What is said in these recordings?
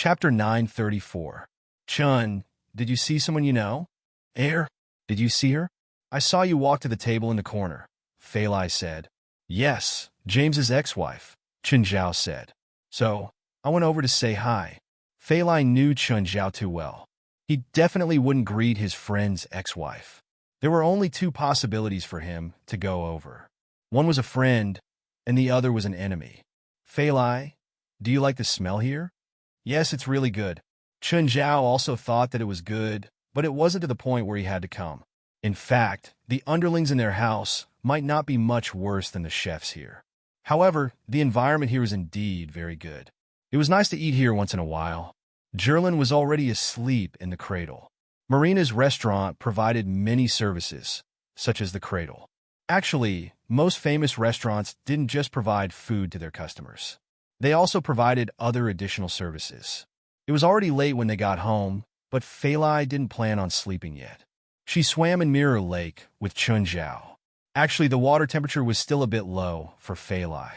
Chapter 934. Chun, did you see someone you know? Air, did you see her? I saw you walk to the table in the corner, Fei Lai said. Yes, James's ex-wife, Chun Zhao said. So, I went over to say hi. Fei Lai knew Chun Zhao too well. He definitely wouldn't greet his friend's ex-wife. There were only two possibilities for him to go over. One was a friend, and the other was an enemy. Fei Lai, do you like the smell here? Yes, it's really good. Chun Zhao also thought that it was good, but it wasn't to the point where he had to come. In fact, the underlings in their house might not be much worse than the chefs here. However, the environment here is indeed very good. It was nice to eat here once in a while. Jerlin was already asleep in the cradle. Marina's restaurant provided many services, such as the cradle. Actually, most famous restaurants didn't just provide food to their customers. They also provided other additional services. It was already late when they got home, but Fei Lai didn't plan on sleeping yet. She swam in Mirror Lake with Chun Zhao. Actually, the water temperature was still a bit low for Fei Lai.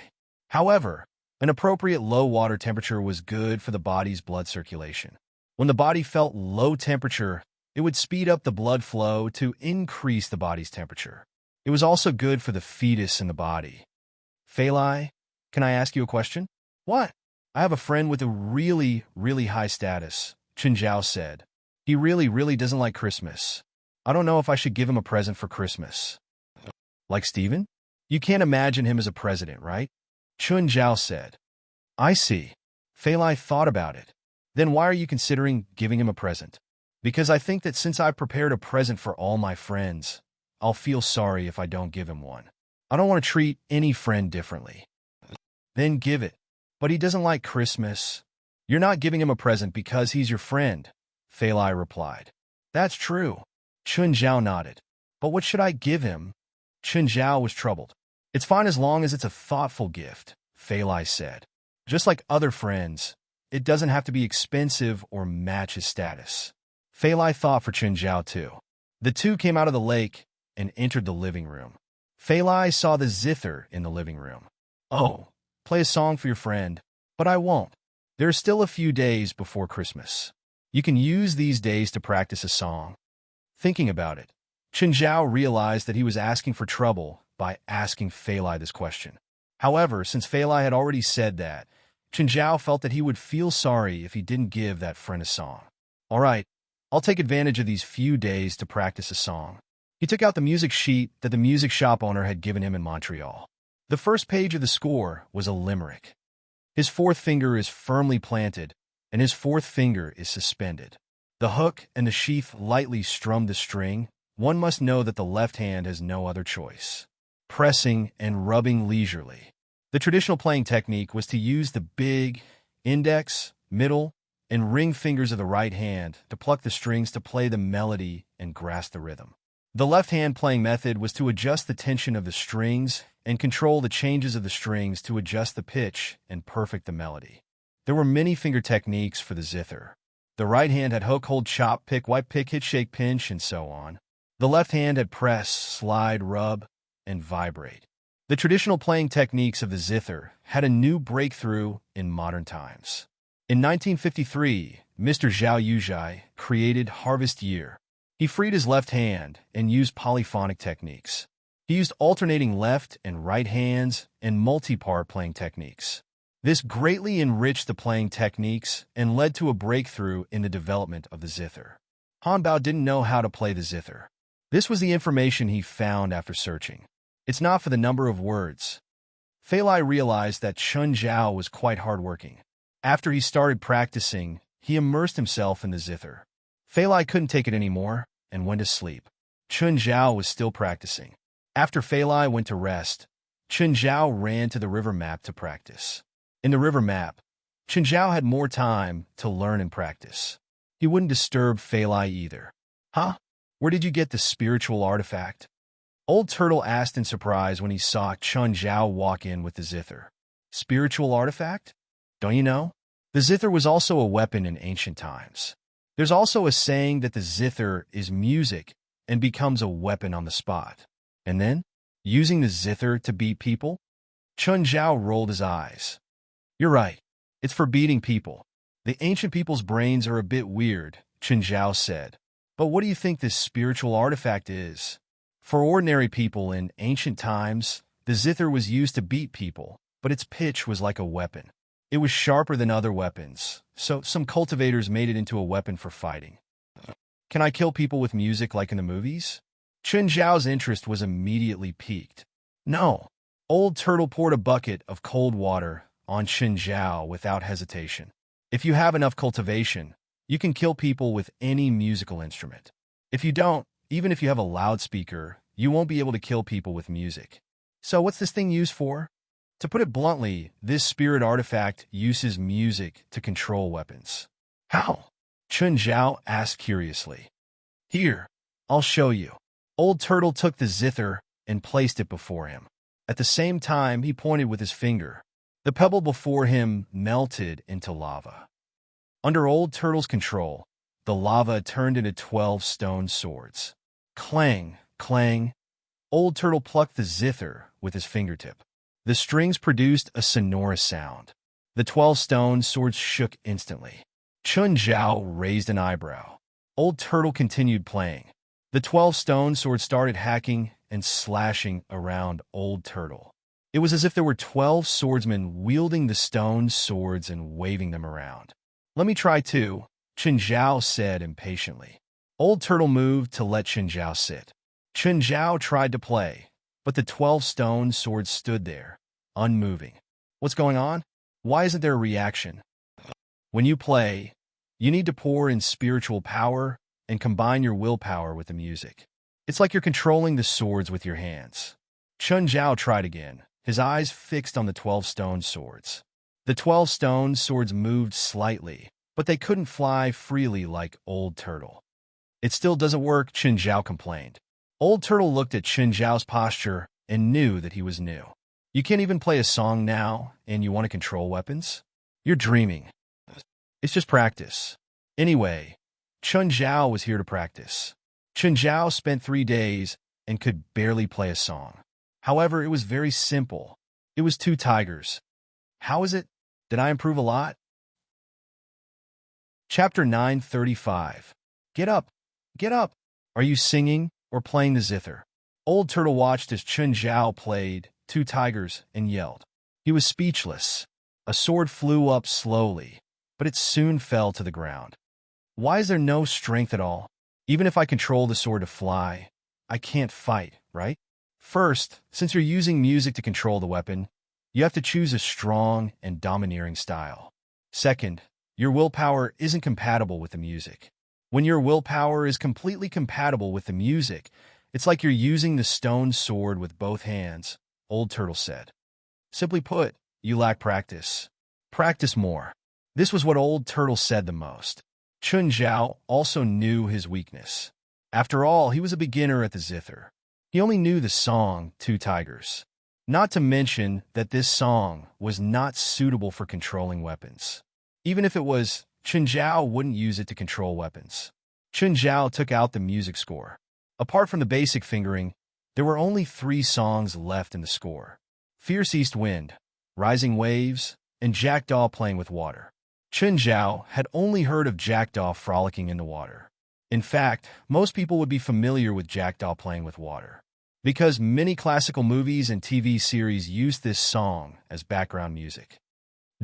However, an appropriate low water temperature was good for the body's blood circulation. When the body felt low temperature, it would speed up the blood flow to increase the body's temperature. It was also good for the fetus in the body. Fei Lai, can I ask you a question? What? I have a friend with a really high status, Chun Zhao said. He really doesn't like Christmas. I don't know if I should give him a present for Christmas. Like Steven? You can't imagine him as a president, right? Chun Zhao said. I see. Fei Lai thought about it. Then why are you considering giving him a present? Because I think that since I've prepared a present for all my friends, I'll feel sorry if I don't give him one. I don't want to treat any friend differently. Then give it. But he doesn't like Christmas. You're not giving him a present because he's your friend, Fei Lai replied. That's true. Chun Zhao nodded. But what should I give him? Chun Zhao was troubled. It's fine as long as it's a thoughtful gift, Fei Lai said. Just like other friends, it doesn't have to be expensive or match his status. Fei Lai thought for Chun Zhao too. The two came out of the lake and entered the living room. Fei Lai saw the zither in the living room. Oh, play a song for your friend, but I won't. There are still a few days before Christmas. You can use these days to practice a song. Thinking about it, Chun Zhao realized that he was asking for trouble by asking Fei Lai this question. However, since Fei Lai had already said that, Chun Zhao felt that he would feel sorry if he didn't give that friend a song. All right, I'll take advantage of these few days to practice a song. He took out the music sheet that the music shop owner had given him in Montreal. The first page of the score was a limerick. His fourth finger is firmly planted, and his fourth finger is suspended. The hook and the sheath lightly strum the string. One must know that the left hand has no other choice. Pressing and rubbing leisurely. The traditional playing technique was to use the big, index, middle, and ring fingers of the right hand to pluck the strings to play the melody and grasp the rhythm. The left hand playing method was to adjust the tension of the strings and control the changes of the strings to adjust the pitch and perfect the melody. There were many finger techniques for the zither. The right hand had hook, hold, chop, pick, wipe, pick, hit, shake, pinch, and so on. The left hand had press, slide, rub, and vibrate. The traditional playing techniques of the zither had a new breakthrough in modern times. In 1953, Mr. Zhao Yuzhai created Harvest Year. He freed his left hand and used polyphonic techniques. He used alternating left and right hands and multi-part playing techniques. This greatly enriched the playing techniques and led to a breakthrough in the development of the zither. Han Bao didn't know how to play the zither. This was the information he found after searching. It's not for the number of words. Fei Lai realized that Chun Zhao was quite hardworking. After he started practicing, he immersed himself in the zither. Fei Lai couldn't take it anymore and went to sleep. Chun Zhao was still practicing. After Fei Lai went to rest, Chun Zhao ran to the river map to practice. In the river map, Chun Zhao had more time to learn and practice. He wouldn't disturb Fei Lai either. Huh? Where did you get the spiritual artifact? Old Turtle asked in surprise when he saw Chun Zhao walk in with the zither. Spiritual artifact? Don't you know? The zither was also a weapon in ancient times. There's also a saying that the zither is music and becomes a weapon on the spot. And then, using the zither to beat people? Chun Zhao rolled his eyes. You're right. It's for beating people. The ancient people's brains are a bit weird, Chen Zhao said. But what do you think this spiritual artifact is? For ordinary people in ancient times, the zither was used to beat people, but its pitch was like a weapon. It was sharper than other weapons, so some cultivators made it into a weapon for fighting. Can I kill people with music like in the movies? Chen Zhao's interest was immediately piqued. No. Old Turtle poured a bucket of cold water on Chen Zhao without hesitation. If you have enough cultivation, you can kill people with any musical instrument. If you don't, even if you have a loudspeaker, you won't be able to kill people with music. So what's this thing used for? To put it bluntly, this spirit artifact uses music to control weapons. How? Chen Zhao asked curiously. Here, I'll show you. Old Turtle took the zither and placed it before him. At the same time, he pointed with his finger. The pebble before him melted into lava. Under Old Turtle's control, the lava turned into 12 stone swords. Clang, clang. Old Turtle plucked the zither with his fingertip. The strings produced a sonorous sound. The 12 stone swords shook instantly. Chen Zhao raised an eyebrow. Old Turtle continued playing. The 12 stone swords started hacking and slashing around Old Turtle. It was as if there were 12 swordsmen wielding the stone swords and waving them around. Let me try too, Chen Zhao said impatiently. Old Turtle moved to let Chen Zhao sit. Chen Zhao tried to play, but the 12 stone swords stood there, unmoving. What's going on? Why isn't there a reaction? When you play, you need to pour in spiritual power and combine your willpower with the music. It's like you're controlling the swords with your hands. Chen Zhao tried again, his eyes fixed on the 12 stone swords. The 12 stone swords moved slightly, but they couldn't fly freely like Old Turtle. It still doesn't work, Chen Zhao complained. Old Turtle looked at Chen Zhao's posture and knew that he was new. You can't even play a song now, and you want to control weapons? You're dreaming. It's just practice. Anyway, Chen Zhao was here to practice. Chen Zhao spent 3 days and could barely play a song. However, it was very simple. It was 2 tigers. How is it? Did I improve a lot? Chapter 935. Get up! Get up! Are you singing or playing the zither? Old Turtle watched as Chen Zhao played 2 tigers and yelled. He was speechless. A sword flew up slowly, but it soon fell to the ground. Why is there no strength at all? Even if I control the sword to fly, I can't fight, right? First, since you're using music to control the weapon, you have to choose a strong and domineering style. Second, your willpower isn't compatible with the music. When your willpower is completely compatible with the music, it's like you're using the stone sword with both hands, Old Turtle said. Simply put, you lack practice. Practice more. This was what Old Turtle said the most. Chen Zhao also knew his weakness. After all, he was a beginner at the zither. He only knew the song 2 Tigers. Not to mention that this song was not suitable for controlling weapons. Even if it was, Chen Zhao wouldn't use it to control weapons. Chen Zhao took out the music score. Apart from the basic fingering, there were only 3 songs left in the score. Fierce East Wind, Rising Waves, and Jackdaw Playing with Water. Chen Zhao had only heard of Jackdaw frolicking in the water. In fact, most people would be familiar with Jackdaw Playing with Water, because many classical movies and TV series used this song as background music.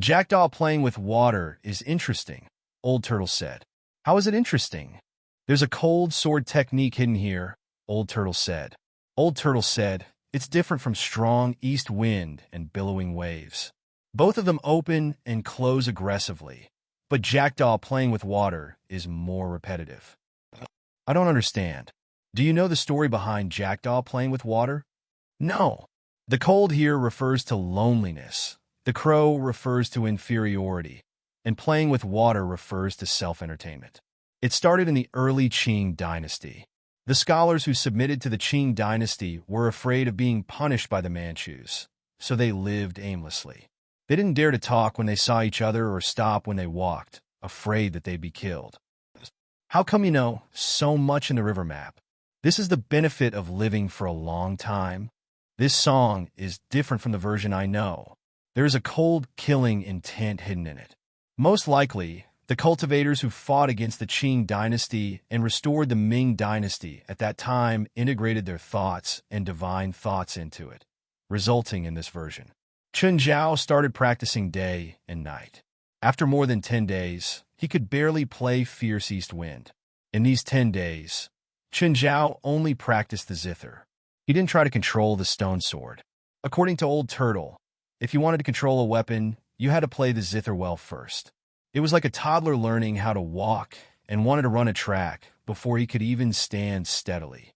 Jackdaw Playing with Water is interesting, Old Turtle said. How is it interesting? There's a cold sword technique hidden here, Old Turtle said. Old Turtle said, it's different from strong east wind and billowing waves. Both of them open and close aggressively, but Jackdaw Playing with Water is more repetitive. I don't understand. Do you know the story behind Jackdaw Playing with Water? No. The cold here refers to loneliness. The crow refers to inferiority, and playing with water refers to self-entertainment. It started in the early Qing dynasty. The scholars who submitted to the Qing dynasty were afraid of being punished by the Manchus, so they lived aimlessly. They didn't dare to talk when they saw each other or stop when they walked, afraid that they'd be killed. How come you know so much in the river map? This is the benefit of living for a long time. This song is different from the version I know. There is a cold, killing intent hidden in it. Most likely, the cultivators who fought against the Qing dynasty and restored the Ming dynasty at that time integrated their thoughts and divine thoughts into it, resulting in this version. Chen Zhao started practicing day and night. After more than 10 days, he could barely play Fierce East Wind. In these 10 days, Chen Zhao only practiced the zither. He didn't try to control the stone sword. According to Old Turtle, if you wanted to control a weapon, you had to play the zither well first. It was like a toddler learning how to walk and wanted to run a track before he could even stand steadily.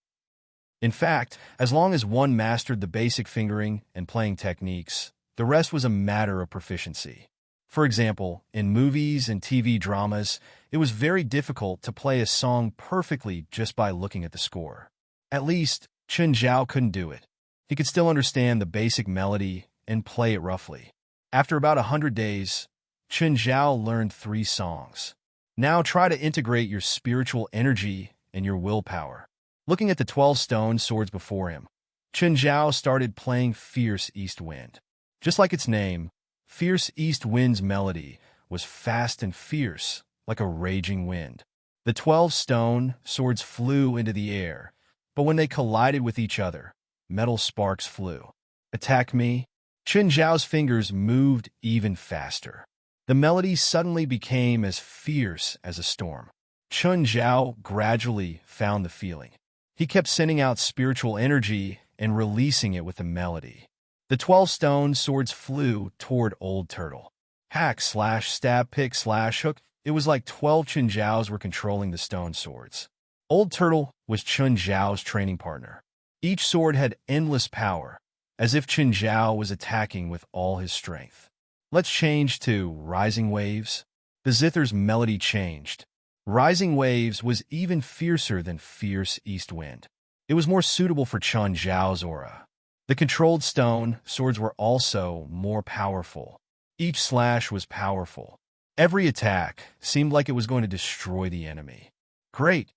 In fact, as long as one mastered the basic fingering and playing techniques, the rest was a matter of proficiency. For example, in movies and TV dramas, it was very difficult to play a song perfectly just by looking at the score. At least, Chen Zhao couldn't do it. He could still understand the basic melody and play it roughly. After about 100 days, Chen Zhao learned 3 songs. Now try to integrate your spiritual energy and your willpower. Looking at the 12 stone swords before him, Chen Zhao started playing Fierce East Wind. Just like its name, Fierce East Wind's melody was fast and fierce, like a raging wind. The 12 stone swords flew into the air, but when they collided with each other, metal sparks flew. Attack me? Chen Zhao's fingers moved even faster. The melody suddenly became as fierce as a storm. Chen Zhao gradually found the feeling. He kept sending out spiritual energy and releasing it with the melody. The 12 stone swords flew toward Old Turtle. Hack slash stab pick slash hook. It was like 12 Chen Zhaos were controlling the stone swords. Old Turtle was Chen Zhao's training partner. Each sword had endless power, as if Chen Zhao was attacking with all his strength. Let's change to Rising Waves. The zither's melody changed. Rising Waves was even fiercer than Fierce East Wind. It was more suitable for Chen Zhao's aura. The controlled stone swords were also more powerful. Each slash was powerful. Every attack seemed like it was going to destroy the enemy. Great!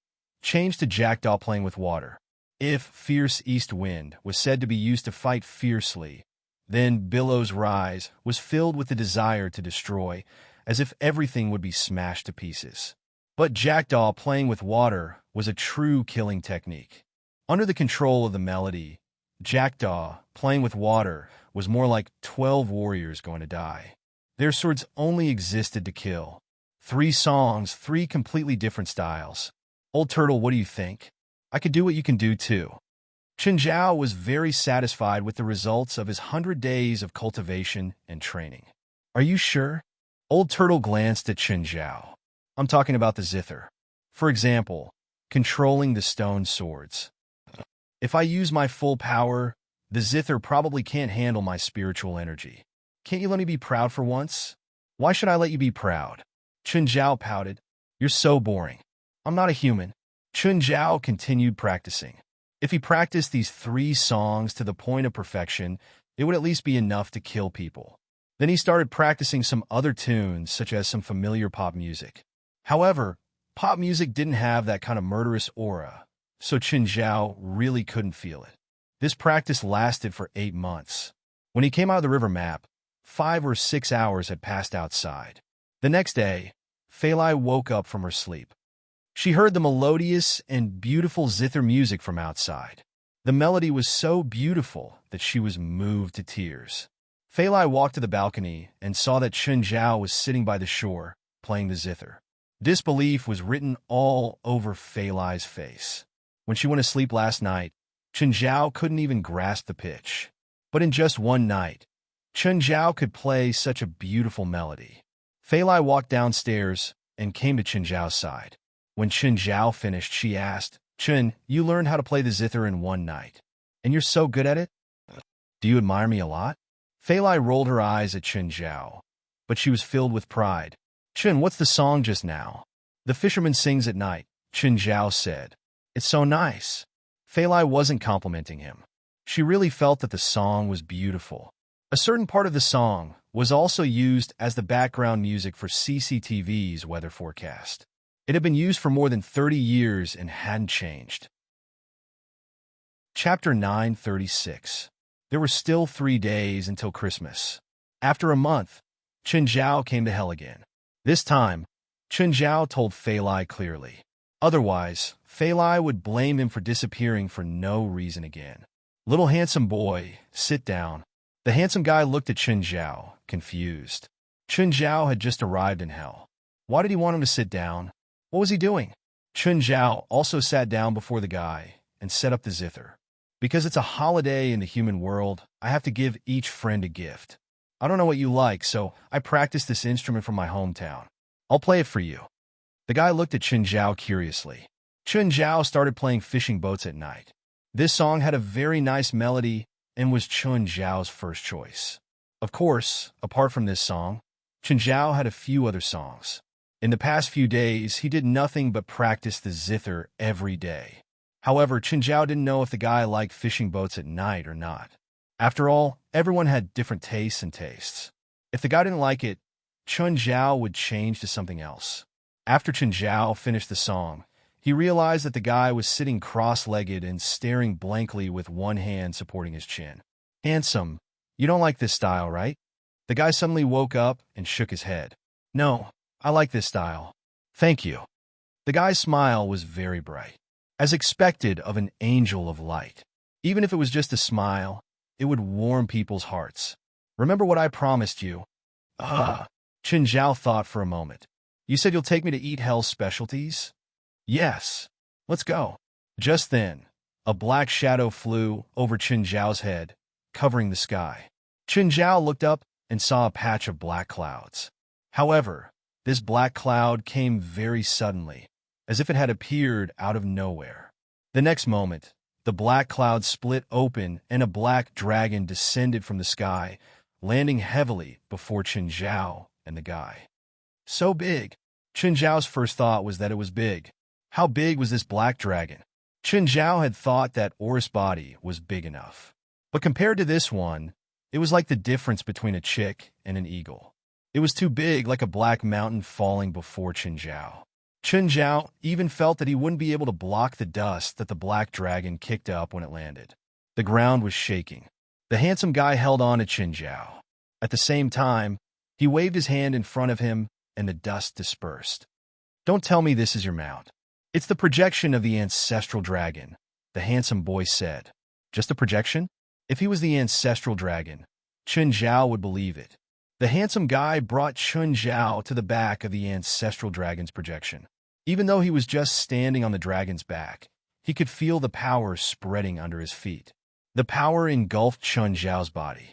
Change to Jackdaw playing with water. If Fierce East Wind was said to be used to fight fiercely, then Billow's Rise was filled with the desire to destroy, as if everything would be smashed to pieces. But Jackdaw playing with water was a true killing technique. Under the control of the melody, Jackdaw playing with water was more like 12 warriors going to die. Their swords only existed to kill. 3 songs, 3 completely different styles. Old Turtle, what do you think? I could do what you can do too. Chen Zhao was very satisfied with the results of his 100 days of cultivation and training. Are you sure? Old Turtle glanced at Chen Zhao. I'm talking about the zither. For example, controlling the stone swords. If I use my full power, the zither probably can't handle my spiritual energy. Can't you let me be proud for once? Why should I let you be proud? Chen Zhao pouted. You're so boring. I'm not a human. Chen Zhao continued practicing. If he practiced these 3 songs to the point of perfection, it would at least be enough to kill people. Then he started practicing some other tunes, such as some familiar pop music. However, pop music didn't have that kind of murderous aura, so Chen Zhao really couldn't feel it. This practice lasted for 8 months. When he came out of the river map, 5 or 6 hours had passed outside. The next day, Fei Lai woke up from her sleep. She heard the melodious and beautiful zither music from outside. The melody was so beautiful that she was moved to tears. Fei Lai walked to the balcony and saw that Chen Zhao was sitting by the shore, playing the zither. Disbelief was written all over Fei Lai's face. When she went to sleep last night, Chen Zhao couldn't even grasp the pitch. But in just one night, Chen Zhao could play such a beautiful melody. Fei Lai walked downstairs and came to Chen Zhao's side. When Chen Zhao finished, she asked, Chen, you learned how to play the zither in one night, and you're so good at it? Do you admire me a lot? Fei Lai rolled her eyes at Chen Zhao, but she was filled with pride. Chen, what's the song just now? The fisherman sings at night, Chen Zhao said. It's so nice. Fei Lai wasn't complimenting him. She really felt that the song was beautiful. A certain part of the song was also used as the background music for CCTV's weather forecast. It had been used for more than 30 years and hadn't changed. Chapter 936. There were still 3 days until Christmas. After a month, Chen Zhao came to hell again. This time, Chun Zhao told Fei Lai clearly. Otherwise, Fei Lai would blame him for disappearing for no reason again. Little handsome boy, sit down. The handsome guy looked at Chun Zhao, confused. Chun Zhao had just arrived in hell. Why did he want him to sit down? What was he doing? Chun Zhao also sat down before the guy and set up the zither. Because it's a holiday in the human world, I have to give each friend a gift. I don't know what you like, so I practiced this instrument from my hometown. I'll play it for you. The guy looked at Chun Zhao curiously. Chun Zhao started playing Fishing Boats at Night. This song had a very nice melody and was Chun Zhao's first choice. Of course, apart from this song, Chun Zhao had a few other songs. In the past few days, he did nothing but practice the zither every day. However, Chun Zhao didn't know if the guy liked fishing boats at night or not. After all, everyone had different tastes and tastes. If the guy didn't like it, Chun Zhao would change to something else. After Chun Zhao finished the song, he realized that the guy was sitting cross-legged and staring blankly with one hand supporting his chin. Handsome, you don't like this style, right? The guy suddenly woke up and shook his head. No, I like this style. Thank you. The guy's smile was very bright, as expected of an angel of light. Even if it was just a smile, it would warm people's hearts. Remember what I promised you? Chun Zhao thought for a moment. You said you'll take me to eat hell's specialties? Yes. Let's go. Just then, a black shadow flew over Chun Zhao's head, covering the sky. Chun Zhao looked up and saw a patch of black clouds. However, this black cloud came very suddenly, as if it had appeared out of nowhere. The next moment, the black cloud split open and a black dragon descended from the sky, landing heavily before Chun Zhao and the guy. So big. Chun Zhao's first thought was that it was big. How big was this black dragon? Chun Zhao had thought that Orus' body was big enough. But compared to this one, it was like the difference between a chick and an eagle. It was too big, like a black mountain falling before Chun Zhao. Chun Zhao even felt that he wouldn't be able to block the dust that the black dragon kicked up when it landed. The ground was shaking. The handsome guy held on to Chun Zhao. At the same time, he waved his hand in front of him, and the dust dispersed. Don't tell me this is your mount. It's the projection of the ancestral dragon, the handsome boy said. Just a projection? If he was the ancestral dragon, Chun Zhao would believe it. The handsome guy brought Chun Zhao to the back of the ancestral dragon's projection. Even though he was just standing on the dragon's back, he could feel the power spreading under his feet. The power engulfed Chun Zhao's body.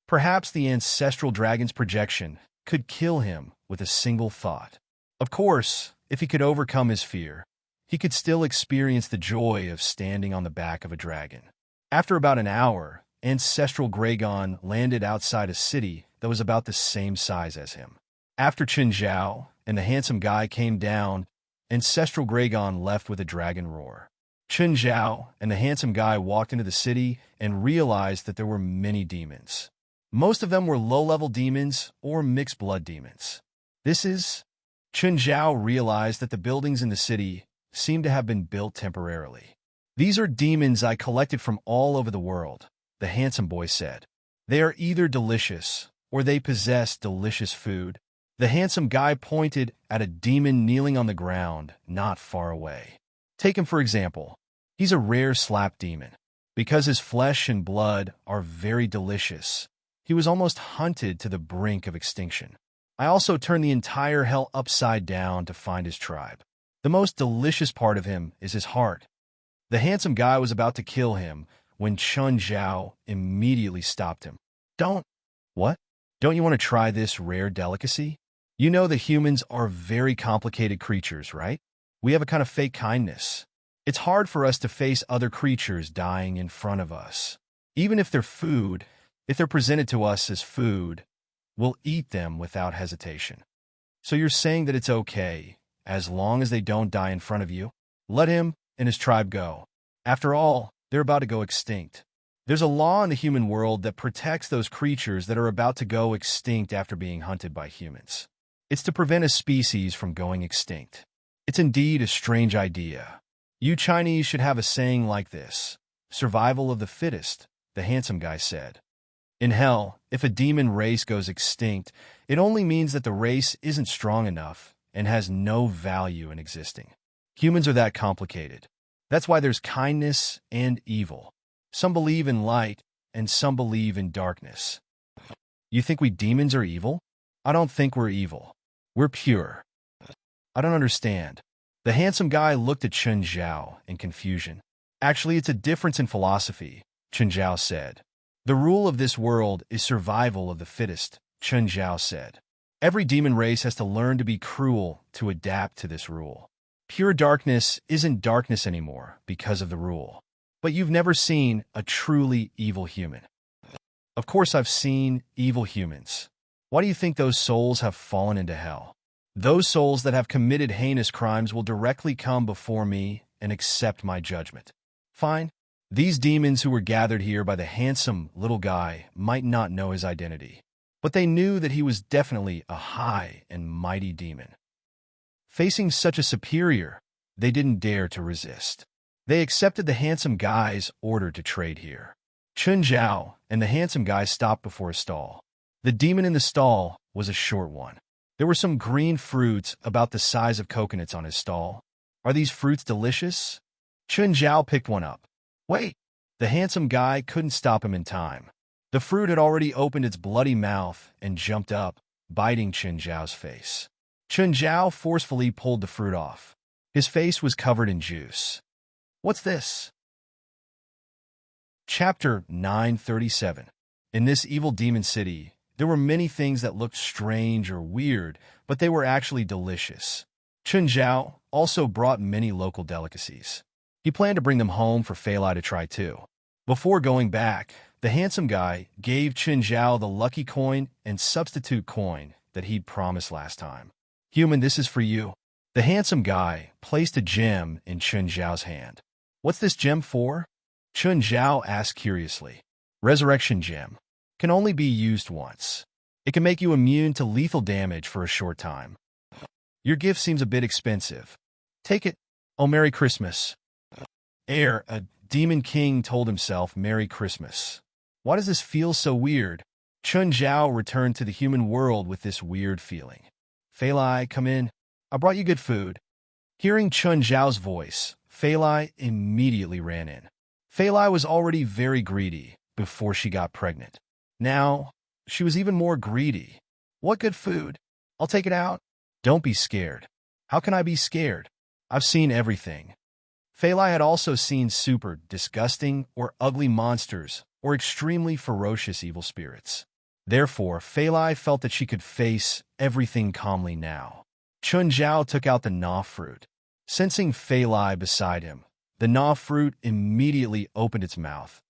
Perhaps the ancestral dragon's projection could kill him with a single thought. Of course, if he could overcome his fear, he could still experience the joy of standing on the back of a dragon. After about an hour, ancestral Gragon landed outside a city that was about the same size as him. After Chun Zhao and the handsome guy came down, ancestral Gragon left with a dragon roar. Chun Zhao and the handsome guy walked into the city and realized that there were many demons. Most of them were low-level demons or mixed-blood demons. Chun Zhao realized that the buildings in the city seemed to have been built temporarily. These are demons I collected from all over the world, the handsome boy said. They are either delicious or they possess delicious food. The handsome guy pointed at a demon kneeling on the ground not far away. Take him for example. He's a rare slap demon. Because his flesh and blood are very delicious, he was almost hunted to the brink of extinction. I also turned the entire hell upside down to find his tribe. The most delicious part of him is his heart. The handsome guy was about to kill him when Chun Zhao immediately stopped him. What? Don't you want to try this rare delicacy? You know the humans are very complicated creatures, right? We have a kind of fake kindness. It's hard for us to face other creatures dying in front of us. Even if they're food, if they're presented to us as food, we'll eat them without hesitation. So you're saying that it's okay, as long as they don't die in front of you? Let him and his tribe go. After all, they're about to go extinct. There's a law in the human world that protects those creatures that are about to go extinct after being hunted by humans. It's to prevent a species from going extinct. It's indeed a strange idea. You Chinese should have a saying like this: survival of the fittest, the handsome guy said. In hell, if a demon race goes extinct, it only means that the race isn't strong enough and has no value in existing. Humans are that complicated. That's why there's kindness and evil. Some believe in light, and some believe in darkness. You think we demons are evil? I don't think we're evil. We're pure. I don't understand. The handsome guy looked at Chen Zhao in confusion. Actually, it's a difference in philosophy, Chen Zhao said. The rule of this world is survival of the fittest, Chen Zhao said. Every demon race has to learn to be cruel to adapt to this rule. Pure darkness isn't darkness anymore because of the rule. But you've never seen a truly evil human. Of course I've seen evil humans. Why do you think those souls have fallen into hell? Those souls that have committed heinous crimes will directly come before me and accept my judgment. Fine. These demons who were gathered here by the handsome little guy might not know his identity, but they knew that he was definitely a high and mighty demon. Facing such a superior, they didn't dare to resist. They accepted the handsome guy's order to trade here. Chen Zhao and the handsome guy stopped before a stall. The demon in the stall was a short one. There were some green fruits about the size of coconuts on his stall. Are these fruits delicious? Chen Zhao picked one up. Wait! The handsome guy couldn't stop him in time. The fruit had already opened its bloody mouth and jumped up, biting Chen Zhao's face. Chen Zhao forcefully pulled the fruit off. His face was covered in juice. What's this? Chapter 937. In this evil demon city, there were many things that looked strange or weird, but they were actually delicious. Chen Zhao also brought many local delicacies. He planned to bring them home for Fei Lai to try too. Before going back, the handsome guy gave Chen Zhao the lucky coin and substitute coin that he'd promised last time. Human, this is for you. The handsome guy placed a gem in Chen Zhao's hand. What's this gem for? Chen Zhao asked curiously. Resurrection gem. Can only be used once. It can make you immune to lethal damage for a short time. Your gift seems a bit expensive. Take it. Oh, Merry Christmas. A demon king told himself Merry Christmas. Why does this feel so weird? Chen Zhao returned to the human world with this weird feeling. Fei Lai, come in. I brought you good food. Hearing Chen Zhao's voice, Fei Lai immediately ran in. Fei Lai was already very greedy before she got pregnant. Now, she was even more greedy. What good food? I'll take it out. Don't be scared. How can I be scared? I've seen everything. Fei Lai had also seen super disgusting or ugly monsters or extremely ferocious evil spirits. Therefore, Fei Lai felt that she could face everything calmly now. Chen Zhao took out the na fruit. Sensing Fei Lai beside him, the na fruit immediately opened its mouth,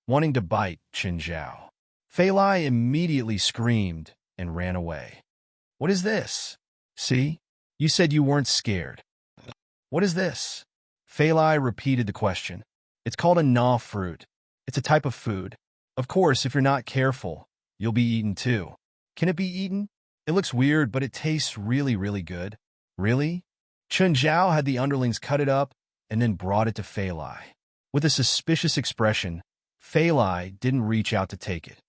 wanting to bite Chen Zhao. Fei Lai immediately screamed and ran away. What is this? See? You said you weren't scared. What is this? Fei Lai repeated the question. It's called a na fruit. It's a type of food. Of course, if you're not careful, you'll be eaten too. Can it be eaten? It looks weird, but it tastes really, really good. Really? Chen Zhao had the underlings cut it up and then brought it to Fei Lai. With a suspicious expression, Fei Lai didn't reach out to take it.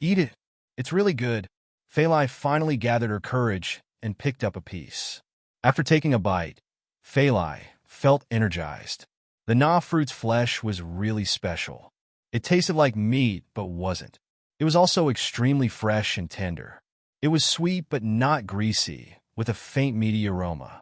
Eat it. It's really good. Fei Lai finally gathered her courage and picked up a piece. After taking a bite, Fei Lai felt energized. The na fruit's flesh was really special. It tasted like meat, but wasn't. It was also extremely fresh and tender. It was sweet but not greasy, with a faint meaty aroma.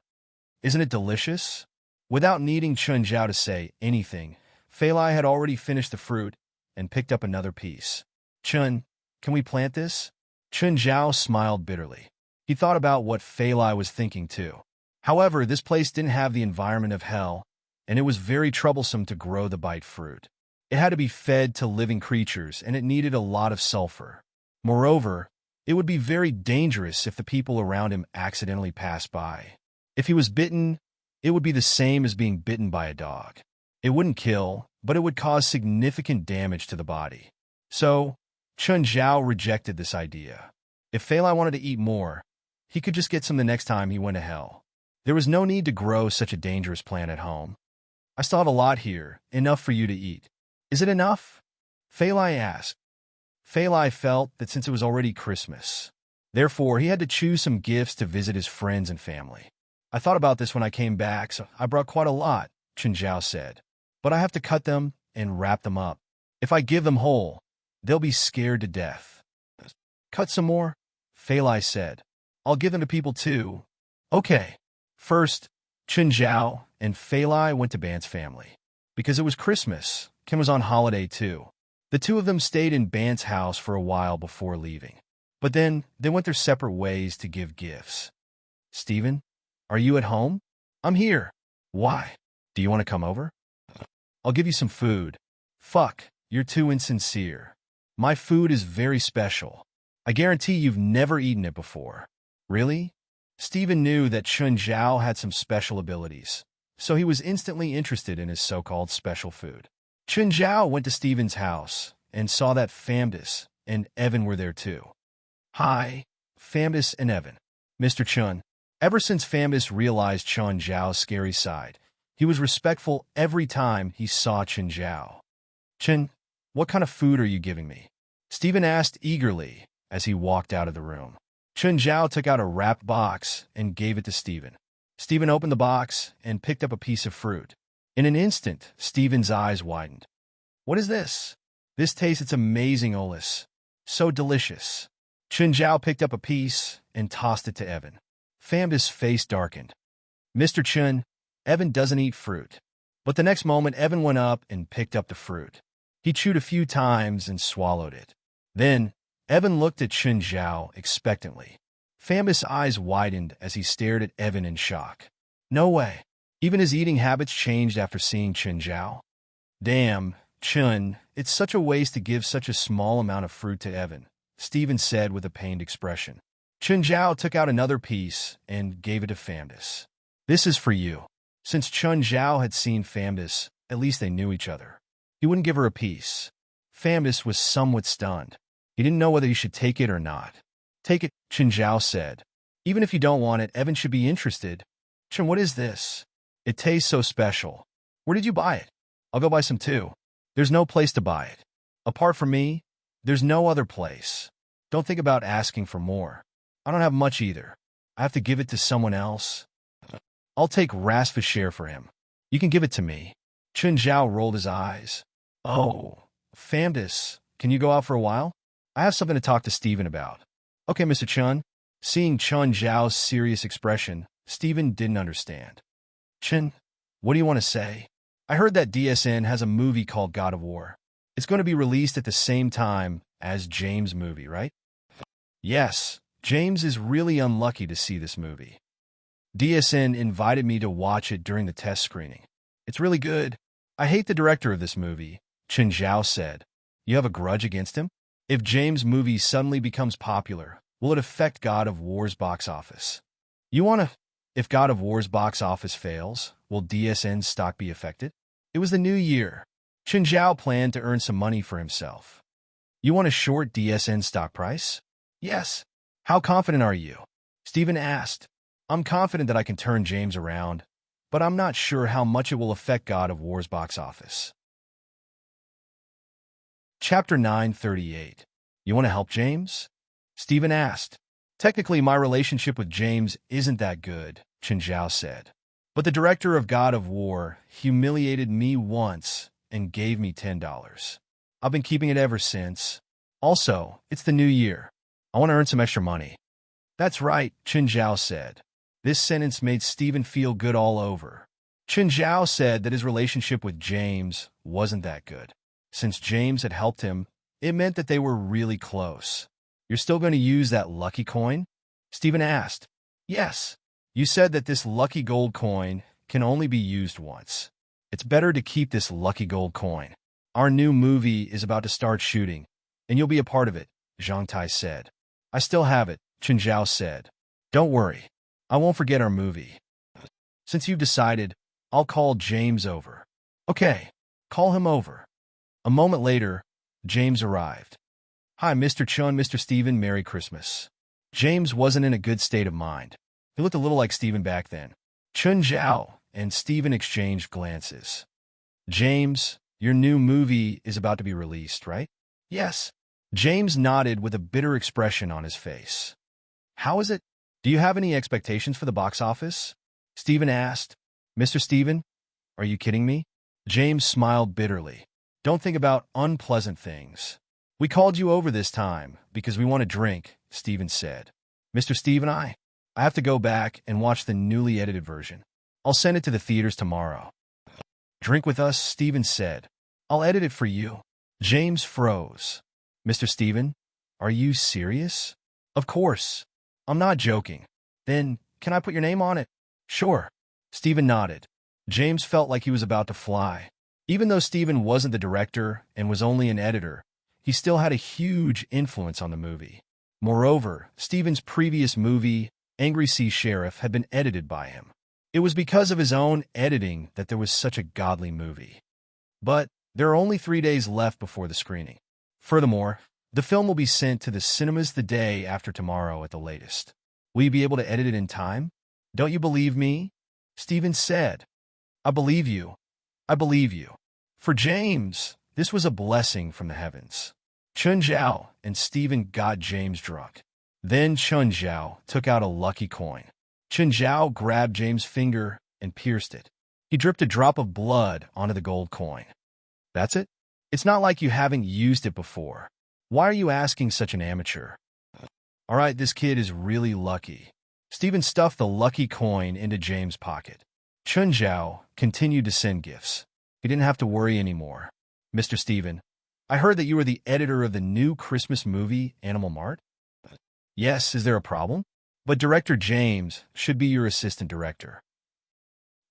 Isn't it delicious? Without needing Chen Zhao to say anything, Fei Lai had already finished the fruit and picked up another piece. Chen, can we plant this? Chen Zhao smiled bitterly. He thought about what Fei Lai was thinking too. However, this place didn't have the environment of hell, and it was very troublesome to grow the bite fruit. It had to be fed to living creatures, and it needed a lot of sulfur. Moreover, it would be very dangerous if the people around him accidentally passed by. If he was bitten, it would be the same as being bitten by a dog. It wouldn't kill, but it would cause significant damage to the body. So, Chen Zhao rejected this idea. If Fei Lai wanted to eat more, he could just get some the next time he went to hell. There was no need to grow such a dangerous plant at home. I still have a lot here, enough for you to eat. Is it enough? Fei Lai asked. Fei Lai felt that since it was already Christmas, Therefore, he had to choose some gifts to visit his friends and family. I thought about this when I came back, so I brought quite a lot, Chen Zhao said. But I have to cut them and wrap them up. If I give them whole, they'll be scared to death. Cut some more? Fei Lai said. I'll give them to people too. Okay. First, Chen Zhao and Fei Lai went to Ban's family. Because it was Christmas, Kim was on holiday too. The two of them stayed in Ban's house for a while before leaving. But then they went their separate ways to give gifts. Stephen, are you at home? I'm here. Why? Do you want to come over? I'll give you some food. Fuck, you're too insincere. My food is very special. I guarantee you've never eaten it before. Really? Stephen knew that Chen Zhao had some special abilities, so he was instantly interested in his so-called special food. Chen Zhao went to Stephen's house and saw that Famdis and Evan were there too. Hi, Famdis and Evan. Mr. Chen. Ever since Famdis realized Chen Zhao's scary side, he was respectful every time he saw Chen Zhao. Chen, what kind of food are you giving me? Stephen asked eagerly as he walked out of the room. Chen Zhao took out a wrapped box and gave it to Stephen. Stephen opened the box and picked up a piece of fruit. In an instant, Stephen's eyes widened. What is this? This tastes it's amazing, Olis. So delicious. Chen Zhao picked up a piece and tossed it to Evan. Famdis' face darkened. Mr. Chen, Evan doesn't eat fruit. But the next moment, Evan went up and picked up the fruit. He chewed a few times and swallowed it. Then, Evan looked at Chen Zhao expectantly. Famdis' eyes widened as he stared at Evan in shock. No way. Even his eating habits changed after seeing Chen Zhao. Damn, Chen, it's such a waste to give such a small amount of fruit to Evan, Stephen said with a pained expression. Chen Zhao took out another piece and gave it to Famdis. This is for you. Since Chen Zhao had seen Famdis, at least they knew each other. He wouldn't give her a piece. Famdis was somewhat stunned. He didn't know whether he should take it or not. Take it, Chen Zhao said. Even if you don't want it, Evan should be interested. Chen, what is this? It tastes so special. Where did you buy it? I'll go buy some too. There's no place to buy it. Apart from me, there's no other place. Don't think about asking for more. I don't have much either. I have to give it to someone else. I'll take Rasfa's share for him. You can give it to me. Chen Zhao rolled his eyes. Oh, Famdis, can you go out for a while? I have something to talk to Stephen about. Okay, Mr. Chen. Seeing Chen Zhao's serious expression, Stephen didn't understand. Chen, what do you want to say? I heard that DSN has a movie called God of War. It's going to be released at the same time as James' movie, right? Yes, James is really unlucky to see this movie. DSN invited me to watch it during the test screening. It's really good. I hate the director of this movie, Chen Zhao said. You have a grudge against him? If James' movie suddenly becomes popular, will it affect God of War's box office? If God of War's box office fails, will DSN's stock be affected? It was the new year. Chen Zhao planned to earn some money for himself. You want to short DSN stock price? Yes. How confident are you? Stephen asked. I'm confident that I can turn James around, but I'm not sure how much it will affect God of War's box office. Chapter 938. You want to help James? Stephen asked. Technically, my relationship with James isn't that good, Chen Zhao said. But the director of God of War humiliated me once and gave me $10. I've been keeping it ever since. Also, it's the new year. I want to earn some extra money. That's right, Chen Zhao said. This sentence made Stephen feel good all over. Chen Zhao said that his relationship with James wasn't that good. Since James had helped him, it meant that they were really close. You're still going to use that lucky coin? Stephen asked. Yes. You said that this lucky gold coin can only be used once. It's better to keep this lucky gold coin. Our new movie is about to start shooting, and you'll be a part of it, Zhang Tai said. I still have it, Chen Zhao said. Don't worry. I won't forget our movie. Since you've decided, I'll call James over. Okay, call him over. A moment later, James arrived. Hi, Mr. Chun, Mr. Stephen, Merry Christmas. James wasn't in a good state of mind. He looked a little like Stephen back then. Chen Zhao and Stephen exchanged glances. James, your new movie is about to be released, right? Yes. James nodded with a bitter expression on his face. How is it? Do you have any expectations for the box office? Stephen asked. Mr. Stephen, are you kidding me? James smiled bitterly. Don't think about unpleasant things. We called you over this time because we want a drink, Stephen said. Mr. Stephen, I have to go back and watch the newly edited version. I'll send it to the theaters tomorrow. Drink with us, Stephen said. I'll edit it for you. James froze. Mr. Stephen, are you serious? Of course. I'm not joking. Then, can I put your name on it? Sure. Stephen nodded. James felt like he was about to fly. Even though Stephen wasn't the director and was only an editor, he still had a huge influence on the movie. Moreover, Stephen's previous movie, Angry Sea Sheriff, had been edited by him. It was because of his own editing that there was such a godly movie. But there are only 3 days left before the screening. Furthermore, the film will be sent to the cinemas the day after tomorrow at the latest. Will you be able to edit it in time? Don't you believe me? Stephen said. I believe you. I believe you. For James, this was a blessing from the heavens. Chun Zhao and Stephen got James drunk. Then Chun Zhao took out a lucky coin. Chun Zhao grabbed James' finger and pierced it. He dripped a drop of blood onto the gold coin. That's it? It's not like you haven't used it before. Why are you asking such an amateur? All right, this kid is really lucky. Stephen stuffed the lucky coin into James' pocket. Chun Zhao continued to send gifts. He didn't have to worry anymore. Mr. Stephen, I heard that you were the editor of the new Christmas movie, Animal Mart? Yes, is there a problem? But Director James should be your assistant director.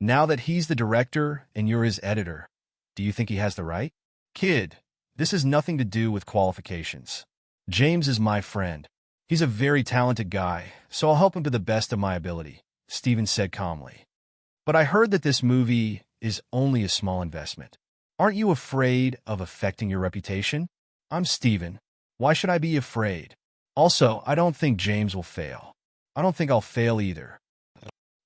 Now that he's the director and you're his editor, do you think he has the right? Kid, this has nothing to do with qualifications. James is my friend. He's a very talented guy, so I'll help him to the best of my ability, Stephen said calmly. But I heard that this movie is only a small investment. Aren't you afraid of affecting your reputation? I'm Stephen. Why should I be afraid? Also, I don't think James will fail. I don't think I'll fail either.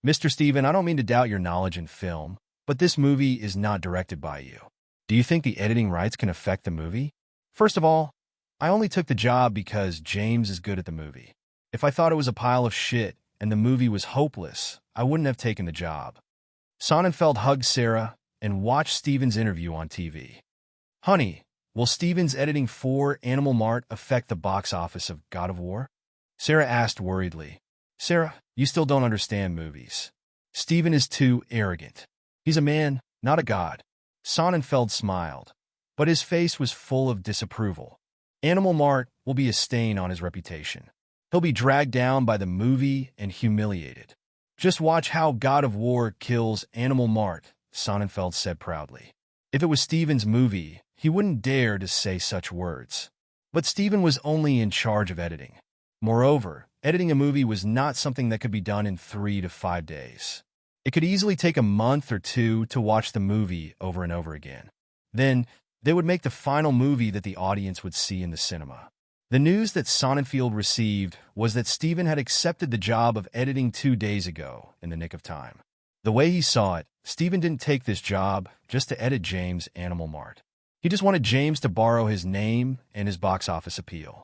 Mr. Stephen, I don't mean to doubt your knowledge in film, but this movie is not directed by you. Do you think the editing rights can affect the movie? First of all, I only took the job because James is good at the movie. If I thought it was a pile of shit and the movie was hopeless, I wouldn't have taken the job. Sonnenfeld hugged Sarah and watched Stephen's interview on TV. Honey, will Stephen's editing for Animal Mart affect the box office of God of War? Sarah asked worriedly. Sarah, you still don't understand movies. Stephen is too arrogant. He's a man, not a god. Sonnenfeld smiled, but his face was full of disapproval. Animal Mart will be a stain on his reputation. He'll be dragged down by the movie and humiliated. Just watch how God of War kills Animal Mart, Sonnenfeld said proudly. If it was Stephen's movie, he wouldn't dare to say such words. But Stephen was only in charge of editing. Moreover, editing a movie was not something that could be done in 3 to 5 days. It could easily take a month or 2 to watch the movie over and over again. Then, they would make the final movie that the audience would see in the cinema. The news that Sonnenfeld received was that Stephen had accepted the job of editing 2 days ago in the nick of time. The way he saw it, Stephen didn't take this job just to edit James' Animal Mart. He just wanted James to borrow his name and his box office appeal.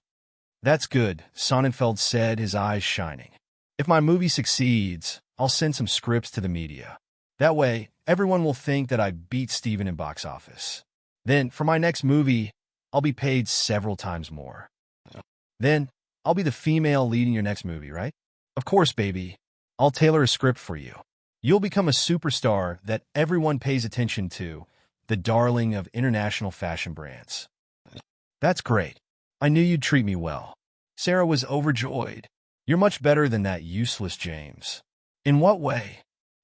That's good, Sonnenfeld said, his eyes shining. If my movie succeeds, I'll send some scripts to the media. That way, everyone will think that I beat Stephen in box office. Then, for my next movie, I'll be paid several times more. Then, I'll be the female lead in your next movie, right? Of course, baby. I'll tailor a script for you. You'll become a superstar that everyone pays attention to, the darling of international fashion brands. That's great. I knew you'd treat me well. Sarah was overjoyed. You're much better than that useless James. In what way?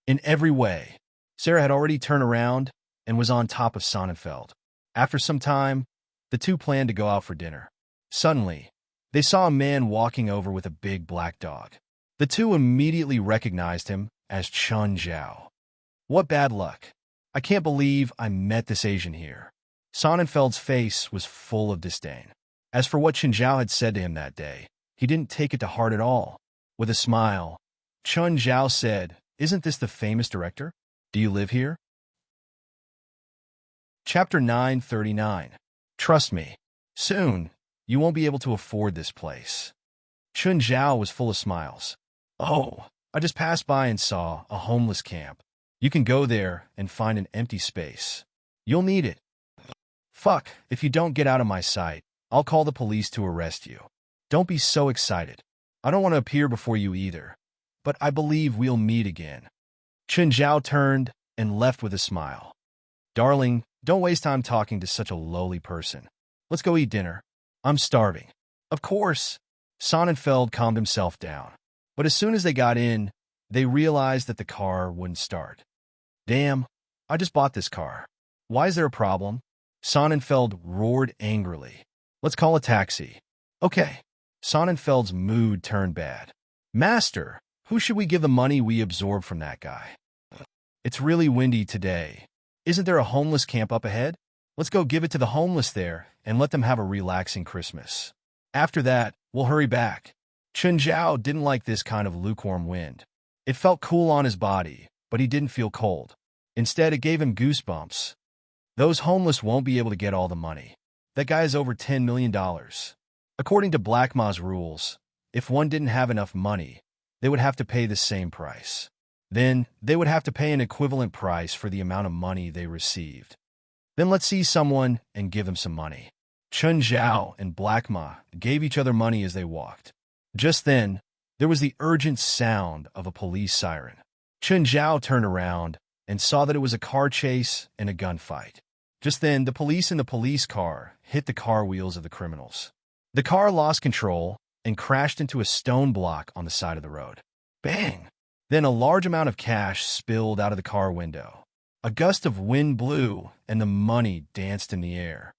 In every way. Sarah had already turned around and was on top of Sonnenfeld. After some time, the two planned to go out for dinner. Suddenly, they saw a man walking over with a big black dog. The two immediately recognized him as Chun Zhao. What bad luck. I can't believe I met this Asian here. Sonnenfeld's face was full of disdain. As for what Chun Zhao had said to him that day, he didn't take it to heart at all. With a smile, Chun Zhao said, "Isn't this the famous director? Do you live here?" Chapter 939. Trust me, soon, you won't be able to afford this place. Chun Zhao was full of smiles. Oh, I just passed by and saw a homeless camp. You can go there and find an empty space. You'll need it. Fuck, if you don't get out of my sight, I'll call the police to arrest you. Don't be so excited. I don't want to appear before you either, but I believe we'll meet again. Chun Zhao turned and left with a smile. Darling, don't waste time talking to such a lowly person. Let's go eat dinner. I'm starving. Of course. Sonnenfeld calmed himself down. But as soon as they got in, they realized that the car wouldn't start. Damn, I just bought this car. Why is there a problem? Sonnenfeld roared angrily. Let's call a taxi. Okay. Sonnenfeld's mood turned bad. Master, who should we give the money we absorb from that guy? It's really windy today. Isn't there a homeless camp up ahead? Let's go give it to the homeless there and let them have a relaxing Christmas. After that, we'll hurry back. Chun Zhao didn't like this kind of lukewarm wind. It felt cool on his body, but he didn't feel cold. Instead, it gave him goosebumps. Those homeless won't be able to get all the money. That guy is over $10 million. According to Black Ma's rules, if one didn't have enough money, they would have to pay the same price. Then, they would have to pay an equivalent price for the amount of money they received. Then let's see someone and give them some money. Chun Zhao and Black Ma gave each other money as they walked. Just then, there was the urgent sound of a police siren. Chun Zhao turned around and saw that it was a car chase and a gunfight. Just then, the police in the police car hit the car wheels of the criminals. The car lost control and crashed into a stone block on the side of the road. Bang! Then a large amount of cash spilled out of the car window. A gust of wind blew, and the money danced in the air.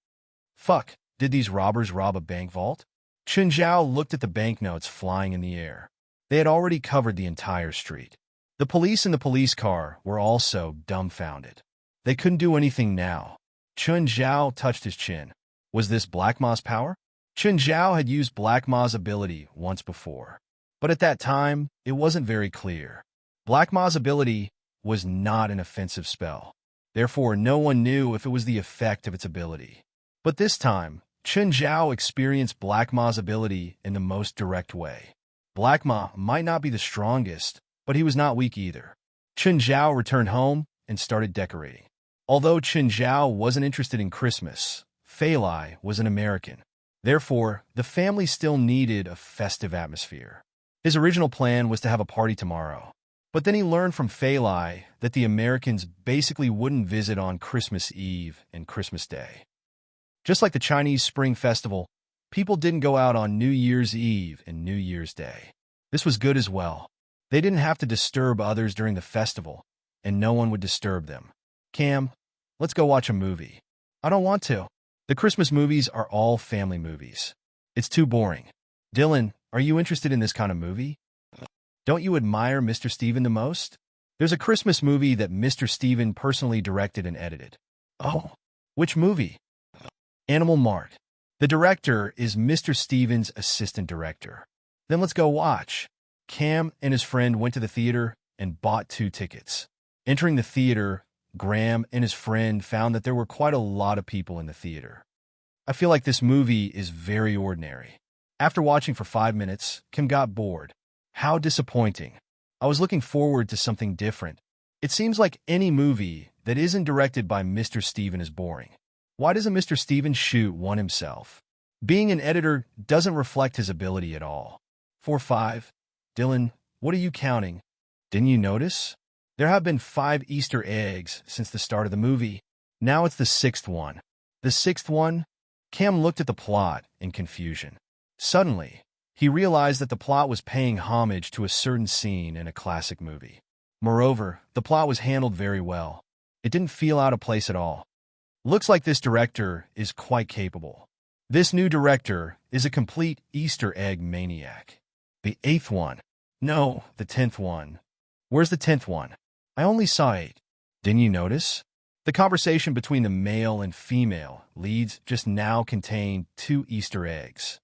Fuck, did these robbers rob a bank vault? Chun Zhao looked at the banknotes flying in the air. They had already covered the entire street. The police in the police car were also dumbfounded. They couldn't do anything now. Chun Zhao touched his chin. Was this Black Ma's power? Chun Zhao had used Black Ma's ability once before. But at that time, it wasn't very clear. Black Ma's ability was not an offensive spell. Therefore, no one knew if it was the effect of its ability. But this time, Chun Zhao experienced Black Ma's ability in the most direct way. Black Ma might not be the strongest, but he was not weak either. Chun Zhao returned home and started decorating. Although Chun Zhao wasn't interested in Christmas, Fei Lai was an American. Therefore, the family still needed a festive atmosphere. His original plan was to have a party tomorrow. But then he learned from Fei Lai that the Americans basically wouldn't visit on Christmas Eve and Christmas Day. Just like the Chinese Spring Festival, people didn't go out on New Year's Eve and New Year's Day. This was good as well. They didn't have to disturb others during the festival, and no one would disturb them. Cam, let's go watch a movie. I don't want to. The Christmas movies are all family movies. It's too boring. Dylan, are you interested in this kind of movie? Don't you admire Mr. Steven the most? There's a Christmas movie that Mr. Steven personally directed and edited. Oh, which movie? Animal Mart. The director is Mr. Steven's assistant director. Then let's go watch. Cam and his friend went to the theater and bought 2 tickets. Entering the theater, Graham and his friend found that there were quite a lot of people in the theater. I feel like this movie is very ordinary. After watching for 5 minutes, Kim got bored. How disappointing. I was looking forward to something different. It seems like any movie that isn't directed by Mr. Steven is boring. Why doesn't Mr. Steven shoot one himself? Being an editor doesn't reflect his ability at all. 4-5. Dylan, what are you counting? Didn't you notice? There have been 5 Easter eggs since the start of the movie. Now it's the 6th one. The 6th one? Cam looked at the plot in confusion. Suddenly, he realized that the plot was paying homage to a certain scene in a classic movie. Moreover, the plot was handled very well. It didn't feel out of place at all. Looks like this director is quite capable. This new director is a complete Easter egg maniac. The 8th one. No, the 10th one. Where's the 10th one? I only saw 8. Didn't you notice? The conversation between the male and female leads just now contained 2 Easter eggs.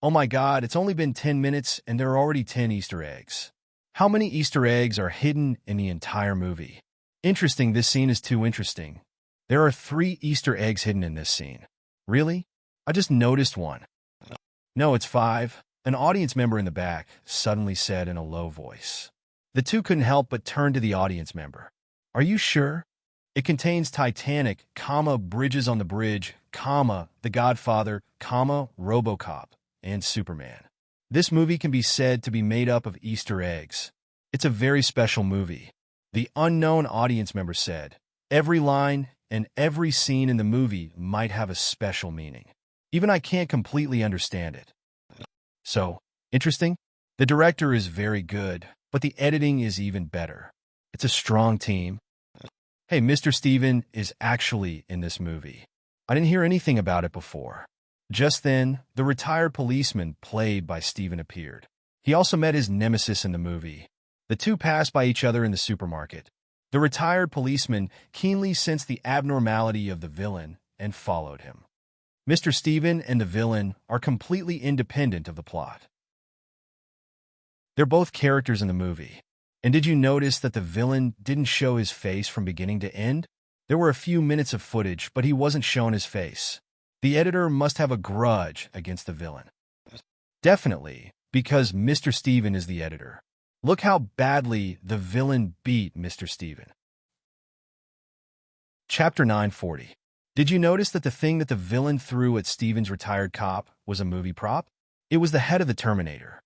Oh my God, it's only been 10 minutes and there are already 10 Easter eggs. How many Easter eggs are hidden in the entire movie? Interesting, this scene is too interesting. There are 3 Easter eggs hidden in this scene. Really? I just noticed one. No, it's 5. An audience member in the back suddenly said in a low voice. The two couldn't help but turn to the audience member. Are you sure? It contains Titanic, Bridges on the Bridge, The Godfather, RoboCop, and Superman. This movie can be said to be made up of Easter eggs. It's a very special movie. The unknown audience member said, every line and every scene in the movie might have a special meaning. Even I can't completely understand it. So, interesting? The director is very good, but the editing is even better. It's a strong team. Hey, Mr. Steven is actually in this movie. I didn't hear anything about it before. Just then, the retired policeman played by Steven appeared. He also met his nemesis in the movie. The two passed by each other in the supermarket. The retired policeman keenly sensed the abnormality of the villain and followed him. Mr. Steven and the villain are completely independent of the plot. They're both characters in the movie. And did you notice that the villain didn't show his face from beginning to end? There were a few minutes of footage, but he wasn't shown his face. The editor must have a grudge against the villain. Definitely, because Mr. Steven is the editor. Look how badly the villain beat Mr. Steven. Chapter 940. Did you notice that the thing that the villain threw at Steven's retired cop was a movie prop? It was the head of the Terminator.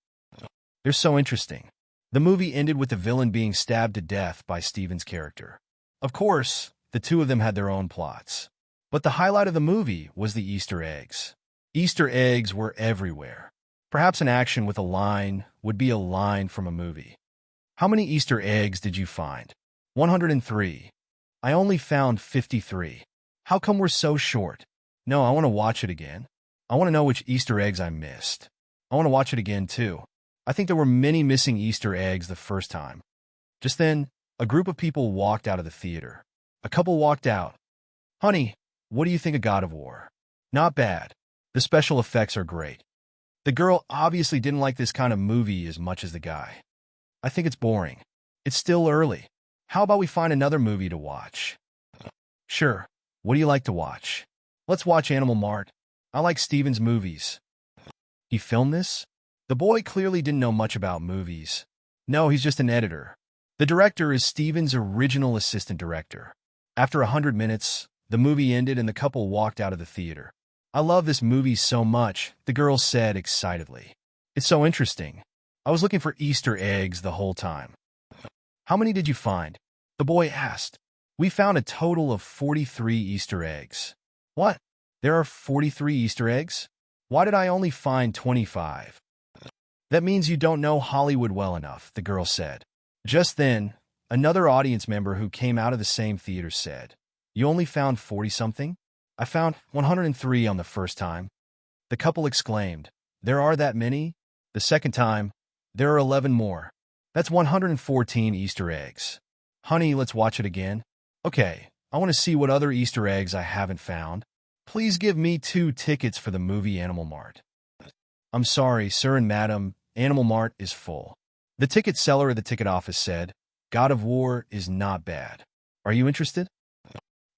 They're so interesting. The movie ended with the villain being stabbed to death by Steven's character. Of course, the two of them had their own plots. But the highlight of the movie was the Easter eggs. Easter eggs were everywhere. Perhaps an action with a line would be a line from a movie. How many Easter eggs did you find? 103. I only found 53. How come we're so short? No, I want to watch it again. I want to know which Easter eggs I missed. I want to watch it again, too. I think there were many missing Easter eggs the first time. Just then, a group of people walked out of the theater. A couple walked out. Honey, what do you think of God of War? Not bad. The special effects are great. The girl obviously didn't like this kind of movie as much as the guy. I think it's boring. It's still early. How about we find another movie to watch? Sure. What do you like to watch? Let's watch Animal Mart. I like Steven's movies. He filmed this? The boy clearly didn't know much about movies. No, he's just an editor. The director is Steven's original assistant director. After 100 minutes, the movie ended and the couple walked out of the theater. I love this movie so much, the girl said excitedly. It's so interesting. I was looking for Easter eggs the whole time. How many did you find? The boy asked. We found a total of 43 Easter eggs. What? There are 43 Easter eggs? Why did I only find 25? That means you don't know Hollywood well enough, the girl said. Just then, another audience member who came out of the same theater said, You only found 40-something? I found 103 on the first time. The couple exclaimed, There are that many? The second time, there are 11 more. That's 114 Easter eggs. Honey, let's watch it again. Okay, I want to see what other Easter eggs I haven't found. Please give me 2 tickets for the movie Animal Mart. I'm sorry, sir and madam, Animal Mart is full. The ticket seller at the ticket office said, God of War is not bad. Are you interested?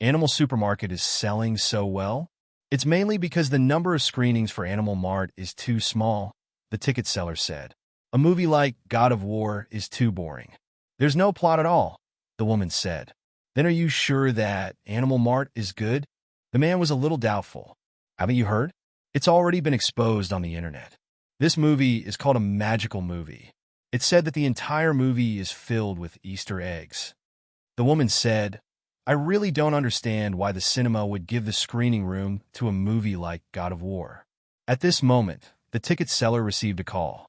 Animal Supermarket is selling so well? It's mainly because the number of screenings for Animal Mart is too small, the ticket seller said. A movie like God of War is too boring. There's no plot at all, the woman said. Then are you sure that Animal Mart is good? The man was a little doubtful. Haven't you heard? It's already been exposed on the internet. This movie is called a magical movie. It's said that the entire movie is filled with Easter eggs. The woman said, I really don't understand why the cinema would give the screening room to a movie like God of War. At this moment, the ticket seller received a call.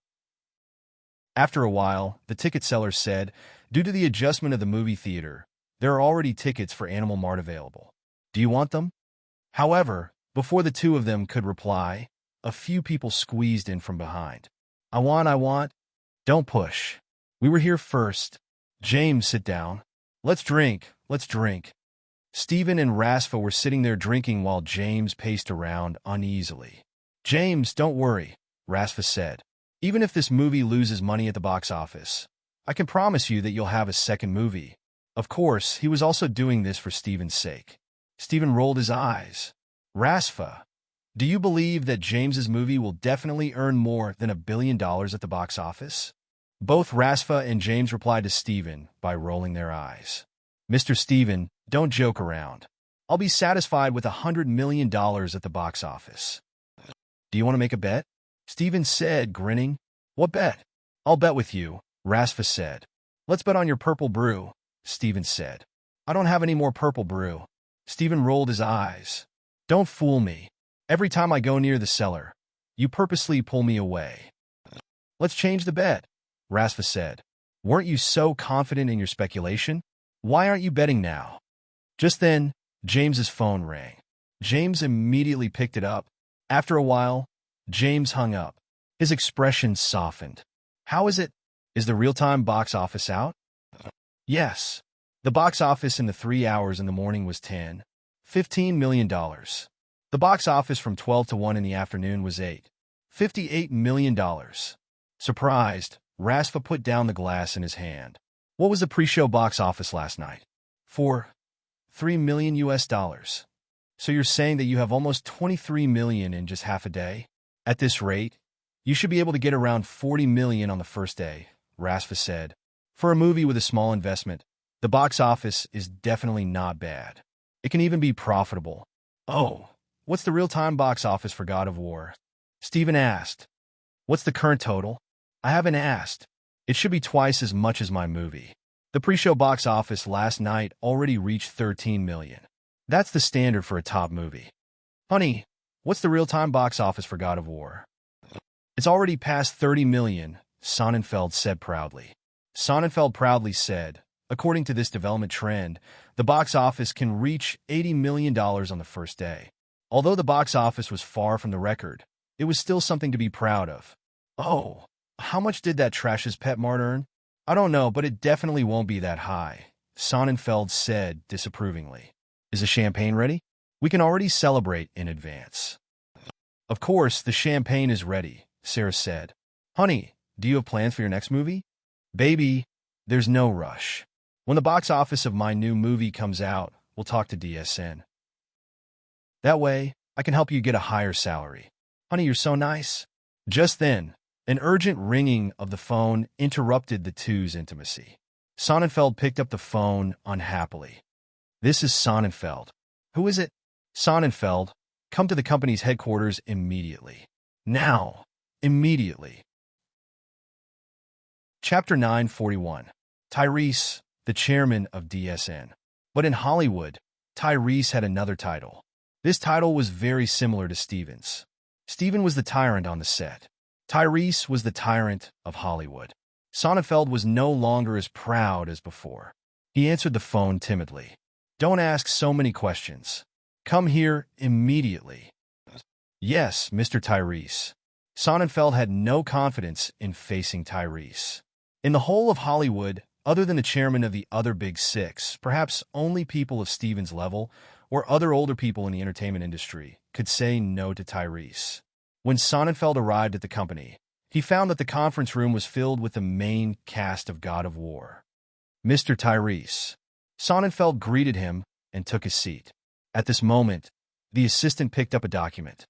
After a while, the ticket seller said, due to the adjustment of the movie theater, there are already tickets for Animal Mart available. Do you want them? However, before the two of them could reply, a few people squeezed in from behind. I want. Don't push. We were here first. James, sit down. Let's drink. Steven and Rasfa were sitting there drinking while James paced around uneasily. James, don't worry, Rasfa said. Even if this movie loses money at the box office, I can promise you that you'll have a second movie. Of course, he was also doing this for Steven's sake. Steven rolled his eyes. Rasfa, Do you believe that James's movie will definitely earn more than $1 billion at the box office? Both Rasfa and James replied to Stephen by rolling their eyes. Mr. Stephen, don't joke around. I'll be satisfied with $100 million at the box office. Do you want to make a bet? Stephen said, grinning. What bet? I'll bet with you, Rasfa said. Let's bet on your purple brew, Stephen said. I don't have any more purple brew. Stephen rolled his eyes. Don't fool me. Every time I go near the cellar, you purposely pull me away. Let's change the bet, Rasfa said. Weren't you so confident in your speculation? Why aren't you betting now? Just then, James's phone rang. James immediately picked it up. After a while, James hung up. His expression softened. How is it? Is the real-time box office out? Yes. The box office in the 3 hours in the morning was $15 million. The box office from 12 to 1 in the afternoon was $58 million. Surprised, Rasfa put down the glass in his hand. What was the pre-show box office last night? $3 million US. So you're saying that you have almost 23 million in just half a day? At this rate, you should be able to get around 40 million on the first day, Rasfa said. For a movie with a small investment, the box office is definitely not bad. It can even be profitable. Oh, what's the real-time box office for God of War? Stephen asked. What's the current total? I haven't asked. It should be twice as much as my movie. The pre-show box office last night already reached 13 million. That's the standard for a top movie. Honey, what's the real-time box office for God of War? It's already past 30 million, Sonnenfeld said proudly. Sonnenfeld proudly said, according to this development trend, the box office can reach $80 million on the first day. Although the box office was far from the record, it was still something to be proud of. Oh, how much did that Trash's Pet Mart earn? I don't know, but it definitely won't be that high, Sonnenfeld said disapprovingly. Is the champagne ready? We can already celebrate in advance. Of course, the champagne is ready, Sarah said. Honey, do you have plans for your next movie? Baby, there's no rush. When the box office of my new movie comes out, we'll talk to DSN. That way, I can help you get a higher salary. Honey, you're so nice. Just then, an urgent ringing of the phone interrupted the two's intimacy. Sonnenfeld picked up the phone unhappily. This is Sonnenfeld. Who is it? Sonnenfeld, come to the company's headquarters immediately. Now, immediately. Chapter 941. Tyrese, the chairman of DSN. But in Hollywood, Tyrese had another title. This title was very similar to Stephen's. Stephen was the tyrant on the set. Tyrese was the tyrant of Hollywood. Sonnenfeld was no longer as proud as before. He answered the phone timidly. Don't ask so many questions. Come here immediately. Yes, Mr. Tyrese. Sonnenfeld had no confidence in facing Tyrese. In the whole of Hollywood, other than the chairman of the other Big Six, perhaps only people of Stephen's level or other older people in the entertainment industry could say no to Tyrese. When Sonnenfeld arrived at the company, he found that the conference room was filled with the main cast of God of War. Mr. Tyrese. Sonnenfeld greeted him and took his seat. At this moment, the assistant picked up a document.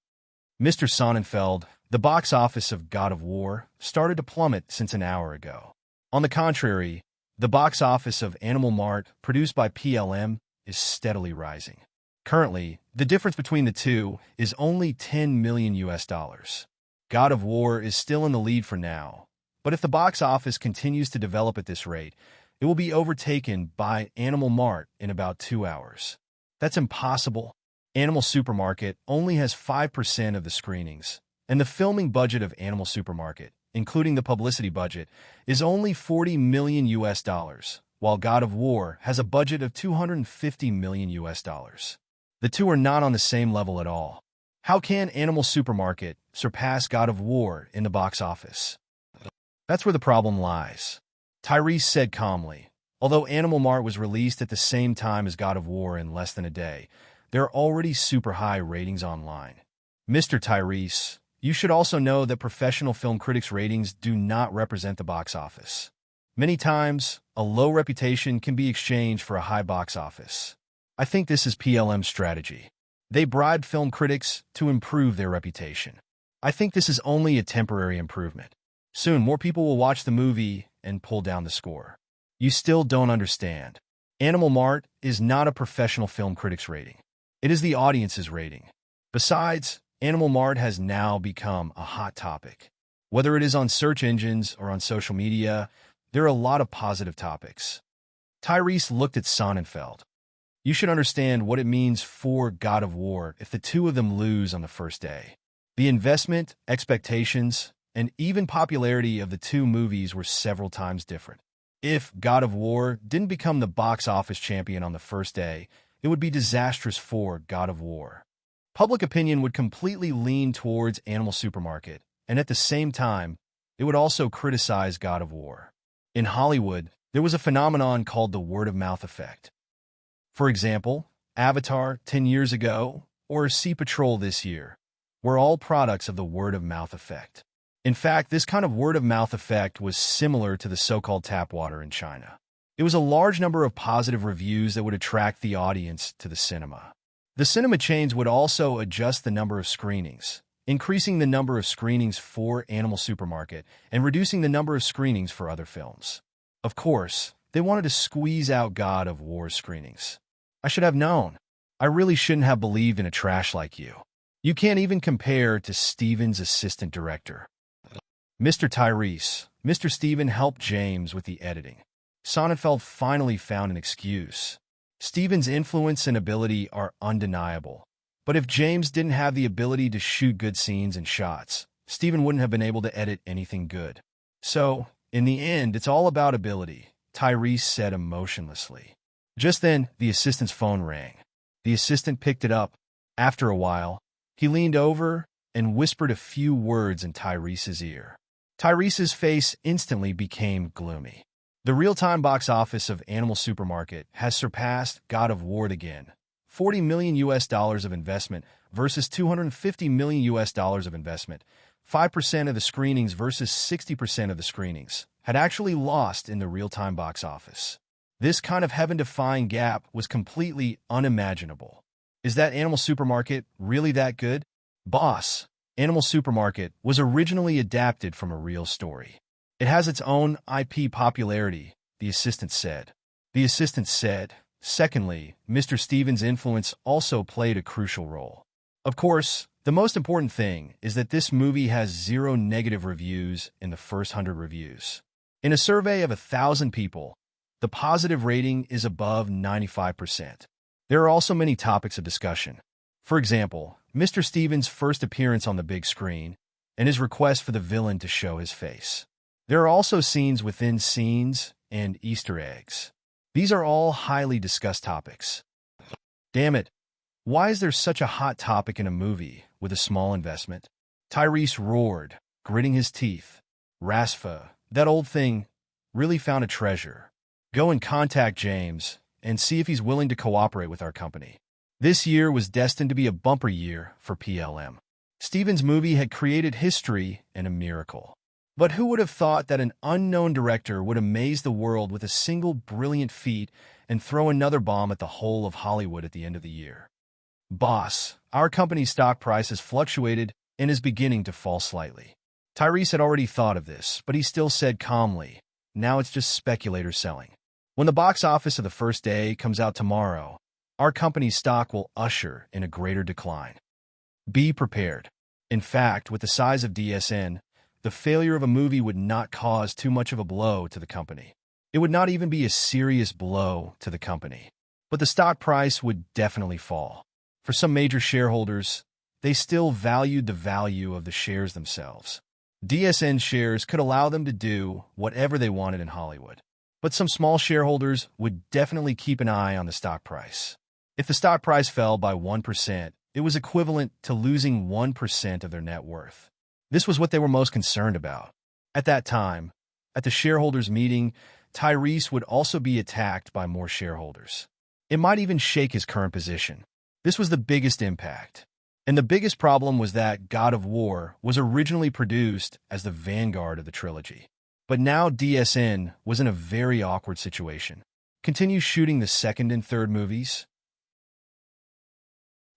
Mr. Sonnenfeld, the box office of God of War started to plummet since an hour ago. On the contrary, the box office of Animal Mart, produced by PLM, is steadily rising. Currently, the difference between the two is only 10 million US dollars. God of War is still in the lead for now, but if the box office continues to develop at this rate, it will be overtaken by Animal Mart in about 2 hours. That's impossible. Animal Supermarket only has 5% of the screenings, and the filming budget of Animal Supermarket, including the publicity budget, is only 40 million US dollars, while God of War has a budget of 250 million US dollars. The two are not on the same level at all. How can Animal Supermarket surpass God of War in the box office? That's where the problem lies. Tyrese said calmly. Although Animal Mart was released at the same time as God of War in less than a day, there are already super high ratings online. Mr. Tyrese, you should also know that professional film critics' ratings do not represent the box office. Many times, a low reputation can be exchanged for a high box office. I think this is PLM's strategy. They bribed film critics to improve their reputation. I think this is only a temporary improvement. Soon, more people will watch the movie and pull down the score. You still don't understand. Animal Mart is not a professional film critics rating. It is the audience's rating. Besides, Animal Mart has now become a hot topic. Whether it is on search engines or on social media, there are a lot of positive topics. Tyrese looked at Sonnenfeld. You should understand what it means for God of War if the two of them lose on the first day. The investment, expectations, and even popularity of the two movies were several times different. If God of War didn't become the box office champion on the first day, it would be disastrous for God of War. Public opinion would completely lean towards Animal Supermarket, and at the same time, it would also criticize God of War. In Hollywood, there was a phenomenon called the word-of-mouth effect. For example, Avatar 10 years ago or Sea Patrol this year were all products of the word-of-mouth effect. In fact, this kind of word-of-mouth effect was similar to the so-called tap water in China. It was a large number of positive reviews that would attract the audience to the cinema. The cinema chains would also adjust the number of screenings, increasing the number of screenings for Animal Supermarket and reducing the number of screenings for other films. Of course, they wanted to squeeze out God of War screenings. I should have known. I really shouldn't have believed in a trash like you. You can't even compare to Steven's assistant director. Mr. Tyrese, Mr. Steven helped James with the editing. Sonnenfeld finally found an excuse. Steven's influence and ability are undeniable. But if James didn't have the ability to shoot good scenes and shots, Steven wouldn't have been able to edit anything good. So, in the end, it's all about ability, Tyrese said emotionlessly. Just then, the assistant's phone rang. The assistant picked it up. After a while, he leaned over and whispered a few words in Tyrese's ear. Tyrese's face instantly became gloomy. The real-time box office of Animal Supermarket has surpassed God of War again. $40 million of investment versus $250 million of investment. 5% of the screenings versus 60% of the screenings had actually lost in the real-time box office. This kind of heaven-defying gap was completely unimaginable. Is that Animal Supermarket really that good? Boss, Animal Supermarket was originally adapted from a real story. It has its own IP popularity, the assistant said. The assistant said, secondly, Mr. Stevens' influence also played a crucial role. Of course, the most important thing is that this movie has 0 negative reviews in the first 100 reviews. In a survey of 1,000 people, the positive rating is above 95%. There are also many topics of discussion. For example, Mr. Stevens' first appearance on the big screen and his request for the villain to show his face. There are also scenes within scenes and Easter eggs. These are all highly discussed topics. Damn it, why is there such a hot topic in a movie with a small investment? Tyrese roared, gritting his teeth. Rasfa, that old thing, really found a treasure. Go and contact James and see if he's willing to cooperate with our company. This year was destined to be a bumper year for PLM. Stevens' movie had created history and a miracle. But who would have thought that an unknown director would amaze the world with a single brilliant feat and throw another bomb at the whole of Hollywood at the end of the year? Boss, our company's stock price has fluctuated and is beginning to fall slightly. Tyrese had already thought of this, but he still said calmly, now it's just speculators selling. When the box office of the first day comes out tomorrow, our company's stock will usher in a greater decline. Be prepared. In fact, with the size of DSN, the failure of a movie would not cause too much of a blow to the company. It would not even be a serious blow to the company. But the stock price would definitely fall. For some major shareholders, they still valued the value of the shares themselves. DSN shares could allow them to do whatever they wanted in Hollywood. But some small shareholders would definitely keep an eye on the stock price. If the stock price fell by 1%, it was equivalent to losing 1% of their net worth. This was what they were most concerned about. At that time, at the shareholders' meeting, Tyrese would also be attacked by more shareholders. It might even shake his current position. This was the biggest impact. And the biggest problem was that God of War was originally produced as the vanguard of the trilogy. But now DSN was in a very awkward situation. Continue shooting the second and third movies?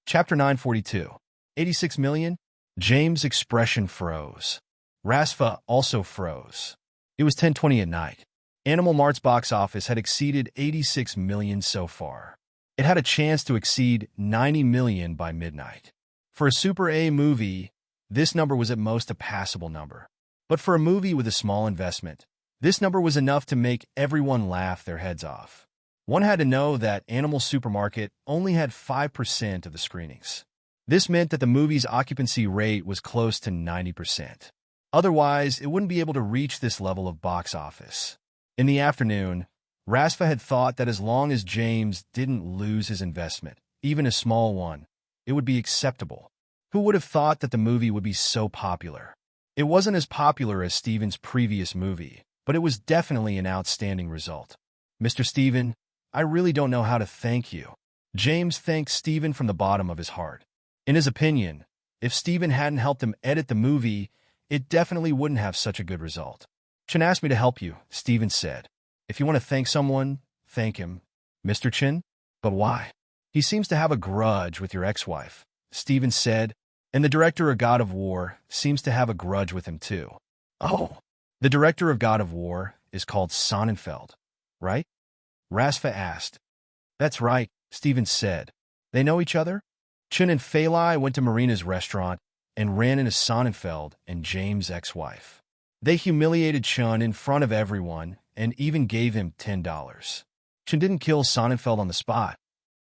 Chapter 942. 86 million? James' expression froze. Rasfa also froze. It was 10:20 at night. Animal Mart's box office had exceeded 86 million so far. It had a chance to exceed 90 million by midnight. For a Super A movie, this number was at most a passable number. But for a movie with a small investment, this number was enough to make everyone laugh their heads off. One had to know that Animal Supermarket only had 5% of the screenings. This meant that the movie's occupancy rate was close to 90%. Otherwise, it wouldn't be able to reach this level of box office. In the afternoon, Rasfa had thought that as long as James didn't lose his investment, even a small one, it would be acceptable. Who would have thought that the movie would be so popular? It wasn't as popular as Steven's previous movie, but it was definitely an outstanding result. Mr. Steven, I really don't know how to thank you. James thanked Steven from the bottom of his heart. In his opinion, if Steven hadn't helped him edit the movie, it definitely wouldn't have such a good result. Chin asked me to help you, Steven said. If you want to thank someone, thank him. Mr. Chin? But why? He seems to have a grudge with your ex-wife, Steven said, and the director of God of War seems to have a grudge with him too. Oh, the director of God of War is called Sonnenfeld, right? Rasfa asked. That's right, Steven said. They know each other? Chin and Feilai went to Marina's restaurant and ran into Sonnenfeld and James' ex-wife. They humiliated Chun in front of everyone and even gave him $10. Chun didn't kill Sonnenfeld on the spot.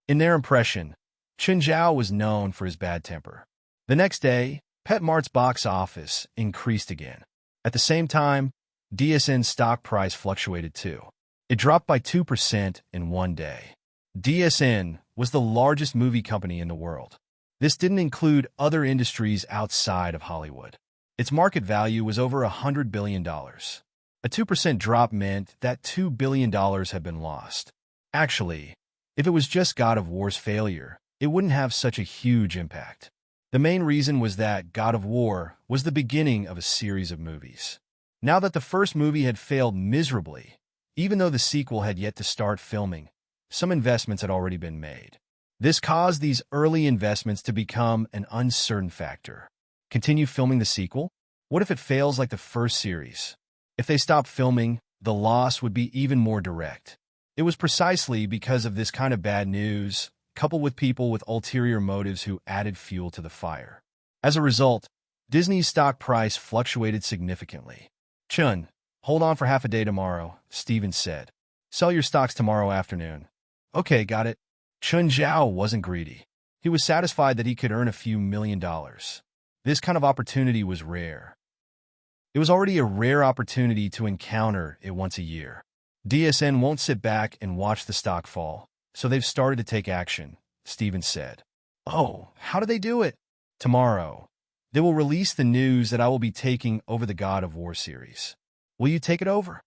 In their impression, Chun Zhao was known for his bad temper. The next day, Pet Mart's box office increased again. At the same time, DSN's stock price fluctuated too. It dropped by 2% in one day. DSN was the largest movie company in the world. This didn't include other industries outside of Hollywood. Its market value was over $100 billion. A 2% drop meant that $2 billion had been lost. Actually, if it was just God of War's failure, it wouldn't have such a huge impact. The main reason was that God of War was the beginning of a series of movies. Now that the first movie had failed miserably, even though the sequel had yet to start filming, some investments had already been made. This caused these early investments to become an uncertain factor. Continue filming the sequel? What if it fails like the first series? If they stop filming, the loss would be even more direct. It was precisely because of this kind of bad news, coupled with people with ulterior motives who added fuel to the fire. As a result, Disney's stock price fluctuated significantly. Chun, hold on for half a day tomorrow, Steven said. Sell your stocks tomorrow afternoon. Okay, got it. Chun Zhao wasn't greedy. He was satisfied that he could earn a few $1 million. This kind of opportunity was rare. It was already a rare opportunity to encounter it once a year. DSN won't sit back and watch the stock fall, so they've started to take action, Steven said. Oh, how do they do it? Tomorrow, they will release the news that I will be taking over the God of War series. Will you take it over?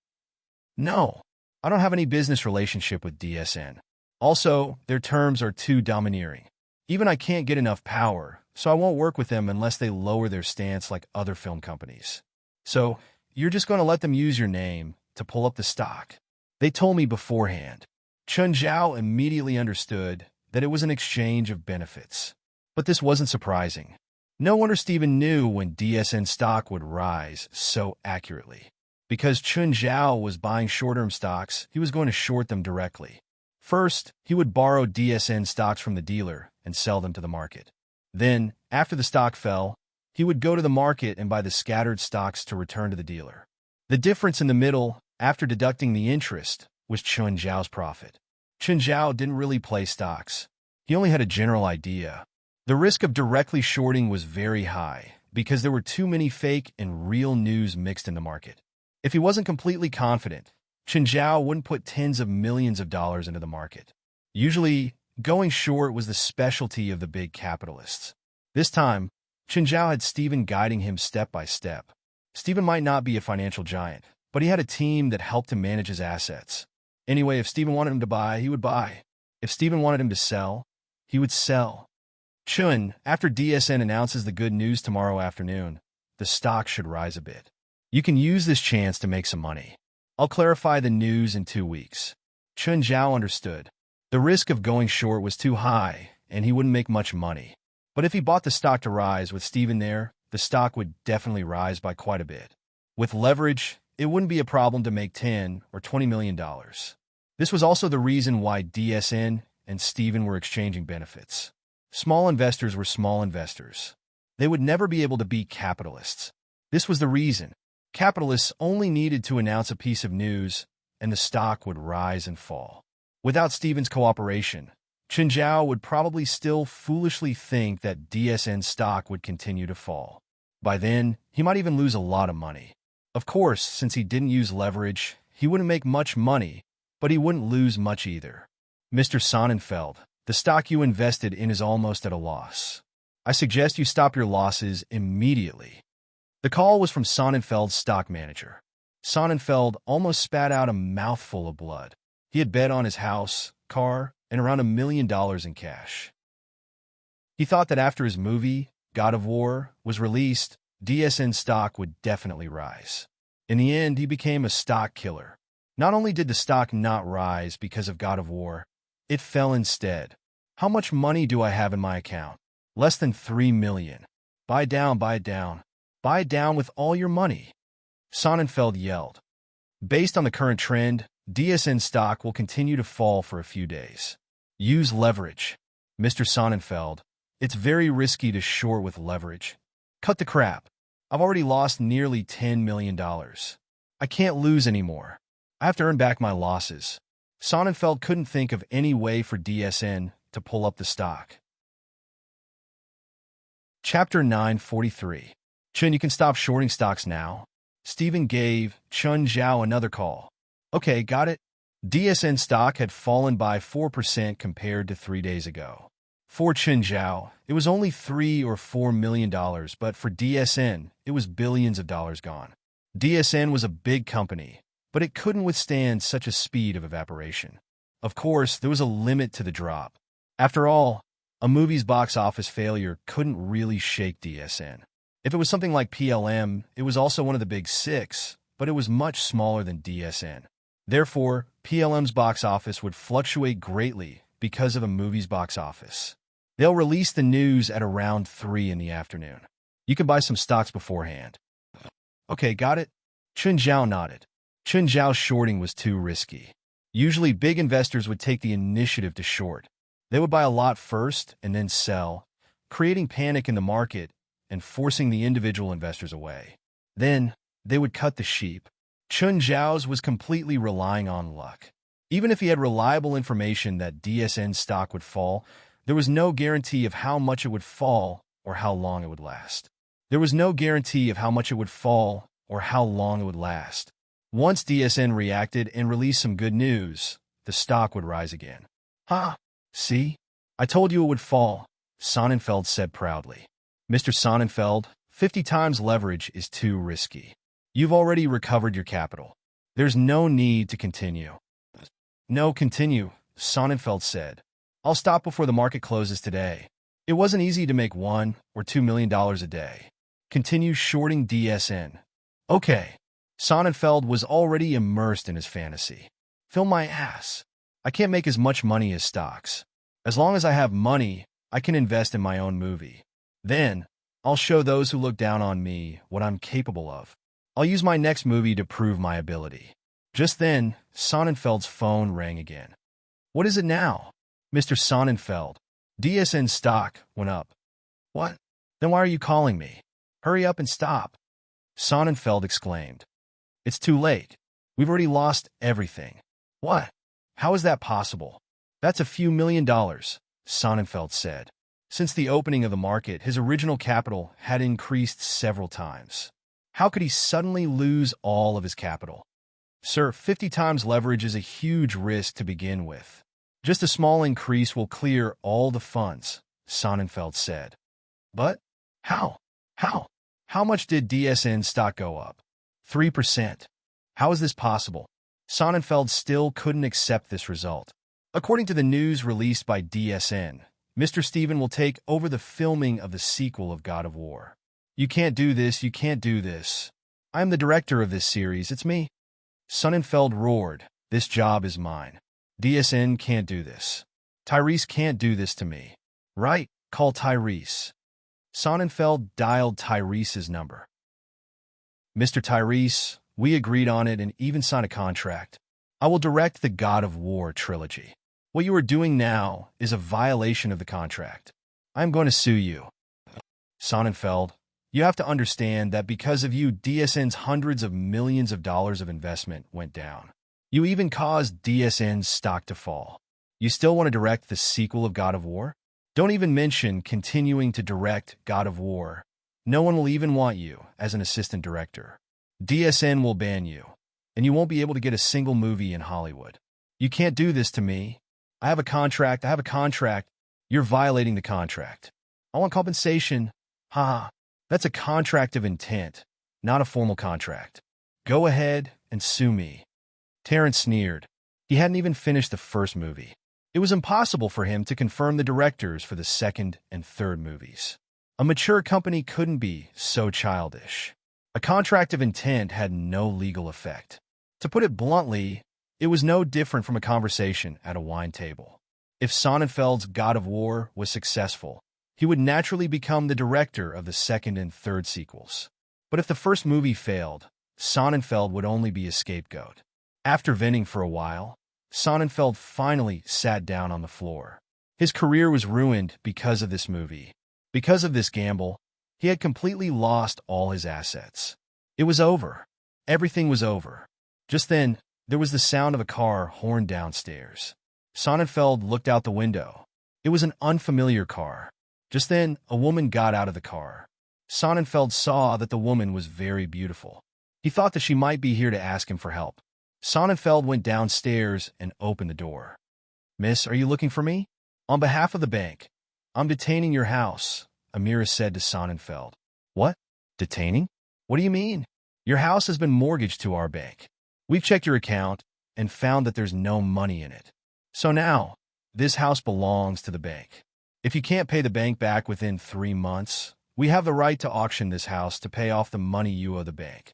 No, I don't have any business relationship with DSN. Also, their terms are too domineering. Even I can't get enough power, so I won't work with them unless they lower their stance like other film companies. So, you're just going to let them use your name to pull up the stock. They told me beforehand. Chun Zhao immediately understood that it was an exchange of benefits. But this wasn't surprising. No wonder Steven knew when DSN stock would rise so accurately. Because Chun Zhao was buying short-term stocks, he was going to short them directly. First, he would borrow DSN stocks from the dealer and sell them to the market. Then, after the stock fell, he would go to the market and buy the scattered stocks to return to the dealer. The difference in the middle, after deducting the interest, was Chun Zhao's profit. Chun Zhao didn't really play stocks. He only had a general idea. The risk of directly shorting was very high because there were too many fake and real news mixed in the market. If he wasn't completely confident, Chun Zhao wouldn't put tens of millions of dollars into the market. Usually, going short was the specialty of the big capitalists. This time, Chun Zhao had Steven guiding him step by step. Steven might not be a financial giant, but he had a team that helped him manage his assets. Anyway, if Steven wanted him to buy, he would buy. If Steven wanted him to sell, he would sell. Chun, after DSN announces the good news tomorrow afternoon, the stock should rise a bit. You can use this chance to make some money. I'll clarify the news in 2 weeks. Chun Zhao understood. The risk of going short was too high, and he wouldn't make much money. But if he bought the stock to rise with Steven there, the stock would definitely rise by quite a bit. With leverage, it wouldn't be a problem to make $10 or $20 million. This was also the reason why DSN and Steven were exchanging benefits. Small investors were small investors. They would never be able to beat capitalists. This was the reason. Capitalists only needed to announce a piece of news, and the stock would rise and fall. Without Steven's cooperation, Chen Zhao would probably still foolishly think that DSN stock would continue to fall. By then, he might even lose a lot of money. Of course, since he didn't use leverage, he wouldn't make much money, but he wouldn't lose much either. Mr. Sonnenfeld, the stock you invested in is almost at a loss. I suggest you stop your losses immediately. The call was from Sonnenfeld's stock manager. Sonnenfeld almost spat out a mouthful of blood. He had bet on his house, car, and around $1 million in cash. He thought that after his movie, God of War, was released, DSN stock would definitely rise. In the end, he became a stock killer. Not only did the stock not rise because of God of War, it fell instead. How much money do I have in my account? Less than $3 million. Buy down, buy down. Buy down with all your money. Sonnenfeld yelled. Based on the current trend, DSN stock will continue to fall for a few days. Use leverage. Mr. Sonnenfeld, it's very risky to short with leverage. Cut the crap. I've already lost nearly $10 million. I can't lose anymore. I have to earn back my losses. Sonnenfeld couldn't think of any way for DSN to pull up the stock. Chapter 943. Chun, you can stop shorting stocks now. Steven gave Chen Zhao another call. Okay, got it. DSN stock had fallen by 4% compared to 3 days ago. For Chen Zhao, it was only $3 or $4 million, but for DSN, it was billions of dollars gone. DSN was a big company, but it couldn't withstand such a speed of evaporation. Of course, there was a limit to the drop. After all, a movie's box office failure couldn't really shake DSN. If it was something like PLM, it was also one of the big six, but it was much smaller than DSN. Therefore, PLM's box office would fluctuate greatly because of a movie's box office. They'll release the news at around 3 in the afternoon. You can buy some stocks beforehand. Okay, got it? Chen Zhao nodded. Chen Zhao's shorting was too risky. Usually, big investors would take the initiative to short. They would buy a lot first and then sell, creating panic in the market and forcing the individual investors away. Then, they would cut the sheep. Chen Zhao's was completely relying on luck. Even if he had reliable information that DSN stock would fall, there was no guarantee of how much it would fall or how long it would last. There was no guarantee of how much it would fall or how long it would last. Once DSN reacted and released some good news, the stock would rise again. Ha! See? I told you it would fall, Sonnenfeld said proudly. Mr. Sonnenfeld, 50 times leverage is too risky. You've already recovered your capital. There's no need to continue. No, continue, Sonnenfeld said. I'll stop before the market closes today. It wasn't easy to make $1 or $2 million a day. Continue shorting DSN. Okay. Sonnenfeld was already immersed in his fantasy. Fill my ass. I can't make as much money as stocks. As long as I have money, I can invest in my own movie. Then, I'll show those who look down on me what I'm capable of. I'll use my next movie to prove my ability. Just then, Sonnenfeld's phone rang again. What is it now? Mr. Sonnenfeld. DSN stock went up. What? Then why are you calling me? Hurry up and stop. Sonnenfeld exclaimed. It's too late. We've already lost everything. What? How is that possible? That's a few $1 million, Sonnenfeld said. Since the opening of the market, his original capital had increased several times. How could he suddenly lose all of his capital? Sir, 50 times leverage is a huge risk to begin with. Just a small increase will clear all the funds, Sonnenfeld said. But how? How much did DSN stock go up? 3%. How is this possible? Sonnenfeld still couldn't accept this result. According to the news released by DSN, Mr. Steven will take over the filming of the sequel of God of War. You can't do this, you can't do this. I'm the director of this series, it's me. Sonnenfeld roared, this job is mine. DSN can't do this. Tyrese can't do this to me. Right, call Tyrese. Sonnenfeld dialed Tyrese's number. Mr. Tyrese, we agreed on it and even signed a contract. I will direct the God of War trilogy. What you are doing now is a violation of the contract. I am going to sue you. Sonnenfeld, you have to understand that because of you, DSN's hundreds of millions of dollars of investment went down. You even caused DSN's stock to fall. You still want to direct the sequel of God of War? Don't even mention continuing to direct God of War. No one will even want you as an assistant director. DSN will ban you, and you won't be able to get a single movie in Hollywood. You can't do this to me. I have a contract. You're violating the contract. I want compensation. Ha, that's a contract of intent, not a formal contract. Go ahead and sue me. Terrence sneered. He hadn't even finished the first movie. It was impossible for him to confirm the directors for the second and third movies. A mature company couldn't be so childish. A contract of intent had no legal effect. To put it bluntly, it was no different from a conversation at a wine table. If Sonnenfeld's God of War was successful, he would naturally become the director of the second and third sequels. But if the first movie failed, Sonnenfeld would only be a scapegoat. After venting for a while, Sonnenfeld finally sat down on the floor. His career was ruined because of this movie. Because of this gamble, he had completely lost all his assets. It was over. Everything was over. Just then, there was the sound of a car horn downstairs. Sonnenfeld looked out the window. It was an unfamiliar car. Just then, a woman got out of the car. Sonnenfeld saw that the woman was very beautiful. He thought that she might be here to ask him for help. Sonnenfeld went downstairs and opened the door. Miss, are you looking for me? On behalf of the bank. I'm detaining your house, Immerse said to Sonnenfeld. What? Detaining? What do you mean? Your house has been mortgaged to our bank. We've checked your account and found that there's no money in it. So now, this house belongs to the bank. If you can't pay the bank back within 3 months, we have the right to auction this house to pay off the money you owe the bank.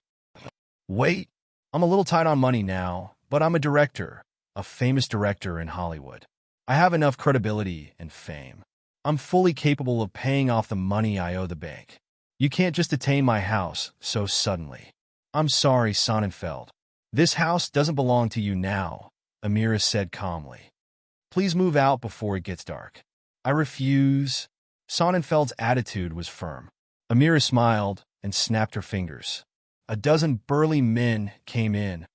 Wait, I'm a little tight on money now, but I'm a director, a famous director in Hollywood. I have enough credibility and fame. I'm fully capable of paying off the money I owe the bank. You can't just detain my house so suddenly. I'm sorry, Sonnenfeld. This house doesn't belong to you now, Immerse said calmly. Please move out before it gets dark. I refuse. Sonnenfeld's attitude was firm. Immerse smiled and snapped her fingers. A dozen burly men came in.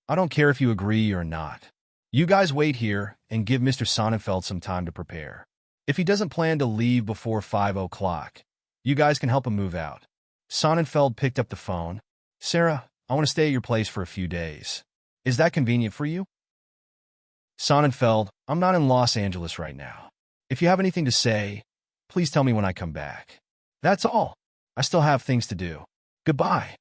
I don't care if you agree or not. You guys wait here and give Mr. Sonnenfeld some time to prepare. If he doesn't plan to leave before 5 o'clock, you guys can help him move out. Sonnenfeld picked up the phone. Sarah, I want to stay at your place for a few days. Is that convenient for you? Sonnenfeld, I'm not in Los Angeles right now. If you have anything to say, please tell me when I come back. That's all. I still have things to do. Goodbye.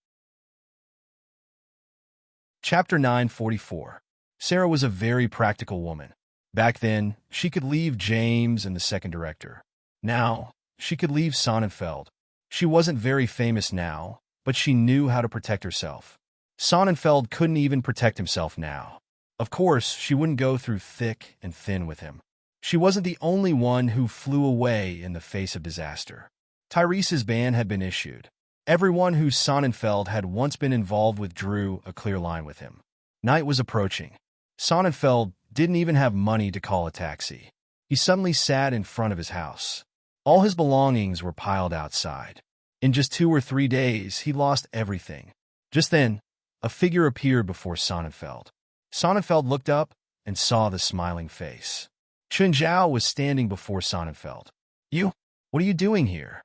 Chapter 944. Sarah was a very practical woman. Back then, she could leave James and the second director. Now, she could leave Sonnenfeld. She wasn't very famous now, but she knew how to protect herself. Sonnenfeld couldn't even protect himself now. Of course, she wouldn't go through thick and thin with him. She wasn't the only one who flew away in the face of disaster. Tyrese's ban had been issued. Everyone who Sonnenfeld had once been involved with drew a clear line with him. Night was approaching. Sonnenfeld didn't even have money to call a taxi. He suddenly sat in front of his house. All his belongings were piled outside. In just 2 or 3 days, he lost everything. Just then, a figure appeared before Sonnenfeld. Sonnenfeld looked up and saw the smiling face. Chun Zhao was standing before Sonnenfeld. What are you doing here?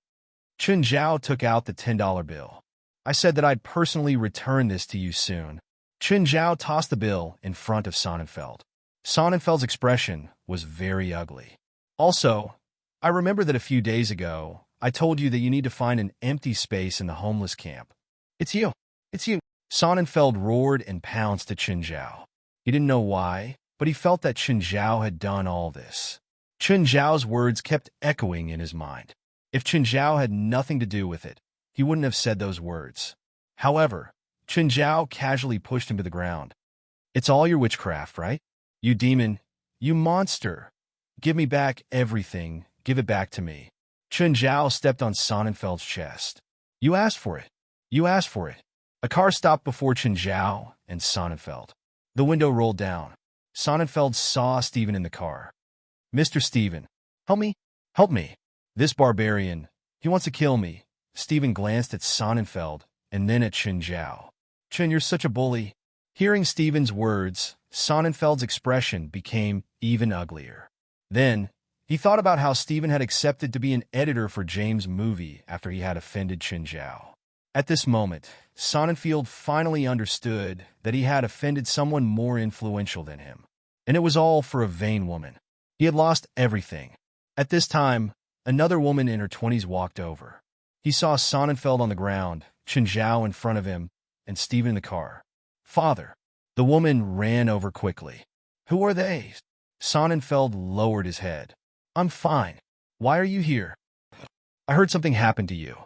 Chun Zhao took out the $10 bill. I said that I'd personally return this to you soon. Chun Zhao tossed the bill in front of Sonnenfeld. Sonnenfeld's expression was very ugly. Also, I remember that a few days ago, I told you that you need to find an empty space in the homeless camp. It's you. Sonnenfeld roared and pounced at Chun Zhao. He didn't know why, but he felt that Chun Zhao had done all this. Chun Zhao's words kept echoing in his mind. If Chun Zhao had nothing to do with it, he wouldn't have said those words. However, Chun Zhao casually pushed him to the ground. It's all your witchcraft, right? You demon, you monster. Give me back everything. Give it back to me. Chen Zhao stepped on Sonnenfeld's chest. You asked for it. You asked for it. A car stopped before Chen Zhao and Sonnenfeld. The window rolled down. Sonnenfeld saw Stephen in the car. Mr. Stephen, help me. Help me. This barbarian, he wants to kill me. Stephen glanced at Sonnenfeld and then at Chen Zhao. Chen, you're such a bully. Hearing Stephen's words, Sonnenfeld's expression became even uglier. Then, he thought about how Stephen had accepted to be an editor for James' movie after he had offended Chen Zhao. At this moment, Sonnenfeld finally understood that he had offended someone more influential than him. And it was all for a vain woman. He had lost everything. At this time, another woman in her 20s walked over. He saw Sonnenfeld on the ground, Chen Zhao in front of him, and Stephen in the car. Father. The woman ran over quickly. Who are they? Sonnenfeld lowered his head. I'm fine. Why are you here? I heard something happened to you.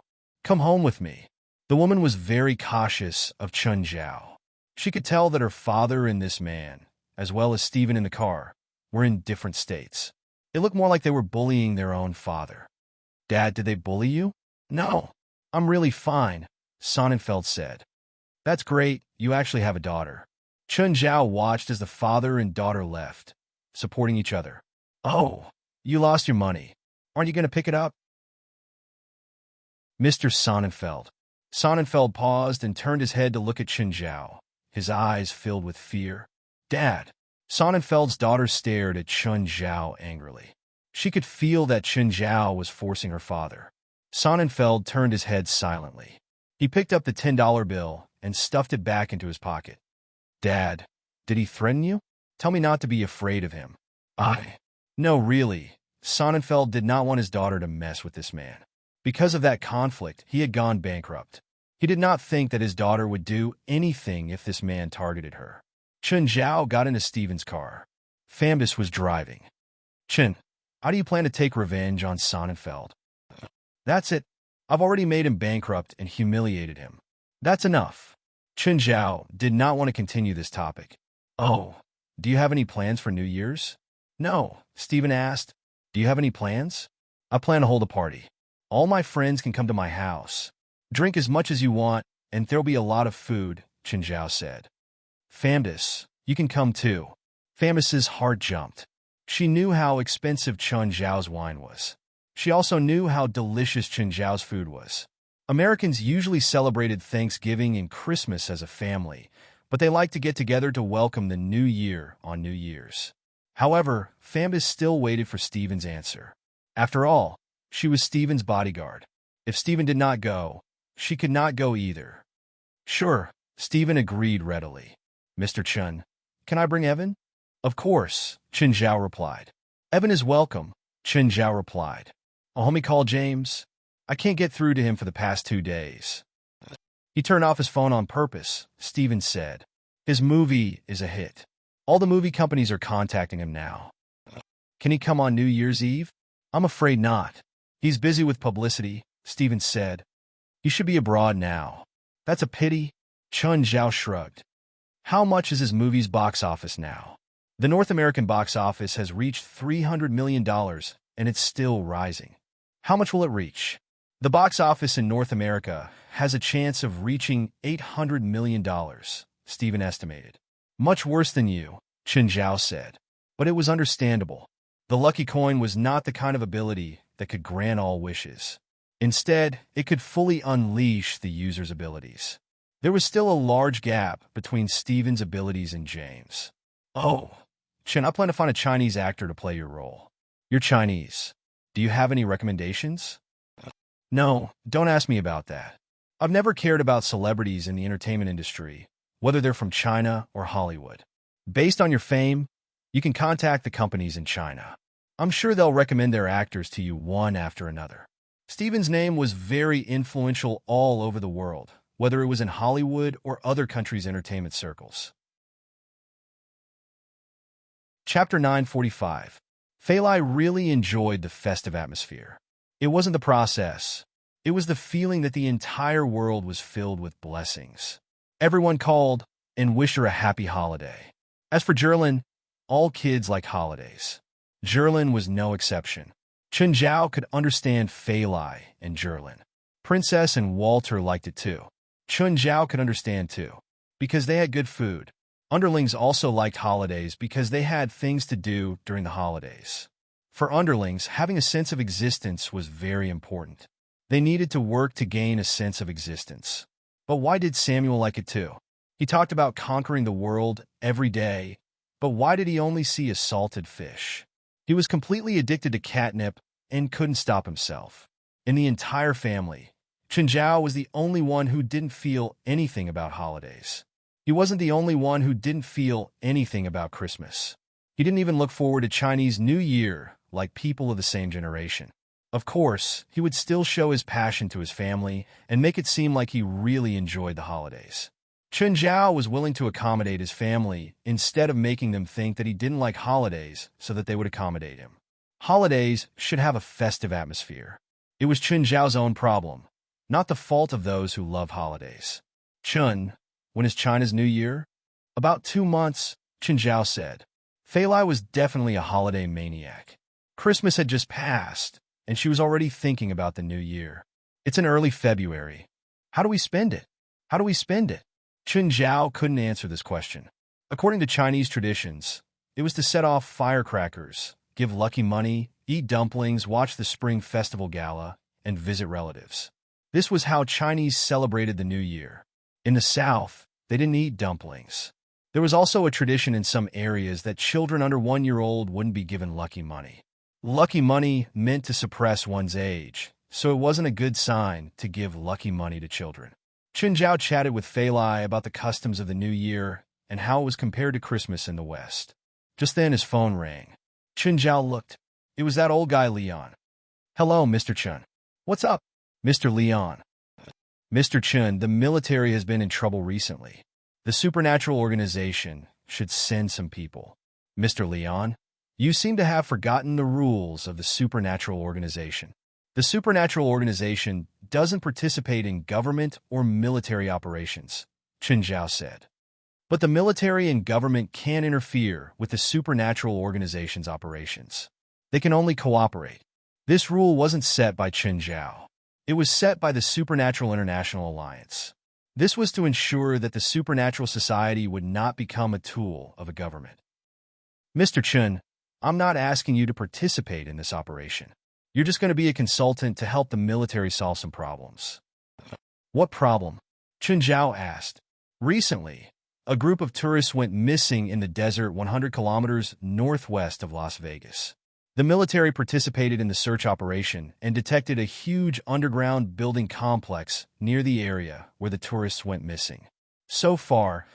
Come home with me. The woman was very cautious of Chen Zhao. She could tell that her father and this man, as well as Stephen in the car, were in different states. It looked more like they were bullying their own father. Dad, did they bully you? No. I'm really fine, Sonnenfeld said. That's great, you actually have a daughter. Chen Zhao watched as the father and daughter left, supporting each other. Oh, you lost your money. Aren't you going to pick it up? Mr. Sonnenfeld. Sonnenfeld paused and turned his head to look at Chen Zhao, his eyes filled with fear. Dad. Sonnenfeld's daughter stared at Chen Zhao angrily. She could feel that Chen Zhao was forcing her father. Sonnenfeld turned his head silently. He picked up the $10 bill and stuffed it back into his pocket. Dad, did he threaten you? Tell me not to be afraid of him. No, really. Sonnenfeld did not want his daughter to mess with this man. Because of that conflict, he had gone bankrupt. He did not think that his daughter would do anything if this man targeted her. Chen Zhao got into Stephen's car. Fambus was driving. Chen, how do you plan to take revenge on Sonnenfeld? That's it. I've already made him bankrupt and humiliated him. That's enough. Chen Zhao did not want to continue this topic. Oh, do you have any plans for New Year's? No, Stephen asked. Do you have any plans? I plan to hold a party. All my friends can come to my house. Drink as much as you want, and there'll be a lot of food, Chen Zhao said. Fambus, you can come too. Fambus's heart jumped. She knew how expensive Chen Zhao's wine was. She also knew how delicious Chen Zhao's food was. Americans usually celebrated Thanksgiving and Christmas as a family, but they liked to get together to welcome the new year on New Year's. However, Fambus still waited for Stephen's answer. After all, she was Stephen's bodyguard. If Stephen did not go, she could not go either. Sure, Stephen agreed readily. Mr. Chen, can I bring Evan? Of course, Chen Zhao replied. Evan is welcome, Chen Zhao replied. A homie called James. I can't get through to him for the past 2 days. He turned off his phone on purpose, Stephen said. His movie is a hit. All the movie companies are contacting him now. Can he come on New Year's Eve? I'm afraid not. He's busy with publicity, Stephen said. He should be abroad now. That's a pity, Chen Zhao shrugged. How much is his movie's box office now? The North American box office has reached $300 million, and it's still rising. How much will it reach? The box office in North America has a chance of reaching $800 million, Stephen estimated. Much worse than you, Chen Zhao said. But it was understandable. The lucky coin was not the kind of ability that could grant all wishes. Instead, it could fully unleash the user's abilities. There was still a large gap between Stephen's abilities and James. Oh, Chen, I plan to find a Chinese actor to play your role. You're Chinese. Do you have any recommendations? No, don't ask me about that. I've never cared about celebrities in the entertainment industry, whether they're from China or Hollywood. Based on your fame, you can contact the companies in China. I'm sure they'll recommend their actors to you one after another. Stephen's name was very influential all over the world, whether it was in Hollywood or other countries' entertainment circles. Chapter 945. Fei Lai really enjoyed the festive atmosphere. It wasn't the process. It was the feeling that the entire world was filled with blessings. Everyone called and wished her a happy holiday. As for Jerlin, all kids like holidays. Jerlin was no exception. Chun Zhao could understand Fei Lai and Jerlin. Princess and Walter liked it too. Chun Zhao could understand too, because they had good food. Underlings also liked holidays because they had things to do during the holidays. For underlings, having a sense of existence was very important. They needed to work to gain a sense of existence. But why did Samuel like it too? He talked about conquering the world every day, but why did he only see a salted fish? He was completely addicted to catnip and couldn't stop himself. In the entire family, Chun Zhao was the only one who didn't feel anything about holidays. He wasn't the only one who didn't feel anything about Christmas. He didn't even look forward to Chinese New Year like people of the same generation. Of course, he would still show his passion to his family and make it seem like he really enjoyed the holidays. Chun Zhao was willing to accommodate his family instead of making them think that he didn't like holidays so that they would accommodate him. Holidays should have a festive atmosphere. It was Chun Zhao's own problem, not the fault of those who love holidays. Chun, when is China's New Year? About 2 months, Chun Zhao said. Fei Lai was definitely a holiday maniac. Christmas had just passed, and she was already thinking about the new year. It's in early February. How do we spend it? How do we spend it? Chun Zhao couldn't answer this question. According to Chinese traditions, it was to set off firecrackers, give lucky money, eat dumplings, watch the Spring Festival Gala, and visit relatives. This was how Chinese celebrated the New Year. In the South, they didn't eat dumplings. There was also a tradition in some areas that children under 1 year old wouldn't be given lucky money. Lucky money meant to suppress one's age, so it wasn't a good sign to give lucky money to children. Chun Zhao chatted with Fei Lai about the customs of the New Year and how it was compared to Christmas in the West. Just then his phone rang. Chun Zhao looked. It was that old guy Leon. Hello, Mr. Chun. What's up, Mr. Leon? Mr. Chun, the military has been in trouble recently. The supernatural organization should send some people. Mr. Leon, you seem to have forgotten the rules of the supernatural organization. The supernatural organization doesn't participate in government or military operations, Chun Zhao said. But the military and government can't interfere with the supernatural organization's operations. They can only cooperate. This rule wasn't set by Chun Zhao. It was set by the Supernatural International Alliance. This was to ensure that the supernatural society would not become a tool of a government. Mr. Chun, I'm not asking you to participate in this operation. You're just going to be a consultant to help the military solve some problems. What problem? Chun Zhao asked. Recently, a group of tourists went missing in the desert 100 kilometers northwest of Las Vegas. The military participated in the search operation and detected a huge underground building complex near the area where the tourists went missing. So far,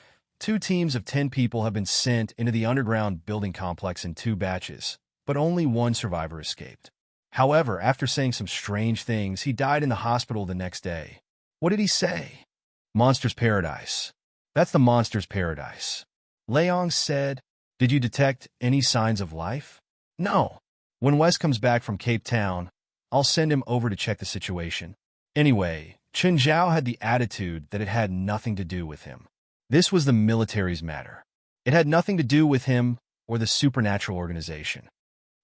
2 teams of 10 people have been sent into the underground building complex in 2 batches, but only 1 survivor escaped. However, after saying some strange things, he died in the hospital the next day. What did he say? Monster's Paradise. That's the Monster's Paradise. Leong said, Did you detect any signs of life? No. When Wes comes back from Cape Town, I'll send him over to check the situation. Anyway, Chun Zhao had the attitude that it had nothing to do with him. This was the military's matter. It had nothing to do with him or the supernatural organization.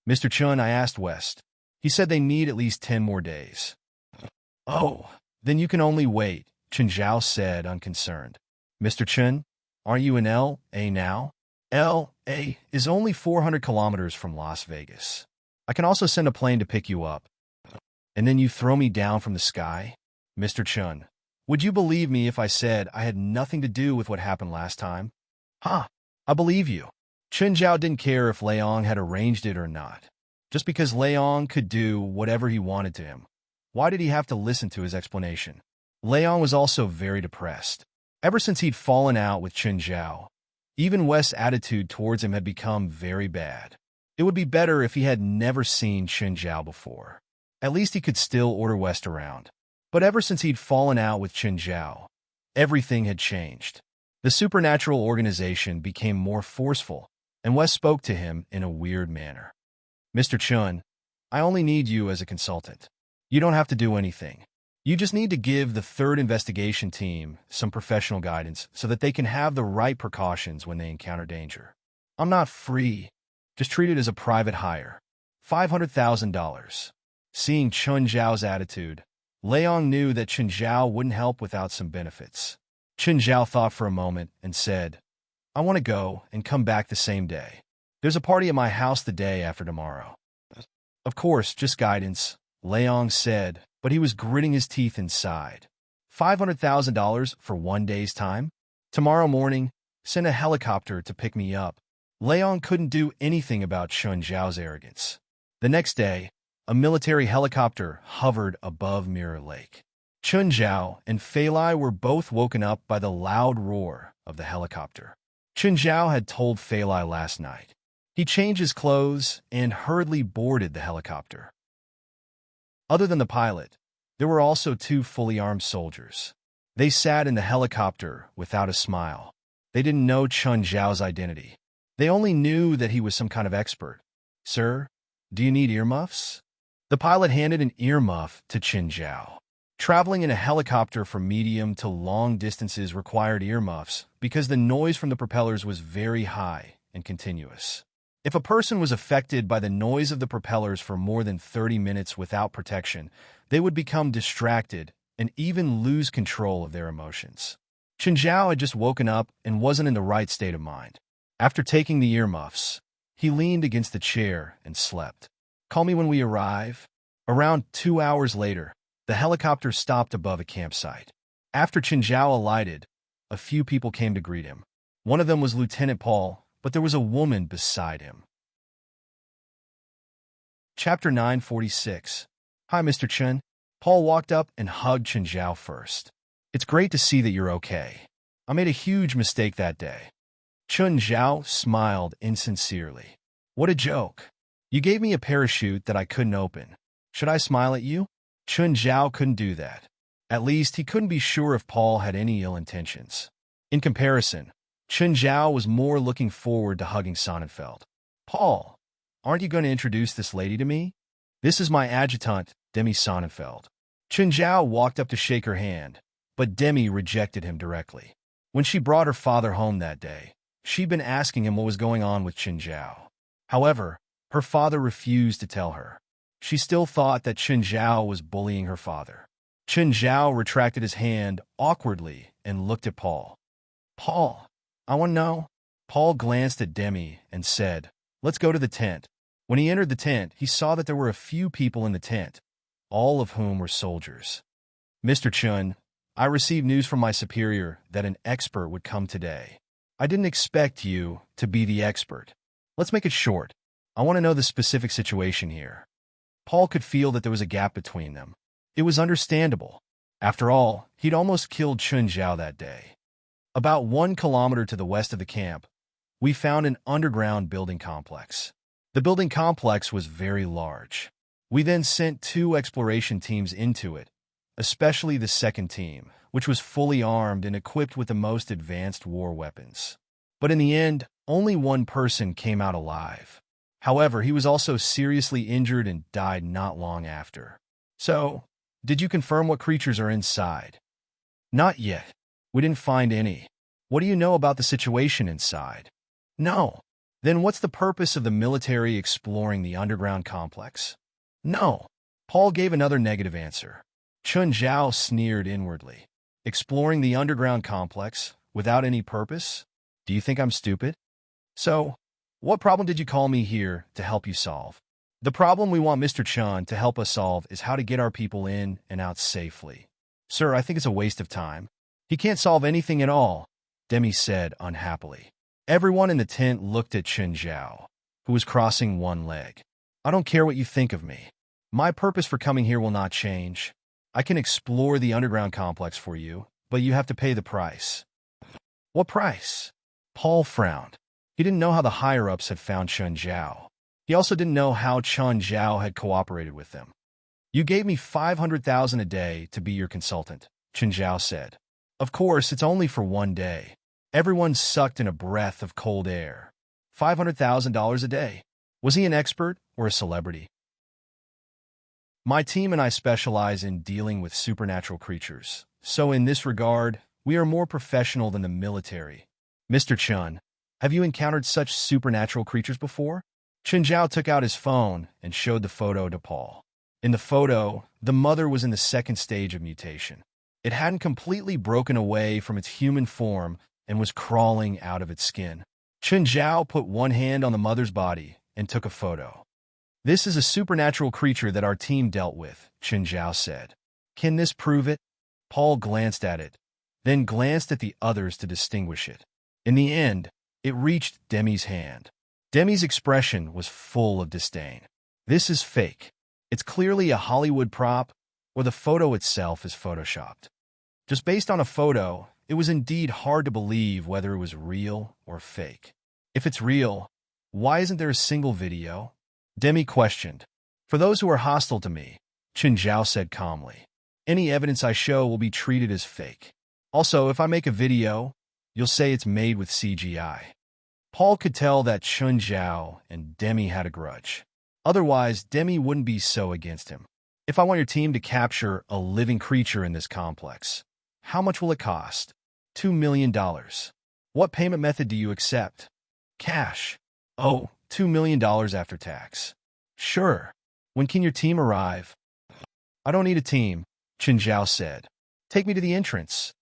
Mr. Chun, I asked West. He said they need at least 10 more days. Oh, then you can only wait, Chun Zhao said, unconcerned. Mr. Chun, aren't you in L.A. now? L.A. is only 400 kilometers from Las Vegas. I can also send a plane to pick you up. And then you throw me down from the sky? Mr. Chun, would you believe me if I said I had nothing to do with what happened last time? Huh, I believe you. Chun Zhao didn't care if Leong had arranged it or not. Just because Leong could do whatever he wanted to him, why did he have to listen to his explanation? Leong was also very depressed. Ever since he'd fallen out with Chun Zhao, even Wes' attitude towards him had become very bad. It would be better if he had never seen Chun Zhao before. At least he could still order Wes around. But ever since he'd fallen out with Chun Zhao, everything had changed. The supernatural organization became more forceful, and Wes spoke to him in a weird manner. Mr. Chun, I only need you as a consultant. You don't have to do anything. You just need to give the 3rd investigation team some professional guidance so that they can have the right precautions when they encounter danger. I'm not free. Just treat it as a private hire. $500,000. Seeing Chun Zhao's attitude, Leong knew that Chun Zhao wouldn't help without some benefits. Chun Zhao thought for a moment and said, I want to go and come back the same day. There's a party at my house the day after tomorrow. Of course, just guidance, Leong said, but he was gritting his teeth inside. $500,000 for one day's time? Tomorrow morning, send a helicopter to pick me up. Leong couldn't do anything about Chun Zhao's arrogance. The next day, a military helicopter hovered above Mirror Lake. Chun Zhao and Fei Lai were both woken up by the loud roar of the helicopter. Chun Zhao had told Fei Lai last night. He changed his clothes and hurriedly boarded the helicopter. Other than the pilot, there were also two fully armed soldiers. They sat in the helicopter without a smile. They didn't know Chun Zhao's identity. They only knew that he was some kind of expert. Sir, do you need earmuffs? The pilot handed an earmuff to Chun Zhao. Traveling in a helicopter for medium to long distances required earmuffs because the noise from the propellers was very high and continuous. If a person was affected by the noise of the propellers for more than 30 minutes without protection, they would become distracted and even lose control of their emotions. Chun Zhao had just woken up and wasn't in the right state of mind. After taking the earmuffs, he leaned against the chair and slept. Call me when we arrive. Around 2 hours later, the helicopter stopped above a campsite. After Chun Zhao alighted, a few people came to greet him. One of them was Lieutenant Paul, but there was a woman beside him. Chapter 946. Hi, Mr. Chun. Paul walked up and hugged Chun Zhao first. It's great to see that you're okay. I made a huge mistake that day. Chun Zhao smiled insincerely. What a joke. You gave me a parachute that I couldn't open. Should I smile at you? Chun Zhao couldn't do that. At least he couldn't be sure if Paul had any ill intentions. In comparison, Chun Zhao was more looking forward to hugging Sonnenfeld. Paul, aren't you going to introduce this lady to me? This is my adjutant, Demi Sonnenfeld. Chun Zhao walked up to shake her hand, but Demi rejected him directly. When she brought her father home that day, she'd been asking him what was going on with Chun Zhao. However, her father refused to tell her. She still thought that Chun Zhao was bullying her father. Chun Zhao retracted his hand awkwardly and looked at Paul. Paul, I want to know. Paul glanced at Demi and said, let's go to the tent. When he entered the tent, he saw that there were a few people in the tent, all of whom were soldiers. Mr. Chun, I received news from my superior that an expert would come today. I didn't expect you to be the expert. Let's make it short. I want to know the specific situation here. Paul could feel that there was a gap between them. It was understandable. After all, he'd almost killed Chun Zhao that day. About 1 kilometer to the west of the camp, we found an underground building complex. The building complex was very large. We then sent 2 exploration teams into it, especially the second team, which was fully armed and equipped with the most advanced war weapons. But in the end, only one person came out alive. However, he was also seriously injured and died not long after. So, did you confirm what creatures are inside? Not yet. We didn't find any. What do you know about the situation inside? No. Then what's the purpose of the military exploring the underground complex? No. Paul gave another negative answer. Chun Zhao sneered inwardly. Exploring the underground complex without any purpose? Do you think I'm stupid? So, what problem did you call me here to help you solve? The problem we want Mr. Chun to help us solve is how to get our people in and out safely. Sir, I think it's a waste of time. He can't solve anything at all, Demi said unhappily. Everyone in the tent looked at Chun Zhao, who was crossing one leg. I don't care what you think of me. My purpose for coming here will not change. I can explore the underground complex for you, but you have to pay the price. What price? Paul frowned. He didn't know how the higher-ups had found Chun Zhao. He also didn't know how Chun Zhao had cooperated with them. You gave me $500,000 a day to be your consultant, Chun Zhao said. Of course, it's only for one day. Everyone sucked in a breath of cold air. $500,000 a day. Was he an expert or a celebrity? My team and I specialize in dealing with supernatural creatures, so in this regard, we are more professional than the military. Mr. Chun, have you encountered such supernatural creatures before? Chen Zhao took out his phone and showed the photo to Paul. In the photo, the mother was in the second stage of mutation. It hadn't completely broken away from its human form and was crawling out of its skin. Chen Zhao put one hand on the mother's body and took a photo. "This is a supernatural creature that our team dealt with," Chen Zhao said. "Can this prove it?" Paul glanced at it, then glanced at the others to distinguish it. In the end, it reached Demi's hand. Demi's expression was full of disdain. "This is fake. It's clearly a Hollywood prop, or the photo itself is photoshopped." Just based on a photo, it was indeed hard to believe whether it was real or fake. "If it's real, why isn't there a single video?" Demi questioned. "For those who are hostile to me," Chen Zhao said calmly, "any evidence I show will be treated as fake. Also, if I make a video, you'll say it's made with CGI." Paul could tell that Chen Zhao and Demi had a grudge. Otherwise, Demi wouldn't be so against him. "If I want your team to capture a living creature in this complex, how much will it cost?" $2 million. "What payment method do you accept?" "Cash." "Oh, $2 million after tax." "Sure. When can your team arrive?" "I don't need a team," Chen Zhao said. "Take me to the entrance."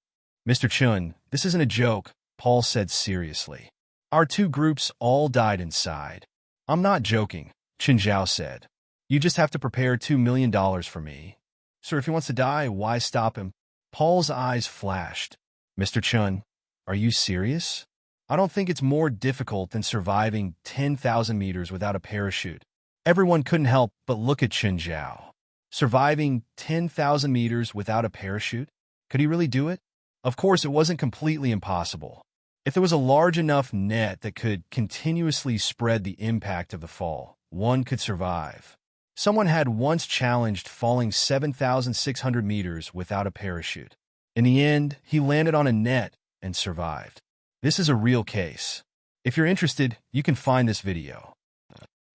"Mr. Chun, this isn't a joke," Paul said seriously. "Our two groups all died inside." "I'm not joking," Chen Zhao said. "You just have to prepare $2 million for me." "Sir, if he wants to die, why stop him?" Paul's eyes flashed. "Mr. Chun, are you serious? I don't think it's more difficult than surviving 10,000 meters without a parachute." Everyone couldn't help but look at Chen Zhao. Surviving 10,000 meters without a parachute? Could he really do it? Of course, it wasn't completely impossible. If there was a large enough net that could continuously spread the impact of the fall, one could survive. Someone had once challenged falling 7,600 meters without a parachute. In the end, he landed on a net and survived. This is a real case. If you're interested, you can find this video.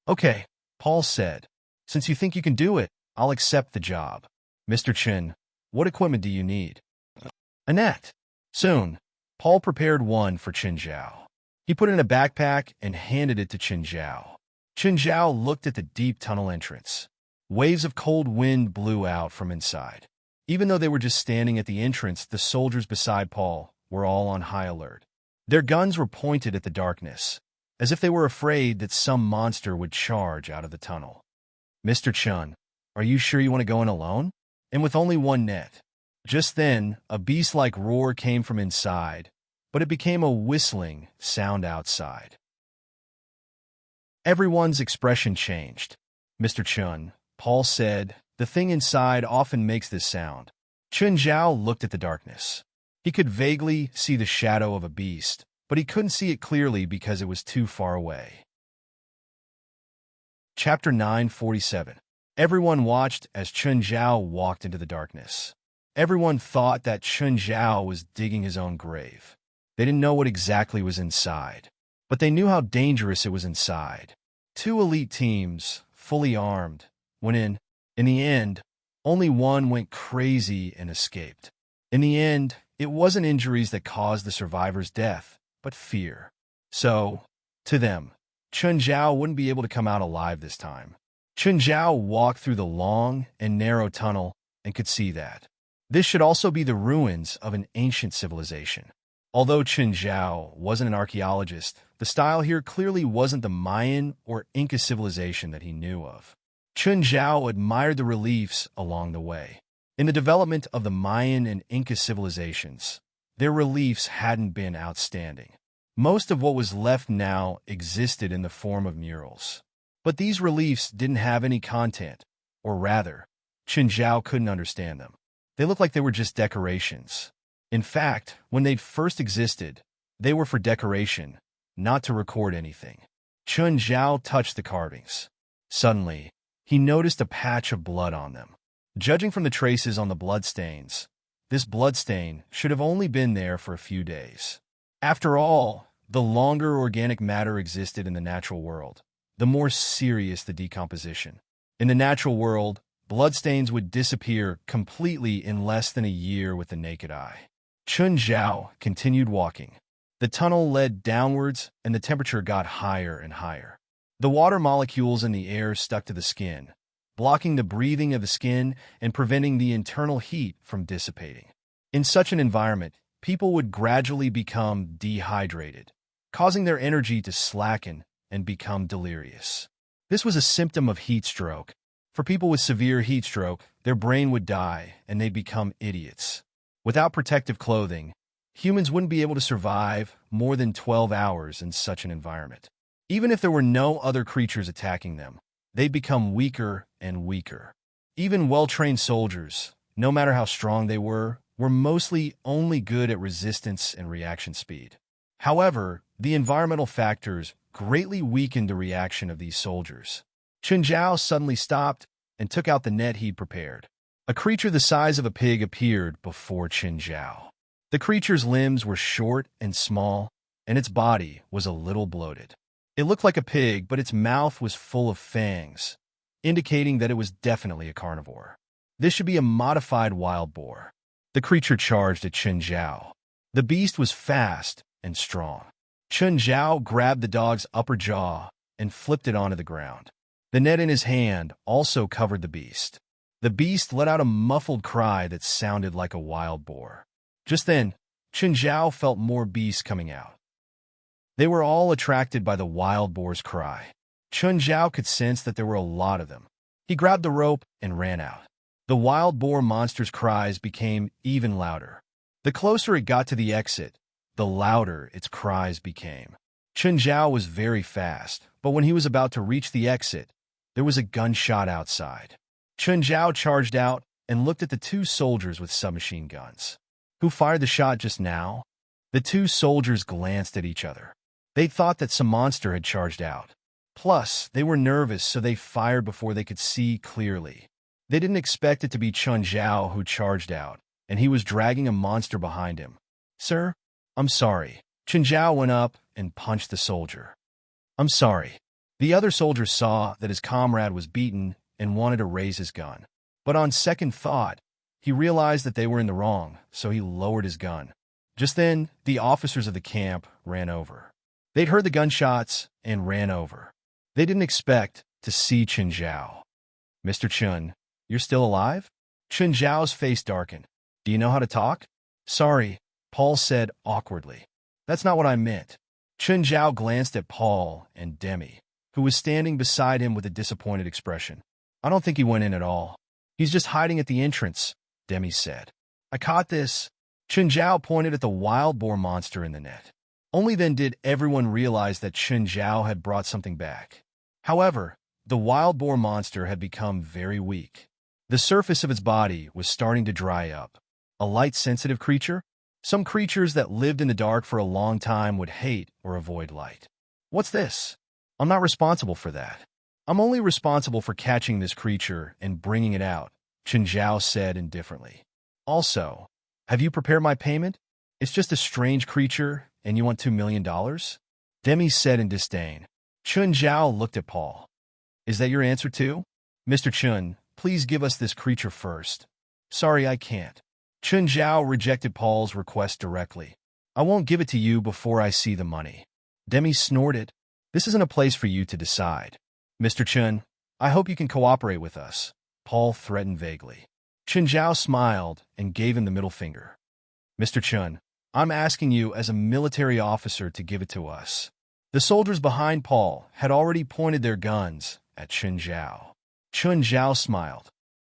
"Okay," Paul said. "Since you think you can do it, I'll accept the job." "Mr. Chen, what equipment do you need?" "A net." Soon, Paul prepared one for Chen Zhao. He put it in a backpack and handed it to Chen Zhao. Chen Zhao looked at the deep tunnel entrance. Waves of cold wind blew out from inside. Even though they were just standing at the entrance, the soldiers beside Paul were all on high alert. Their guns were pointed at the darkness, as if they were afraid that some monster would charge out of the tunnel. "Mr. Chun, are you sure you want to go in alone? And with only one net?" Just then, a beast-like roar came from inside, but it became a whistling sound outside. Everyone's expression changed. "Mr. Chun," Paul said, "the thing inside often makes this sound." Chen Zhao looked at the darkness. He could vaguely see the shadow of a beast, but he couldn't see it clearly because it was too far away. Chapter 947. Everyone watched as Chen Zhao walked into the darkness. Everyone thought that Chen Zhao was digging his own grave. They didn't know what exactly was inside, but they knew how dangerous it was inside. Two elite teams, fully armed, went in. In the end, only one went crazy and escaped. In the end, it wasn't injuries that caused the survivor's death, but fear. So, to them, Chen Zhao wouldn't be able to come out alive this time. Chen Zhao walked through the long and narrow tunnel and could see that. This should also be the ruins of an ancient civilization. Although Chen Zhao wasn't an archaeologist, the style here clearly wasn't the Mayan or Inca civilization that he knew of. Chen Zhao admired the reliefs along the way. In the development of the Mayan and Inca civilizations, their reliefs hadn't been outstanding. Most of what was left now existed in the form of murals. But these reliefs didn't have any content, or rather, Chen Zhao couldn't understand them. They looked like they were just decorations. In fact, when they'd first existed, they were for decoration, not to record anything. Chen Zhao touched the carvings. Suddenly, he noticed a patch of blood on them. Judging from the traces on the bloodstains, this bloodstain should have only been there for a few days. After all, the longer organic matter existed in the natural world, the more serious the decomposition. In the natural world, bloodstains would disappear completely in less than a year with the naked eye. Chen Zhao continued walking. The tunnel led downwards and the temperature got higher and higher. The water molecules in the air stuck to the skin, blocking the breathing of the skin and preventing the internal heat from dissipating. In such an environment, people would gradually become dehydrated, causing their energy to slacken and become delirious. This was a symptom of heat stroke. For people with severe heat stroke, their brain would die and they'd become idiots. Without protective clothing, humans wouldn't be able to survive more than 12 hours in such an environment. Even if there were no other creatures attacking them, they'd become weaker and weaker. Even well-trained soldiers, no matter how strong they were mostly only good at resistance and reaction speed. However, the environmental factors greatly weakened the reaction of these soldiers. Chun Zhao suddenly stopped and took out the net he'd prepared. A creature the size of a pig appeared before Chun Zhao. The creature's limbs were short and small, and its body was a little bloated. It looked like a pig, but its mouth was full of fangs, indicating that it was definitely a carnivore. This should be a modified wild boar. The creature charged at Chun Zhao. The beast was fast and strong. Chun Zhao grabbed the dog's upper jaw and flipped it onto the ground. The net in his hand also covered the beast. The beast let out a muffled cry that sounded like a wild boar. Just then, Chun Zhao felt more beasts coming out. They were all attracted by the wild boar's cry. Chun Zhao could sense that there were a lot of them. He grabbed the rope and ran out. The wild boar monster's cries became even louder. The closer it got to the exit, the louder its cries became. Chun Zhao was very fast, but when he was about to reach the exit, there was a gunshot outside. Chun Zhao charged out and looked at the two soldiers with submachine guns. Who fired the shot just now? The two soldiers glanced at each other. They thought that some monster had charged out. Plus, they were nervous, so they fired before they could see clearly. They didn't expect it to be Chun Zhao who charged out, and he was dragging a monster behind him. "Sir, I'm sorry." Chun Zhao went up and punched the soldier. "I'm sorry." The other soldier saw that his comrade was beaten and wanted to raise his gun. But on second thought, he realized that they were in the wrong, so he lowered his gun. Just then, the officers of the camp ran over. They'd heard the gunshots and ran over. They didn't expect to see Chun Zhao. "Mr. Chun, you're still alive?" Chun Zhao's face darkened. "Do you know how to talk?" "Sorry," Paul said awkwardly. "That's not what I meant." Chun Zhao glanced at Paul and Demi, who was standing beside him with a disappointed expression. "I don't think he went in at all. He's just hiding at the entrance," Demi said. "I caught this." Chun Zhao pointed at the wild boar monster in the net. Only then did everyone realize that Chun Zhao had brought something back. However, the wild boar monster had become very weak. The surface of its body was starting to dry up. A light-sensitive creature? Some creatures that lived in the dark for a long time would hate or avoid light. "What's this?" "I'm not responsible for that. I'm only responsible for catching this creature and bringing it out," Chun Zhao said indifferently. "Also, have you prepared my payment? It's just a strange creature, and you want $2 million? Demi said in disdain. Chun Zhao looked at Paul. "Is that your answer too?" "Mr. Chun, please give us this creature first." "Sorry, I can't." Chun Zhao rejected Paul's request directly. "I won't give it to you before I see the money." Demi snorted. "This isn't a place for you to decide." "Mr. Chun, I hope you can cooperate with us," Paul threatened vaguely. Chun Zhao smiled and gave him the middle finger. "Mr. Chun, I'm asking you as a military officer to give it to us." The soldiers behind Paul had already pointed their guns at Chun Zhao. Chun Zhao smiled.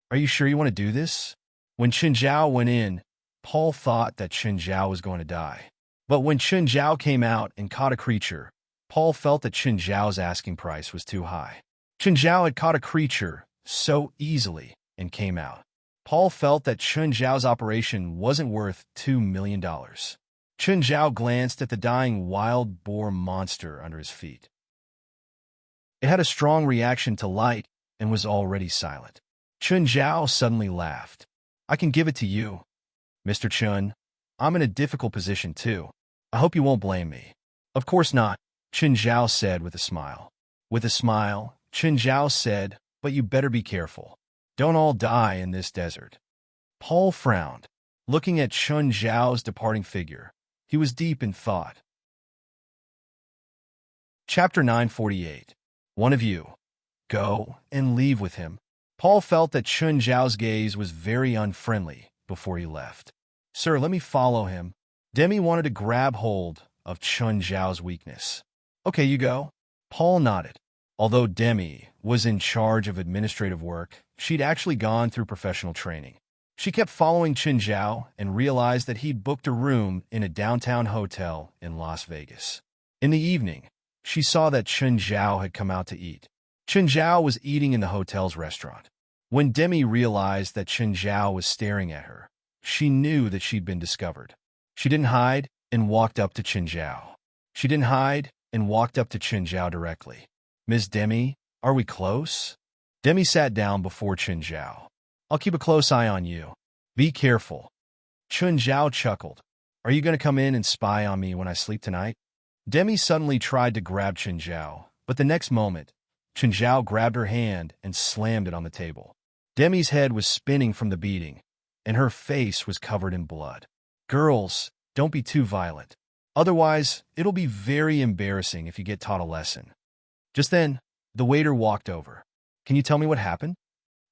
"Are you sure you want to do this?" When Chun Zhao went in, Paul thought that Chun Zhao was going to die. But when Chun Zhao came out and caught a creature, Paul felt that Chun Zhao's asking price was too high. Chun Zhao had caught a creature so easily and came out. Paul felt that Chun Zhao's operation wasn't worth $2 million. Chun Zhao glanced at the dying wild boar monster under his feet. It had a strong reaction to light and was already silent. Chun Zhao suddenly laughed. "I can give it to you." "Mr. Chun, I'm in a difficult position too. I hope you won't blame me." "Of course not," Chun Zhao said with a smile. With a smile, Chun Zhao said, "But you better be careful. Don't all die in this desert." Paul frowned, looking at Chun Zhao's departing figure. He was deep in thought. Chapter 948. One of you. Go and leave with him. Paul felt that Chun Zhao's gaze was very unfriendly before he left. Sir, let me follow him. Demi wanted to grab hold of Chun Zhao's weakness. Okay, you go. Paul nodded. Although Demi was in charge of administrative work, she'd actually gone through professional training. She kept following Chun Zhao and realized that he'd booked a room in a downtown hotel in Las Vegas. In the evening, she saw that Chun Zhao had come out to eat. Chun Zhao was eating in the hotel's restaurant. When Demi realized that Chun Zhao was staring at her, she knew that she'd been discovered. She didn't hide and walked up to Chun Zhao. She didn't hide and walked up to Chun Zhao directly. Miss Demi, are we close? Demi sat down before Chun Zhao. I'll keep a close eye on you. Be careful. Chun Zhao chuckled. Are you going to come in and spy on me when I sleep tonight? Demi suddenly tried to grab Chun Zhao, but the next moment, Chun Zhao grabbed her hand and slammed it on the table. Demi's head was spinning from the beating, and her face was covered in blood. Girls, don't be too violent. Otherwise, it'll be very embarrassing if you get taught a lesson. Just then, the waiter walked over. Can you tell me what happened?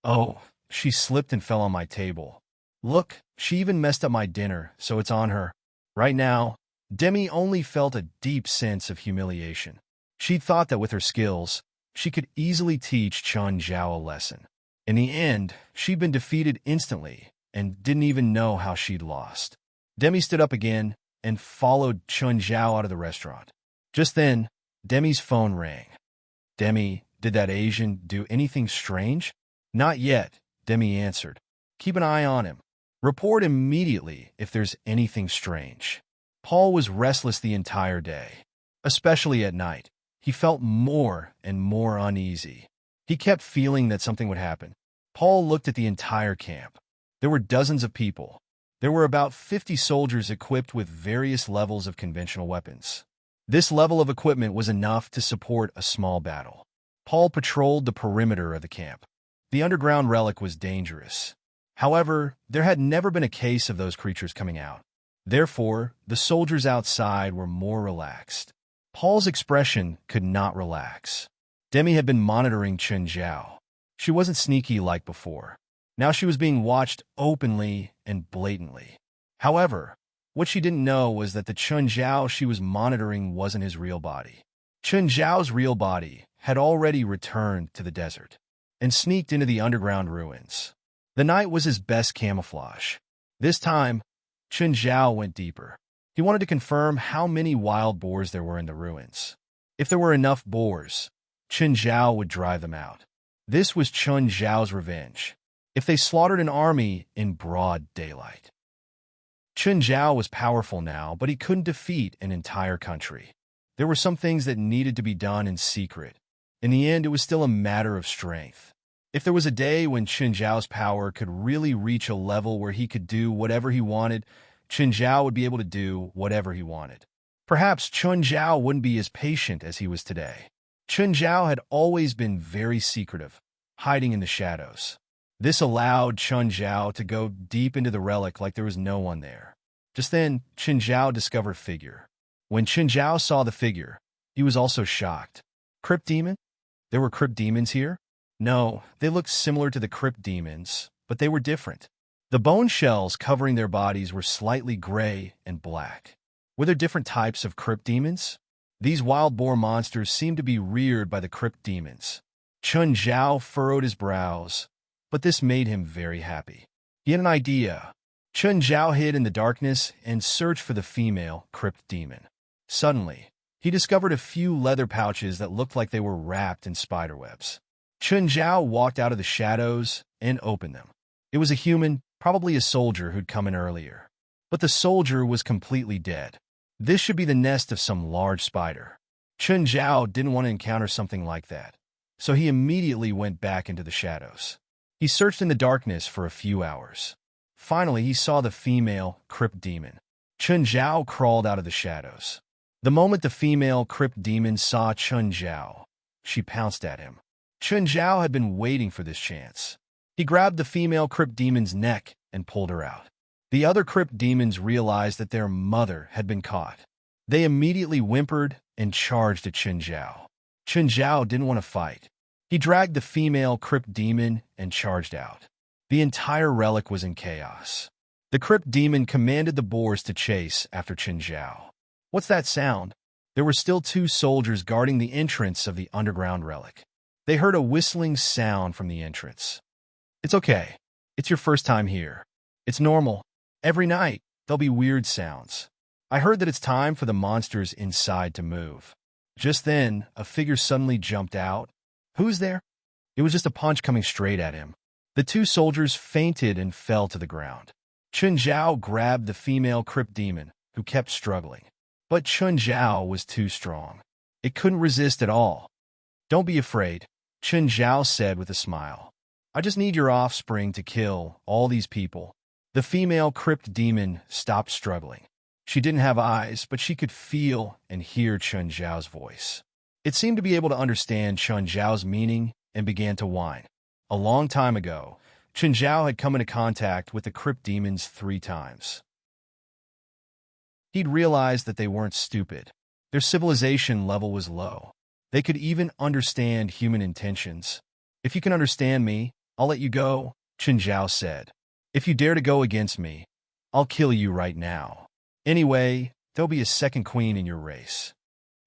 Oh, she slipped and fell on my table. Look, she even messed up my dinner, so it's on her. Right now, Demi only felt a deep sense of humiliation. She thought that with her skills, she could easily teach Chun Zhao a lesson. In the end, she'd been defeated instantly and didn't even know how she'd lost. Demi stood up again and followed Chun Zhao out of the restaurant. Just then, Demi's phone rang. Demi, did that Asian do anything strange? Not yet, Demi answered. Keep an eye on him. Report immediately if there's anything strange. Paul was restless the entire day, especially at night. He felt more and more uneasy. He kept feeling that something would happen. Paul looked at the entire camp. There were dozens of people. There were about 50 soldiers equipped with various levels of conventional weapons. This level of equipment was enough to support a small battle. Paul patrolled the perimeter of the camp. The underground relic was dangerous. However, there had never been a case of those creatures coming out. Therefore, the soldiers outside were more relaxed. Paul's expression could not relax. Demi had been monitoring Chun Zhao. She wasn't sneaky like before. Now she was being watched openly and blatantly. However, what she didn't know was that the Chun Zhao she was monitoring wasn't his real body. Chun Zhao's real body had already returned to the desert and sneaked into the underground ruins. The night was his best camouflage. This time, Chun Zhao went deeper. He wanted to confirm how many wild boars there were in the ruins. If there were enough boars, Chun Zhao would drive them out. This was Chun Zhao's revenge, if they slaughtered an army in broad daylight. Chun Zhao was powerful now, but he couldn't defeat an entire country. There were some things that needed to be done in secret. In the end, it was still a matter of strength. If there was a day when Chun Zhao's power could really reach a level where he could do whatever he wanted, Chun Zhao would be able to do whatever he wanted. Perhaps Chun Zhao wouldn't be as patient as he was today. Chun Zhao had always been very secretive, hiding in the shadows. This allowed Chun Zhao to go deep into the relic like there was no one there. Just then, Chun Zhao discovered a figure. When Chun Zhao saw the figure, he was also shocked. Crypt demon? There were crypt demons here? No, they looked similar to the crypt demons, but they were different. The bone shells covering their bodies were slightly gray and black. Were there different types of crypt demons? These wild boar monsters seemed to be reared by the crypt demons. Chun Zhao furrowed his brows, but this made him very happy. He had an idea. Chun Zhao hid in the darkness and searched for the female crypt demon. Suddenly, he discovered a few leather pouches that looked like they were wrapped in spiderwebs. Chun Zhao walked out of the shadows and opened them. It was a human, probably a soldier who'd come in earlier. But the soldier was completely dead. This should be the nest of some large spider. Chun Zhao didn't want to encounter something like that, so he immediately went back into the shadows. He searched in the darkness for a few hours. Finally, he saw the female crypt demon. Chun Zhao crawled out of the shadows. The moment the female crypt demon saw Chun Zhao, she pounced at him. Chun Zhao had been waiting for this chance. He grabbed the female crypt demon's neck and pulled her out. The other crypt demons realized that their mother had been caught. They immediately whimpered and charged at Chun Zhao. Chen Zhao didn't want to fight. He dragged the female crypt demon and charged out. The entire relic was in chaos. The crypt demon commanded the boars to chase after Chen Zhao. What's that sound? There were still 2 soldiers guarding the entrance of the underground relic. They heard a whistling sound from the entrance. It's okay. It's your first time here. It's normal. Every night, there'll be weird sounds. I heard that it's time for the monsters inside to move. Just then, a figure suddenly jumped out. Who's there? It was just a punch coming straight at him. The 2 soldiers fainted and fell to the ground. Chen Zhao grabbed the female crypt demon, who kept struggling. But Chen Zhao was too strong. It couldn't resist at all. Don't be afraid, Chen Zhao said with a smile. I just need your offspring to kill all these people. The female crypt demon stopped struggling. She didn't have eyes, but she could feel and hear Chen Zhao's voice. It seemed to be able to understand Chen Zhao's meaning and began to whine. A long time ago, Chen Zhao had come into contact with the crypt demons 3 times. He'd realized that they weren't stupid. Their civilization level was low. They could even understand human intentions. If you can understand me, I'll let you go, Chen Zhao said. If you dare to go against me, I'll kill you right now. Anyway, there'll be a second queen in your race.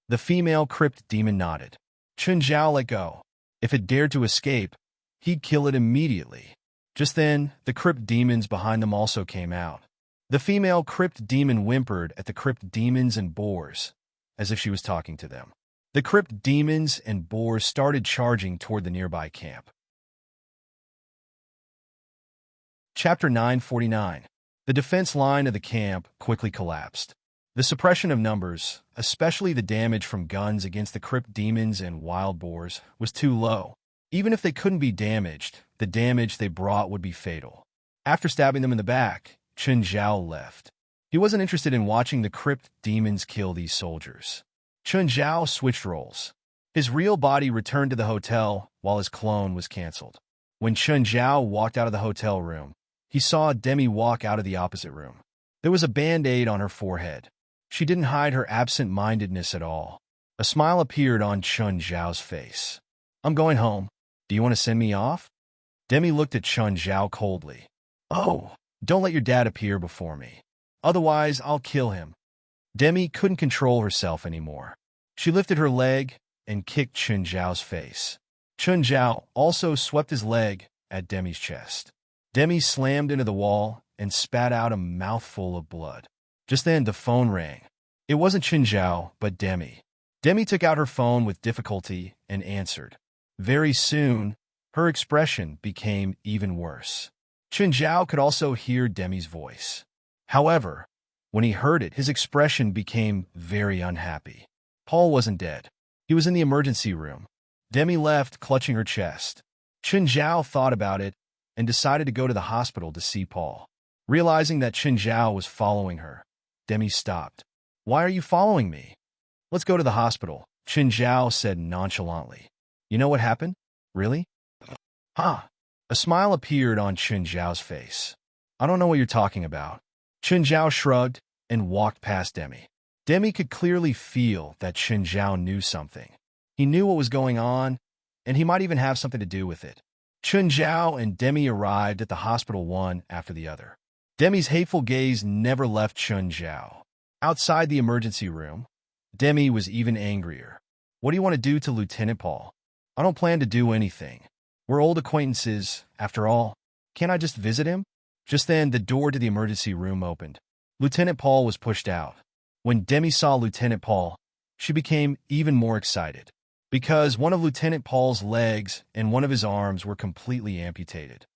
The female crypt demon nodded. Chen Zhao let go. If it dared to escape, he'd kill it immediately. Just then, the crypt demons behind them also came out. The female crypt demon whimpered at the crypt demons and boars, as if she was talking to them. The crypt demons and boars started charging toward the nearby camp. Chapter 949. The defense line of the camp quickly collapsed. The suppression of numbers, especially the damage from guns against the crypt demons and wild boars, was too low. Even if they couldn't be damaged, the damage they brought would be fatal. After stabbing them in the back, Chen Zhao left. He wasn't interested in watching the crypt demons kill these soldiers. Chen Zhao switched roles. His real body returned to the hotel while his clone was canceled. When Chen Zhao walked out of the hotel room, he saw Demi walk out of the opposite room. There was a band-aid on her forehead. She didn't hide her absent-mindedness at all. A smile appeared on Chen Zhao's face. I'm going home. Do you want to send me off? Demi looked at Chen Zhao coldly. Oh, don't let your dad appear before me. Otherwise, I'll kill him. Demi couldn't control herself anymore. She lifted her leg and kicked Chen Zhao's face. Chen Zhao also swept his leg at Demi's chest. Demi slammed into the wall and spat out a mouthful of blood. Just then, the phone rang. It wasn't Chen Zhao, but Demi. Demi took out her phone with difficulty and answered. Very soon, her expression became even worse. Chen Zhao could also hear Demi's voice. However, when he heard it, his expression became very unhappy. Paul wasn't dead. He was in the emergency room. Demi left, clutching her chest. Chen Zhao thought about it and decided to go to the hospital to see Paul. Realizing that Chen Zhao was following her, Demi stopped. Why are you following me? Let's go to the hospital, Chen Zhao said nonchalantly. You know what happened? Really? Huh. A smile appeared on Chen Zhao's face. I don't know what you're talking about. Chen Zhao shrugged and walked past Demi. Demi could clearly feel that Chen Zhao knew something. He knew what was going on, and he might even have something to do with it. Chen Zhao and Demi arrived at the hospital one after the other. Demi's hateful gaze never left Chen Zhao. Outside the emergency room, Demi was even angrier. What do you want to do to Lieutenant Paul? I don't plan to do anything. We're old acquaintances, after all. Can't I just visit him? Just then, the door to the emergency room opened. Lieutenant Paul was pushed out. When Demi saw Lieutenant Paul, she became even more excited, because one of Lieutenant Paul's legs and one of his arms were completely amputated.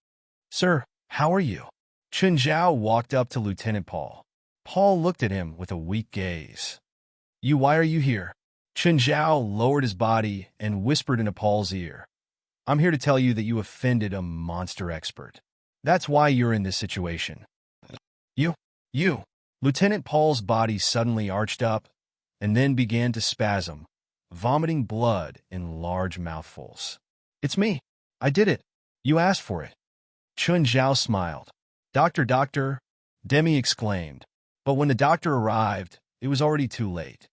Sir, how are you? Chen Zhao walked up to Lieutenant Paul. Paul looked at him with a weak gaze. Why are you here? Chen Zhao lowered his body and whispered into Paul's ear. I'm here to tell you that you offended a monster expert. That's why you're in this situation. You. Lieutenant Paul's body suddenly arched up and then began to spasm, vomiting blood in large mouthfuls. It's me. I did it. You asked for it. Chen Zhao smiled. Doctor, Demi exclaimed. But when the doctor arrived, it was already too late.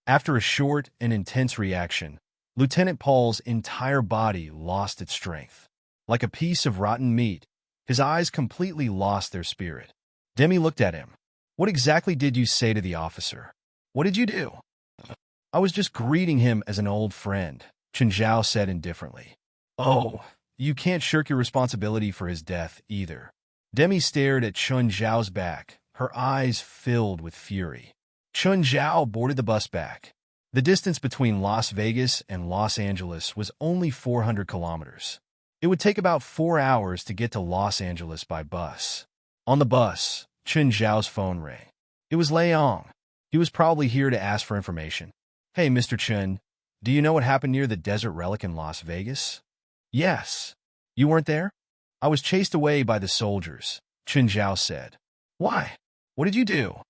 After a short and intense reaction, Lieutenant Paul's entire body lost its strength. Like a piece of rotten meat, his eyes completely lost their spirit. Demi looked at him. What exactly did you say to the officer? What did you do? I was just greeting him as an old friend, Chen Zhao said indifferently. Oh, you can't shirk your responsibility for his death either. Demi stared at Chen Zhao's back, her eyes filled with fury. Chen Zhao boarded the bus back. The distance between Las Vegas and Los Angeles was only 400 kilometers. It would take about 4 hours to get to Los Angeles by bus. On the bus, Chen Zhao's phone rang. It was Leong. He was probably here to ask for information. Hey, Mr. Chen, do you know what happened near the desert relic in Las Vegas? Yes. You weren't there? I was chased away by the soldiers, Chen Zhao said. Why? What did you do?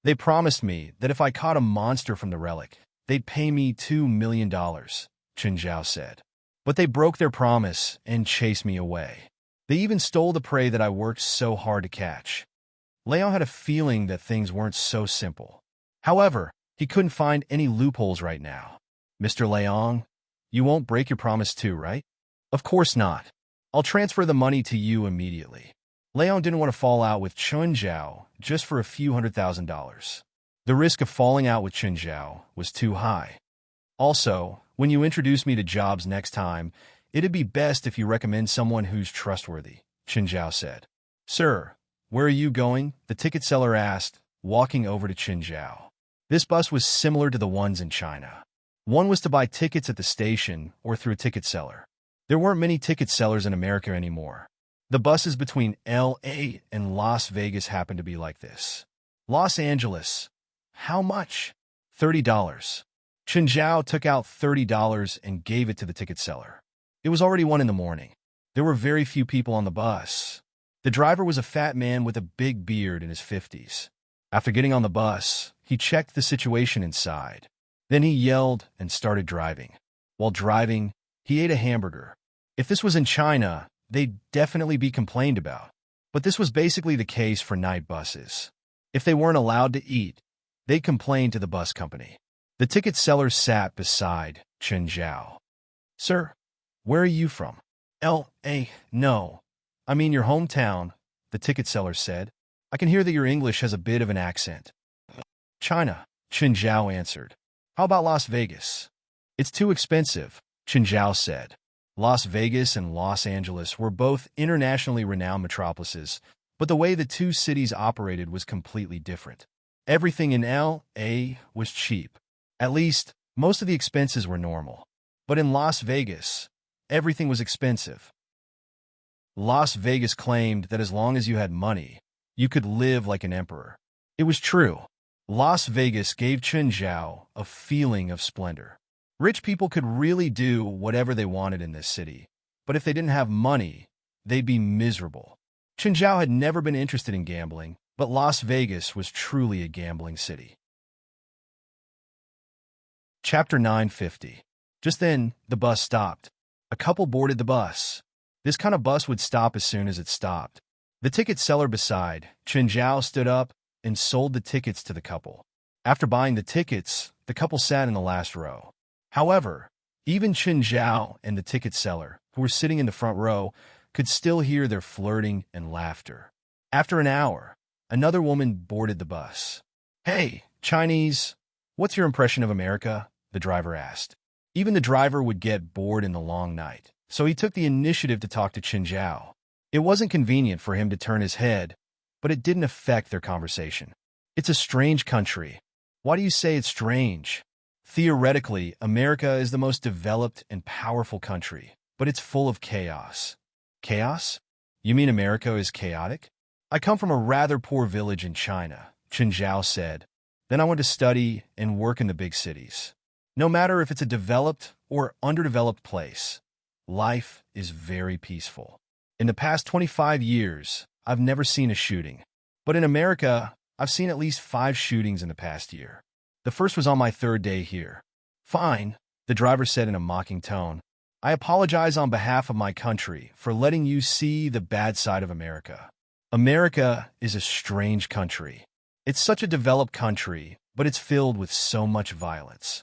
They promised me that if I caught a monster from the relic, they'd pay me $2 million, Chen Zhao said. But they broke their promise and chased me away. They even stole the prey that I worked so hard to catch. Leon had a feeling that things weren't so simple. However, he couldn't find any loopholes right now. Mr. Leong, you won't break your promise too, right? Of course not. I'll transfer the money to you immediately. Leon didn't want to fall out with Chen Zhao just for a few $100,000. The risk of falling out with Chen Zhao was too high. Also, when you introduce me to jobs next time, it'd be best if you recommend someone who's trustworthy, Chen Zhao said. Sir, where are you going? The ticket seller asked, walking over to Chen Zhao. This bus was similar to the ones in China. One was to buy tickets at the station or through a ticket seller. There weren't many ticket sellers in America anymore. The buses between L.A. and Las Vegas happened to be like this. Los Angeles. How much? $30. Chen Zhao took out $30 and gave it to the ticket seller. It was already 1 in the morning. There were very few people on the bus. The driver was a fat man with a big beard in his 50s. After getting on the bus, he checked the situation inside. Then he yelled and started driving. While driving, he ate a hamburger. If this was in China, they'd definitely be complained about. But this was basically the case for night buses. If they weren't allowed to eat, they complained to the bus company. The ticket seller sat beside Chen Zhao. Sir, where are you from? L.A. No. I mean your hometown, the ticket seller said. I can hear that your English has a bit of an accent. China, Chen Zhao answered. How about Las Vegas? It's too expensive, Chen Zhao said. Las Vegas and Los Angeles were both internationally renowned metropolises, but the way the two cities operated was completely different. Everything in L.A. was cheap. At least, most of the expenses were normal. But in Las Vegas, everything was expensive. Las Vegas claimed that as long as you had money, you could live like an emperor. It was true. Las Vegas gave Chen Zhao a feeling of splendor. Rich people could really do whatever they wanted in this city, but if they didn't have money, they'd be miserable. Chen Zhao had never been interested in gambling, but Las Vegas was truly a gambling city. Chapter 950. Just then, the bus stopped. A couple boarded the bus. This kind of bus would stop as soon as it stopped. The ticket seller beside Chen Zhao stood up and sold the tickets to the couple. After buying the tickets, the couple sat in the last row. However, even Chen Zhao and the ticket seller, who were sitting in the front row, could still hear their flirting and laughter. After an hour, another woman boarded the bus. Hey, Chinese, what's your impression of America? The driver asked. Even the driver would get bored in the long night, so he took the initiative to talk to Chen Zhao. It wasn't convenient for him to turn his head, but it didn't affect their conversation. It's a strange country. Why do you say it's strange? Theoretically, America is the most developed and powerful country, but it's full of chaos. Chaos? You mean America is chaotic? I come from a rather poor village in China, Chen Zhao said. Then I went to study and work in the big cities. No matter if it's a developed or underdeveloped place, life is very peaceful. In the past 25 years, I've never seen a shooting. But in America, I've seen at least 5 shootings in the past year. The first was on my 3rd day here. Fine, the driver said in a mocking tone. I apologize on behalf of my country for letting you see the bad side of America. America is a strange country. It's such a developed country, but it's filled with so much violence.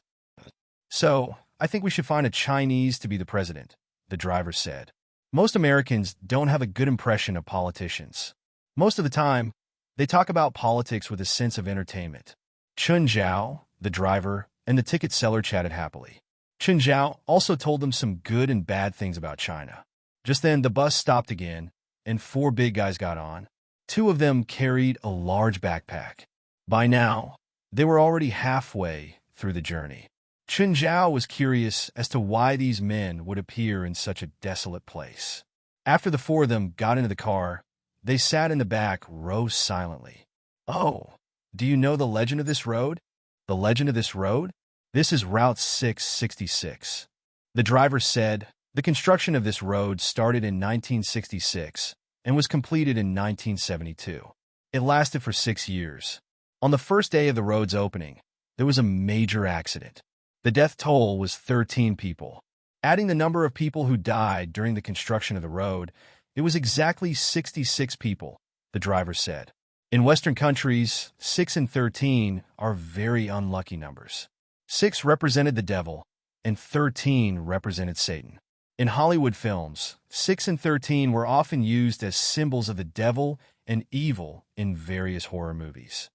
So, I think we should find a Chinese to be the president, the driver said. Most Americans don't have a good impression of politicians. Most of the time, they talk about politics with a sense of entertainment. Chun Zhao, the driver, and the ticket seller chatted happily. Chun Zhao also told them some good and bad things about China. Just then, the bus stopped again, and 4 big guys got on. 2 of them carried a large backpack. By now, they were already halfway through the journey. Chun Zhao was curious as to why these men would appear in such a desolate place. After the 4 of them got into the car, they sat in the back row silently. "Oh, do you know the legend of this road? The legend of this road? This is Route 666. The driver said, "The construction of this road started in 1966 and was completed in 1972. It lasted for 6 years. On the first day of the road's opening, there was a major accident. The death toll was 13 people. Adding the number of people who died during the construction of the road, it was exactly 66 people," the driver said. In Western countries, 6 and 13 are very unlucky numbers. 6 represented the devil, and 13 represented Satan. In Hollywood films, 6 and 13 were often used as symbols of the devil and evil in various horror movies.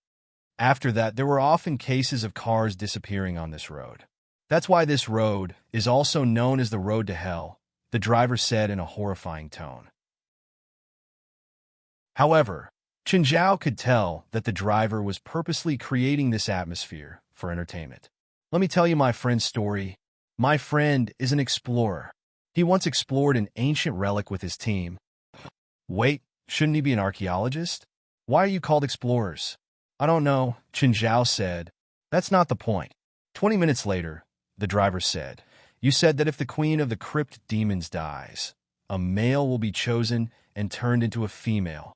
After that, there were often cases of cars disappearing on this road. That's why this road is also known as the road to hell, the driver said in a horrifying tone. However, Chun Zhao could tell that the driver was purposely creating this atmosphere for entertainment. "Let me tell you my friend's story. My friend is an explorer. He once explored an ancient relic with his team." "Wait, shouldn't he be an archaeologist? Why are you called explorers?" "I don't know," Chun Zhao said. "That's not the point." 20 minutes later, the driver said, "You said that if the queen of the crypt demons dies, a male will be chosen and turned into a female."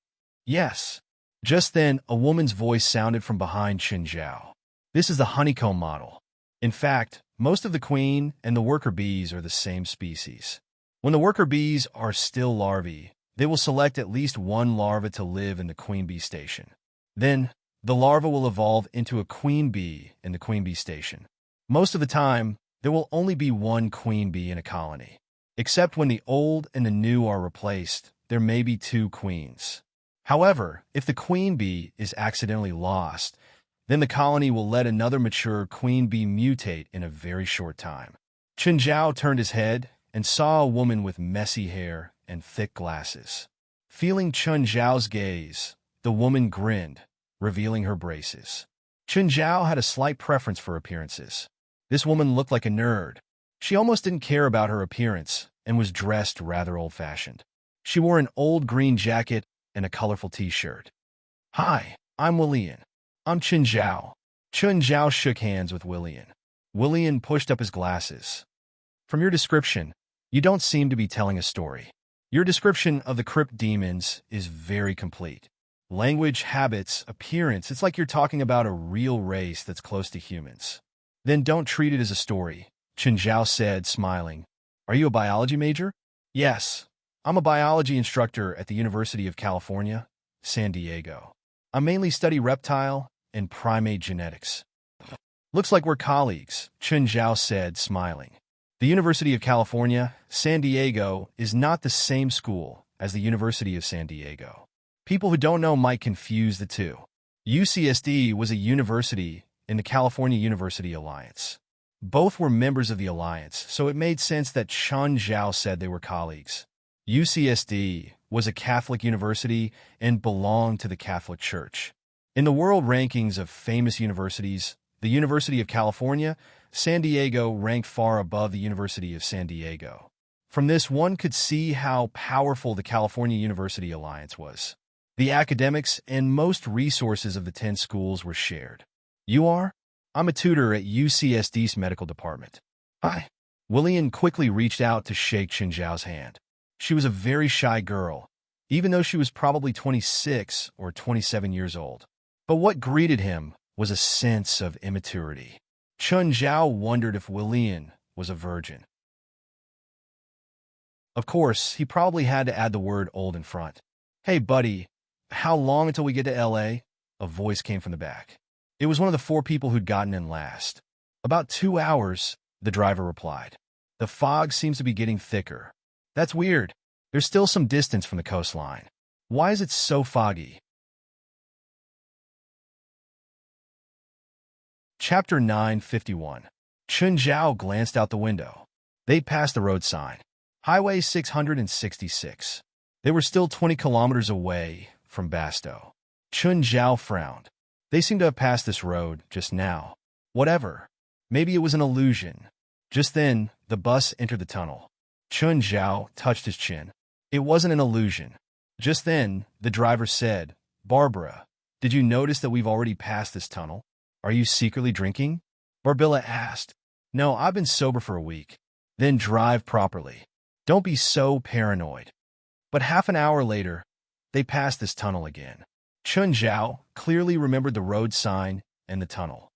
"Yes." Just then, a woman's voice sounded from behind Chun Zhao. "This is the honeycomb model. In fact, most of the queen and the worker bees are the same species. When the worker bees are still larvae, they will select at least one larva to live in the queen bee station. Then, the larva will evolve into a queen bee in the queen bee station. Most of the time, there will only be one queen bee in a colony. Except when the old and the new are replaced, there may be 2 queens. However, if the queen bee is accidentally lost, then the colony will let another mature queen bee mutate in a very short time." Chun Zhao turned his head and saw a woman with messy hair and thick glasses. Feeling Chun Zhao's gaze, the woman grinned, revealing her braces. Chun Zhao had a slight preference for appearances. This woman looked like a nerd. She almost didn't care about her appearance and was dressed rather old-fashioned. She wore an old green jacket and a colorful t-shirt. "Hi, I'm Willian. I'm Chun Zhao." Chun Zhao shook hands with Willian. Willian pushed up his glasses. "From your description, you don't seem to be telling a story. Your description of the crypt demons is very complete. Language, habits, appearance, it's like you're talking about a real race that's close to humans." "Then don't treat it as a story," Chun Zhao said, smiling. "Are you a biology major?" "Yes. I'm a biology instructor at the University of California, San Diego. I mainly study reptile and primate genetics." "Looks like we're colleagues," Chun Zhao said, smiling. The University of California, San Diego is not the same school as the University of San Diego. People who don't know might confuse the two. UCSD was a university in the California University Alliance. Both were members of the Alliance, so it made sense that Chun Zhao said they were colleagues. UCSD was a Catholic university and belonged to the Catholic Church. In the world rankings of famous universities, the University of California, San Diego ranked far above the University of San Diego. From this, one could see how powerful the California University Alliance was. The academics and most resources of the 10 schools were shared. "You are?" "I'm a tutor at UCSD's medical department." "Hi." Willian quickly reached out to shake Chun Zhao's hand. She was a very shy girl, even though she was probably 26 or 27 years old. But what greeted him was a sense of immaturity. Chun Zhao wondered if Willian was a virgin. Of course, he probably had to add the word old in front. "Hey, buddy, how long until we get to LA?" A voice came from the back. It was one of the 4 people who'd gotten in last. About 2 hours, the driver replied. The fog seems to be getting thicker. That's weird. There's still some distance from the coastline. Why is it so foggy? Chapter 951. Chun Zhao glanced out the window. They passed the road sign. Highway 666. They were still 20 kilometers away from Basto. Chun Zhao frowned. They seemed to have passed this road just now. Whatever. Maybe it was an illusion. Just then, the bus entered the tunnel. Chun Zhao touched his chin. It wasn't an illusion. Just then, the driver said, Barbara, did you notice that we've already passed this tunnel? Are you secretly drinking? Barbilla asked. No, I've been sober for a week. Then drive properly. Don't be so paranoid. But half an hour later, they passed this tunnel again. Chun Zhao clearly remembered the road sign and the tunnel.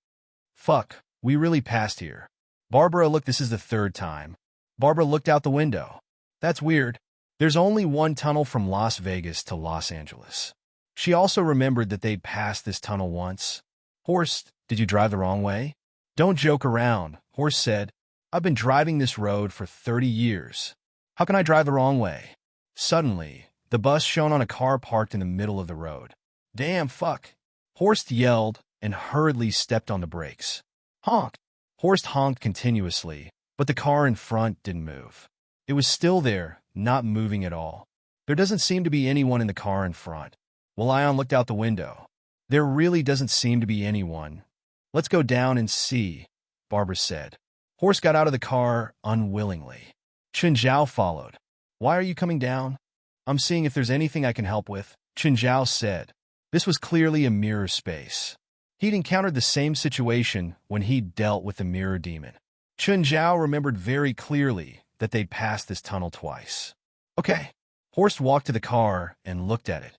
Fuck, we really passed here. Barbara looked, this is the 3rd time. Barbara looked out the window. That's weird. There's only one tunnel from Las Vegas to Los Angeles. She also remembered that they'd passed this tunnel once. Horst, did you drive the wrong way? Don't joke around, Horst said. I've been driving this road for 30 years. How can I drive the wrong way? Suddenly, the bus shone on a car parked in the middle of the road. Damn, fuck. Horst yelled and hurriedly stepped on the brakes. Honk. Horst honked continuously, but the car in front didn't move. It was still there, not moving at all. There doesn't seem to be anyone in the car in front. Well, Ion looked out the window. There really doesn't seem to be anyone. Let's go down and see, Barbara said. Horst got out of the car unwillingly. Chun Zhao followed. Why are you coming down? I'm seeing if there's anything I can help with, Chun Zhao said. This was clearly a mirror space. He'd encountered the same situation when he'd dealt with the mirror demon. Chun Zhao remembered very clearly that they'd passed this tunnel twice. Okay. Horst walked to the car and looked at it.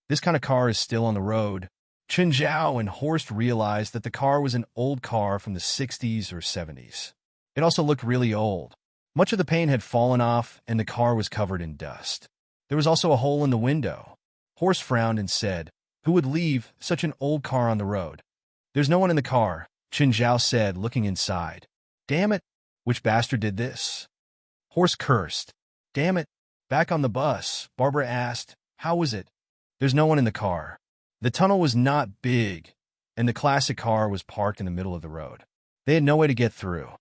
This kind of car is still on the road. Chun Zhao and Horst realized that the car was an old car from the 60s or 70s. It also looked really old. Much of the paint had fallen off and the car was covered in dust. There was also a hole in the window. Horst frowned and said, Who would leave such an old car on the road? There's no one in the car, Chun Zhao said, looking inside. Damn it, which bastard did this? Horst cursed. Damn it, back on the bus, Barbara asked. How was it? There's no one in the car. The tunnel was not big, and the classic car was parked in the middle of the road. They had no way to get through.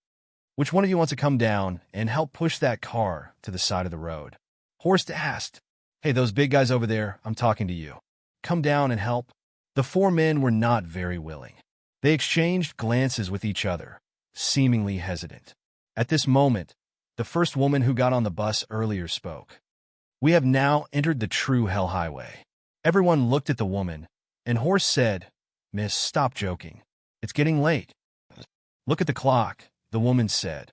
Which one of you wants to come down and help push that car to the side of the road? Horst asked. Hey, those big guys over there, I'm talking to you. Come down and help. The 4 men were not very willing. They exchanged glances with each other, seemingly hesitant. At this moment, the first woman who got on the bus earlier spoke. We have now entered the true Hell Highway. Everyone looked at the woman, and Horst said, Miss, stop joking. It's getting late. Look at the clock, the woman said.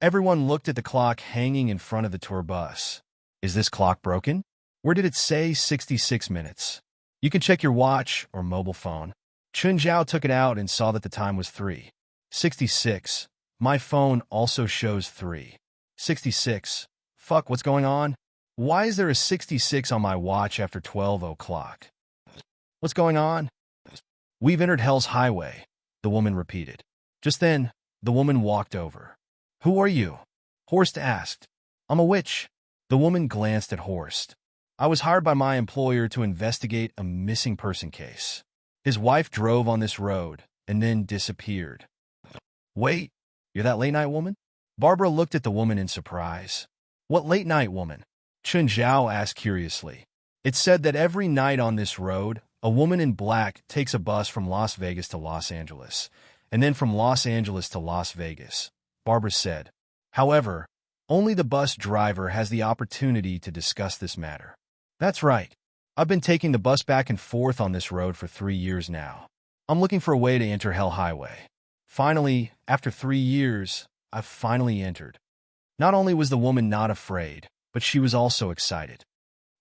Everyone looked at the clock hanging in front of the tour bus. Is this clock broken? Where did it say 66 minutes? You can check your watch or mobile phone. Chun Zhao took it out and saw that the time was 3:66. My phone also shows 3:66. Fuck, what's going on? Why is there a 66 on my watch after 12 o'clock? What's going on? We've entered Hell's Highway, the woman repeated. Just then, the woman walked over. Who are you? Horst asked. I'm a witch. The woman glanced at Horst. I was hired by my employer to investigate a missing person case. His wife drove on this road and then disappeared. Wait, you're that late-night woman? Barbara looked at the woman in surprise. What late-night woman? Chun Zhao asked curiously. It's said that every night on this road, a woman in black takes a bus from Las Vegas to Los Angeles, and then from Los Angeles to Las Vegas, Barbara said. However, only the bus driver has the opportunity to discuss this matter. That's right. I've been taking the bus back and forth on this road for 3 years now. I'm looking for a way to enter Hell Highway. Finally, after 3 years, I've finally entered. Not only was the woman not afraid, but she was also excited.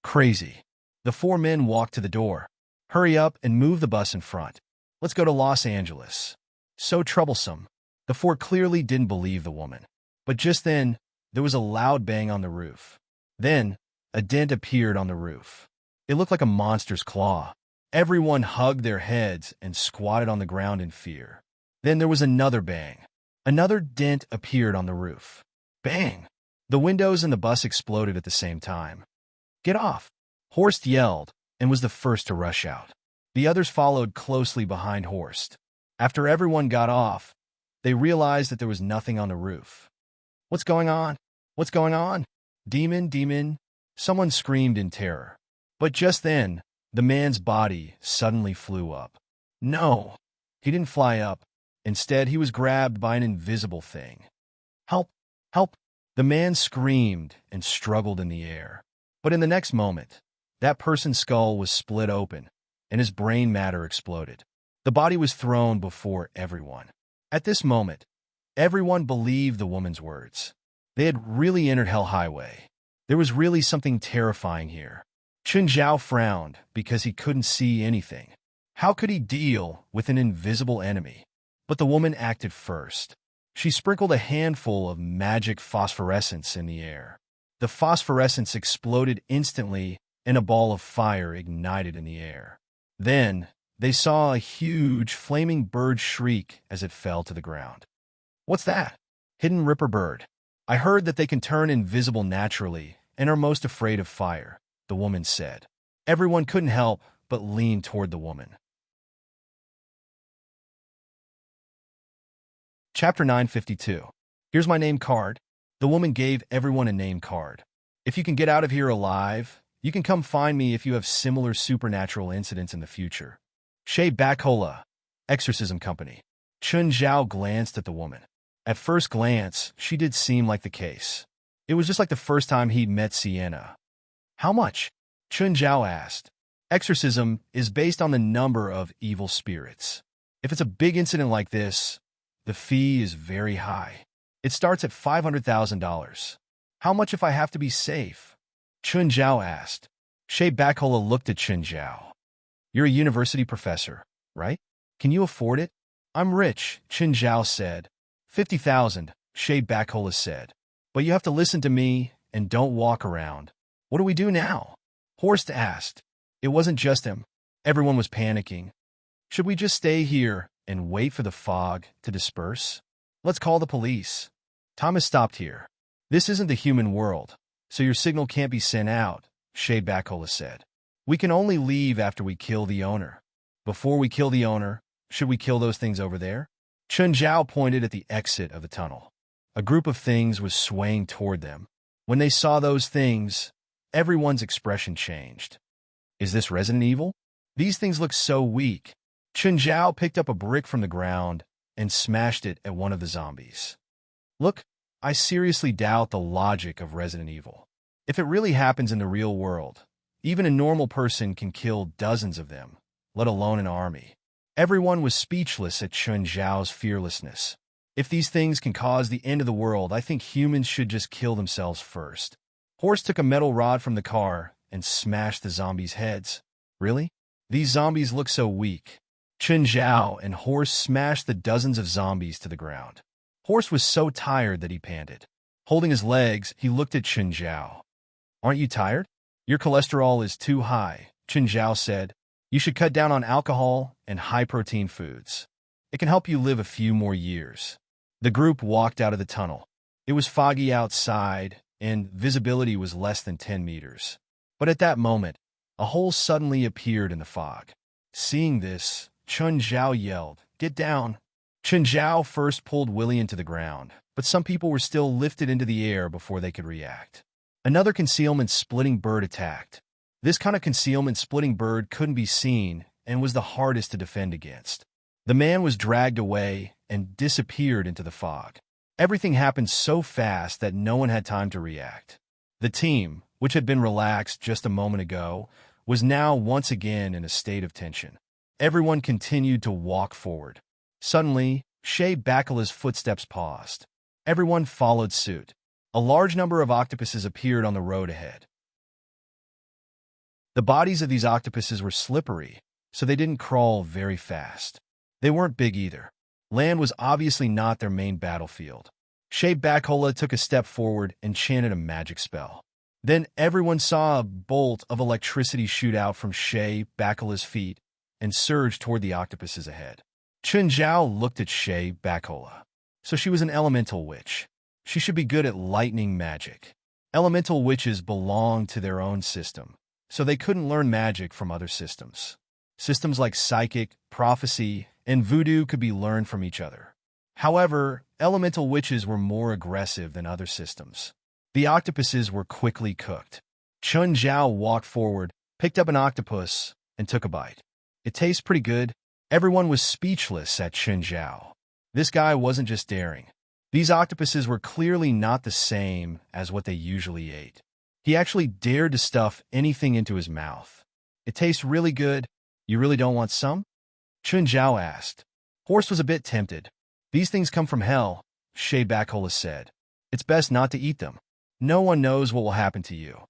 Crazy. The 4 men walked to the door. Hurry up and move the bus in front. Let's go to Los Angeles. So troublesome. The 4 clearly didn't believe the woman. But just then, there was a loud bang on the roof. Then, a dent appeared on the roof. It looked like a monster's claw. Everyone hugged their heads and squatted on the ground in fear. Then there was another bang. Another dent appeared on the roof. Bang! The windows in the bus exploded at the same time. "Get off!" Horst yelled and was the first to rush out. The others followed closely behind Horst. After everyone got off, they realized that there was nothing on the roof. "What's going on? What's going on? Demon, demon!" Someone screamed in terror. But just then, the man's body suddenly flew up. No, he didn't fly up. Instead, he was grabbed by an invisible thing. "Help! Help!" The man screamed and struggled in the air. But in the next moment, that person's skull was split open, and his brain matter exploded. The body was thrown before everyone. At this moment, everyone believed the woman's words. They had really entered Hell Highway. There was really something terrifying here. Chun Zhao frowned because he couldn't see anything. How could he deal with an invisible enemy? But the woman acted first. She sprinkled a handful of magic phosphorescence in the air. The phosphorescence exploded instantly, and a ball of fire ignited in the air. Then, they saw a huge, flaming bird shriek as it fell to the ground. "What's that?" "Hidden Ripper Bird. I heard that they can turn invisible naturally and are most afraid of fire," the woman said. Everyone couldn't help but lean toward the woman. Chapter 952. "Here's my name card." The woman gave everyone a name card. "If you can get out of here alive, you can come find me if you have similar supernatural incidents in the future. Shea Bacola, Exorcism Company." Chun Zhao glanced at the woman. At first glance, she did seem like the case. It was just like the first time he'd met Sienna. "How much?" Chun Zhao asked. "Exorcism is based on the number of evil spirits. If it's a big incident like this, the fee is very high. It starts at $500,000. "How much if I have to be safe?" Chun Zhao asked. Shea Bacola looked at Chun Zhao. "You're a university professor, right? Can you afford it?" "I'm rich," Chun Zhao said. 50,000, Shea Bacola said. "But you have to listen to me and don't walk around." "What do we do now?" Horst asked. It wasn't just him. Everyone was panicking. "Should we just stay here and wait for the fog to disperse? Let's call the police. Time has stopped here. This isn't the human world, so your signal can't be sent out," Shea Bacola said. "We can only leave after we kill the owner. Before we kill the owner, should we kill those things over there?" Chun Zhao pointed at the exit of the tunnel. A group of things was swaying toward them. When they saw those things, everyone's expression changed. "Is this Resident Evil? These things look so weak." Chun Zhao picked up a brick from the ground and smashed it at one of the zombies. "Look, I seriously doubt the logic of Resident Evil. If it really happens in the real world, even a normal person can kill dozens of them, let alone an army." Everyone was speechless at Chun Zhao's fearlessness. "If these things can cause the end of the world, I think humans should just kill themselves first." Horst took a metal rod from the car and smashed the zombies' heads. "Really? These zombies look so weak." Chun Zhao and Horst smashed the dozens of zombies to the ground. Horst was so tired that he panted. Holding his legs, he looked at Chun Zhao. "Aren't you tired? Your cholesterol is too high," Chun Zhao said. "You should cut down on alcohol and high-protein foods. It can help you live a few more years." The group walked out of the tunnel. It was foggy outside, and visibility was less than 10 meters. But at that moment, a hole suddenly appeared in the fog. Seeing this, Chun Zhao yelled, "Get down!" Chun Zhao first pulled William to the ground, but some people were still lifted into the air before they could react. Another concealment-splitting bird attacked. This kind of concealment-splitting bird couldn't be seen and was the hardest to defend against. The man was dragged away and disappeared into the fog. Everything happened so fast that no one had time to react. The team, which had been relaxed just a moment ago, was now once again in a state of tension. Everyone continued to walk forward. Suddenly, Shea Bacola's footsteps paused. Everyone followed suit. A large number of octopuses appeared on the road ahead. The bodies of these octopuses were slippery, so they didn't crawl very fast. They weren't big either. Land was obviously not their main battlefield. Shea Bacola took a step forward and chanted a magic spell. Then everyone saw a bolt of electricity shoot out from Shea Bacola's feet and surged toward the octopuses ahead. Chun Zhao looked at Shay Bakola. So she was an elemental witch. She should be good at lightning magic. Elemental witches belong to their own system, so they couldn't learn magic from other systems. Systems like psychic, prophecy, and voodoo could be learned from each other. However, elemental witches were more aggressive than other systems. The octopuses were quickly cooked. Chun Zhao walked forward, picked up an octopus, and took a bite. It tastes pretty good. Everyone was speechless at Chun Zhao. This guy wasn't just daring. These octopuses were clearly not the same as what they usually ate. He actually dared to stuff anything into his mouth. It tastes really good. You really don't want some? Chun Zhao asked. Horse was a bit tempted. These things come from hell, Shay Bakola said. It's best not to eat them. No one knows what will happen to you.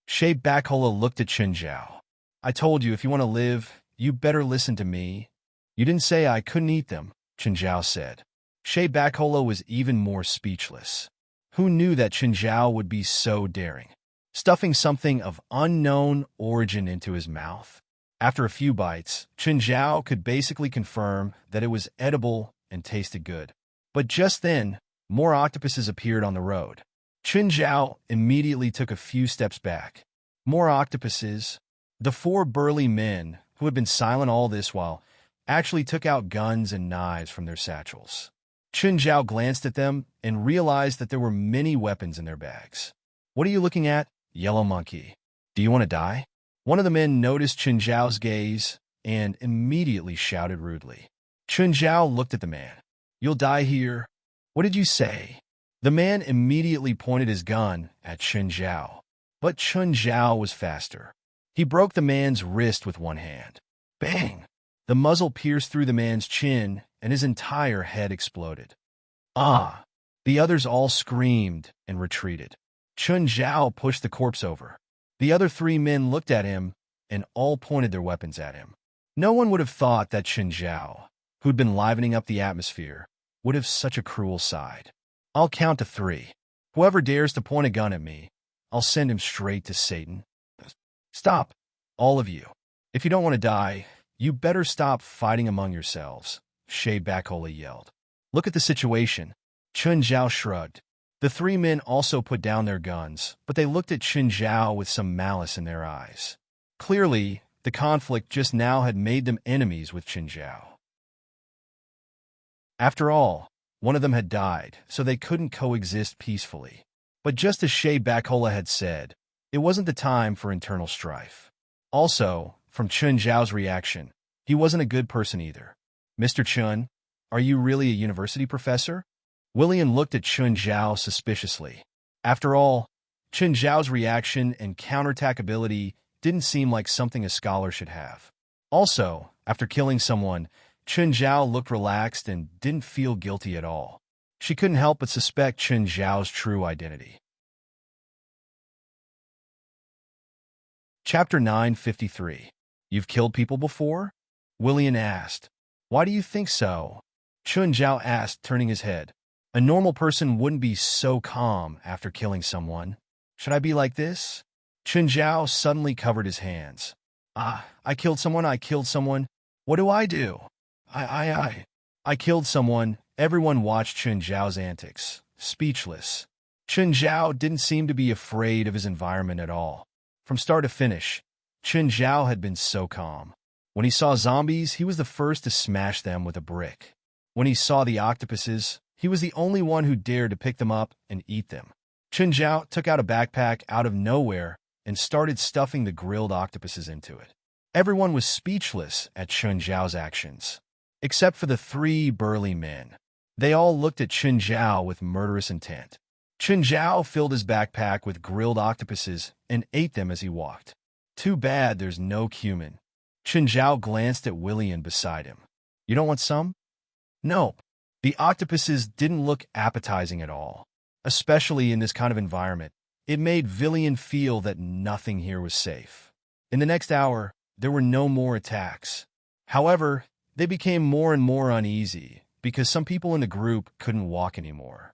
Shay Bakola looked at Chun Zhao. I told you if you want to live, you better listen to me. You didn't say I couldn't eat them, Chun Zhao said. Shay Bakola was even more speechless. Who knew that Chun Zhao would be so daring? Stuffing something of unknown origin into his mouth. After a few bites, Chun Zhao could basically confirm that it was edible and tasted good. But just then, more octopuses appeared on the road. Chun Zhao immediately took a few steps back. More octopuses. The four burly men, who had been silent all this while, actually took out guns and knives from their satchels. Chun Zhao glanced at them and realized that there were many weapons in their bags. What are you looking at, yellow monkey? Do you want to die? One of the men noticed Chun Zhao's gaze and immediately shouted rudely. Chun Zhao looked at the man. You'll die here. What did you say? The man immediately pointed his gun at Chun Zhao. But Chun Zhao was faster. He broke the man's wrist with one hand. Bang! The muzzle pierced through the man's chin, and his entire head exploded. Ah! The others all screamed and retreated. Chun Zhao pushed the corpse over. The other three men looked at him and all pointed their weapons at him. No one would have thought that Chun Zhao, who'd been livening up the atmosphere, would have such a cruel side. I'll count to 3. Whoever dares to point a gun at me, I'll send him straight to Satan. Stop, all of you. If you don't want to die, you better stop fighting among yourselves, Shay Bakola yelled. Look at the situation. Chun Zhao shrugged. The three men also put down their guns, but they looked at Chun Zhao with some malice in their eyes. Clearly, the conflict just now had made them enemies with Chun Zhao. After all, one of them had died, so they couldn't coexist peacefully. But just as Shay Bakola had said, it wasn't the time for internal strife. Also, from Chun Zhao's reaction, he wasn't a good person either. Mr. Chun, are you really a university professor? William looked at Chun Zhao suspiciously. After all, Chun Zhao's reaction and counterattack ability didn't seem like something a scholar should have. Also, after killing someone, Chun Zhao looked relaxed and didn't feel guilty at all. She couldn't help but suspect Chun Zhao's true identity. Chapter 953. You've killed people before? William asked. Why do you think so? Chun Zhao asked, turning his head. A normal person wouldn't be so calm after killing someone. Should I be like this? Chun Zhao suddenly covered his hands. I killed someone. What do I do? I killed someone. Everyone watched Chun Zhao's antics, speechless. Chun Zhao didn't seem to be afraid of his environment at all. From start to finish, Chun Zhao had been so calm. When he saw zombies, he was the first to smash them with a brick. When he saw the octopuses, he was the only one who dared to pick them up and eat them. Chun Zhao took out a backpack out of nowhere and started stuffing the grilled octopuses into it. Everyone was speechless at Chun Zhao's actions, except for the three burly men. They all looked at Chun Zhao with murderous intent. Chun Zhao filled his backpack with grilled octopuses and ate them as he walked. Too bad there's no cumin. Chun Zhao glanced at William beside him. You don't want some? Nope. The octopuses didn't look appetizing at all. Especially in this kind of environment, it made Villian feel that nothing here was safe. In the next hour, there were no more attacks. However, they became more and more uneasy because some people in the group couldn't walk anymore.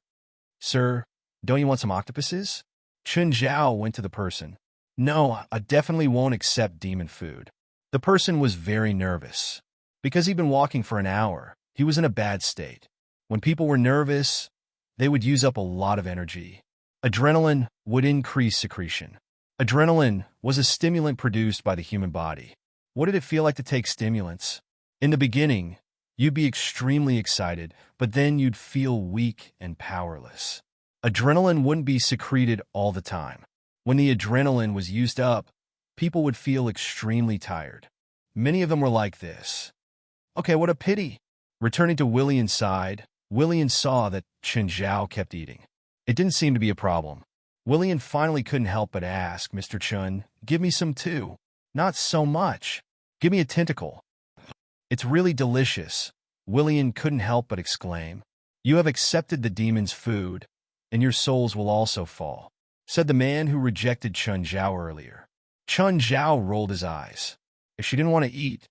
Sir, don't you want some octopuses? Chun Zhao went to the person. No, I definitely won't accept demon food. The person was very nervous. Because he'd been walking for an hour, he was in a bad state. When people were nervous, they would use up a lot of energy. Adrenaline would increase secretion. Adrenaline was a stimulant produced by the human body. What did it feel like to take stimulants? In the beginning, you'd be extremely excited, but then you'd feel weak and powerless. Adrenaline wouldn't be secreted all the time. When the adrenaline was used up, people would feel extremely tired. Many of them were like this. Okay, what a pity. Returning to Willian's side, Willian saw that Chen Zhao kept eating. It didn't seem to be a problem. Willian finally couldn't help but ask, Mr. Chun, give me some too. Not so much. Give me a tentacle. It's really delicious. Willian couldn't help but exclaim. You have accepted the demon's food, and your souls will also fall, said the man who rejected Chen Zhao earlier. Chen Zhao rolled his eyes. If she didn't want to eat,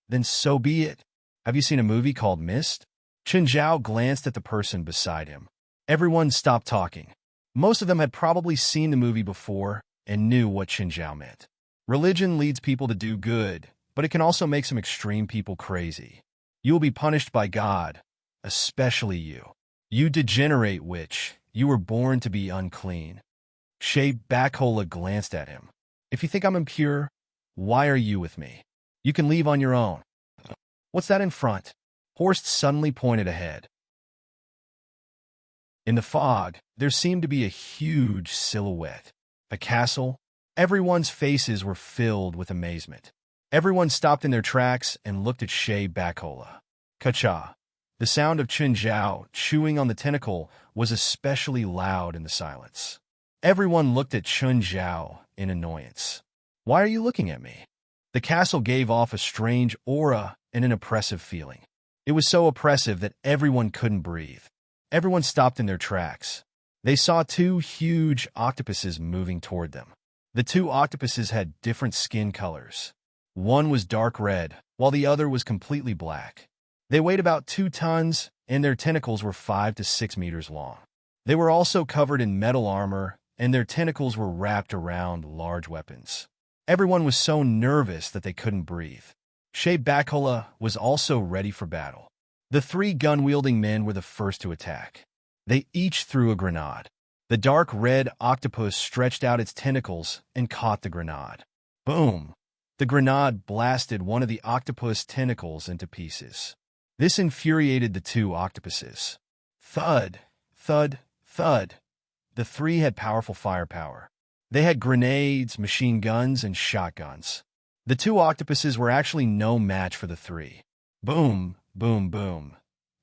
then so be it. Have you seen a movie called Mist? Chen Zhao glanced at the person beside him. Everyone stopped talking. Most of them had probably seen the movie before and knew what Chen Zhao meant. Religion leads people to do good, but it can also make some extreme people crazy. You will be punished by God, especially you. You degenerate witch. You were born to be unclean. Shay Bacola glanced at him. If you think I'm impure, why are you with me? You can leave on your own. What's that in front? Horst suddenly pointed ahead. In the fog, there seemed to be a huge silhouette. A castle. Everyone's faces were filled with amazement. Everyone stopped in their tracks and looked at Shay Bacola. Ka-cha. The sound of Chen Zhao chewing on the tentacle was especially loud in the silence. Everyone looked at Chen Zhao in annoyance. Why are you looking at me? The castle gave off a strange aura and an oppressive feeling. It was so oppressive that everyone couldn't breathe. Everyone stopped in their tracks. They saw two huge octopuses moving toward them. The two octopuses had different skin colors. One was dark red, while the other was completely black. They weighed about 2 tons, and their tentacles were 5 to 6 meters long. They were also covered in metal armor, and their tentacles were wrapped around large weapons. Everyone was so nervous that they couldn't breathe. Shay Bacola was also ready for battle. The 3 gun-wielding men were the first to attack. They each threw a grenade. The dark red octopus stretched out its tentacles and caught the grenade. Boom! The grenade blasted one of the octopus tentacles into pieces. This infuriated the 2 octopuses. Thud, thud, thud. The 3 had powerful firepower. They had grenades, machine guns, and shotguns. The 2 octopuses were actually no match for the 3. Boom, boom, boom.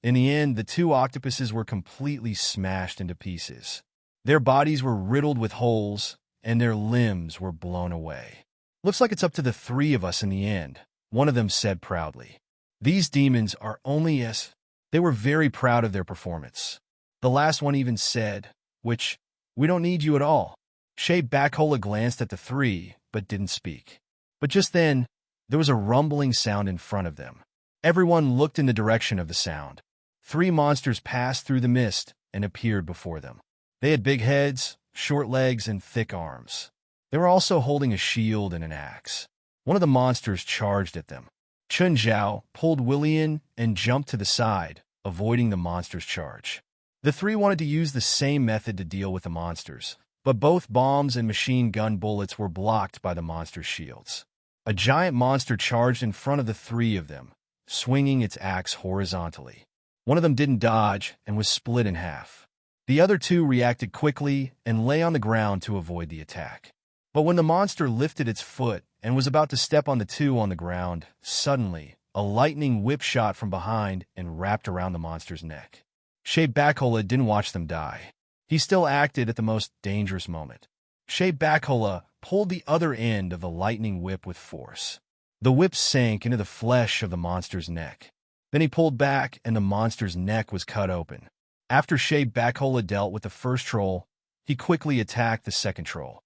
In the end, the 2 octopuses were completely smashed into pieces. Their bodies were riddled with holes, and their limbs were blown away. Looks like it's up to the 3 of us in the end, one of them said proudly. These demons are only us. They were very proud of their performance. The last one even said, which, we don't need you at all. Shay Bacola glanced at the 3, but didn't speak. But just then, there was a rumbling sound in front of them. Everyone looked in the direction of the sound. 3 monsters passed through the mist and appeared before them. They had big heads, short legs, and thick arms. They were also holding a shield and an axe. One of the monsters charged at them. Chen Zhao pulled Willian and jumped to the side, avoiding the monster's charge. The 3 wanted to use the same method to deal with the monsters, but both bombs and machine gun bullets were blocked by the monster's shields. A giant monster charged in front of the 3 of them, swinging its axe horizontally. One of them didn't dodge and was split in half. The other 2 reacted quickly and lay on the ground to avoid the attack. But when the monster lifted its foot and was about to step on the 2 on the ground, suddenly, a lightning whip shot from behind and wrapped around the monster's neck. Shay Bacola didn't watch them die. He still acted at the most dangerous moment. Shay Bacola pulled the other end of the lightning whip with force. The whip sank into the flesh of the monster's neck. Then he pulled back and the monster's neck was cut open. After Shay Bacola dealt with the first troll, he quickly attacked the second troll.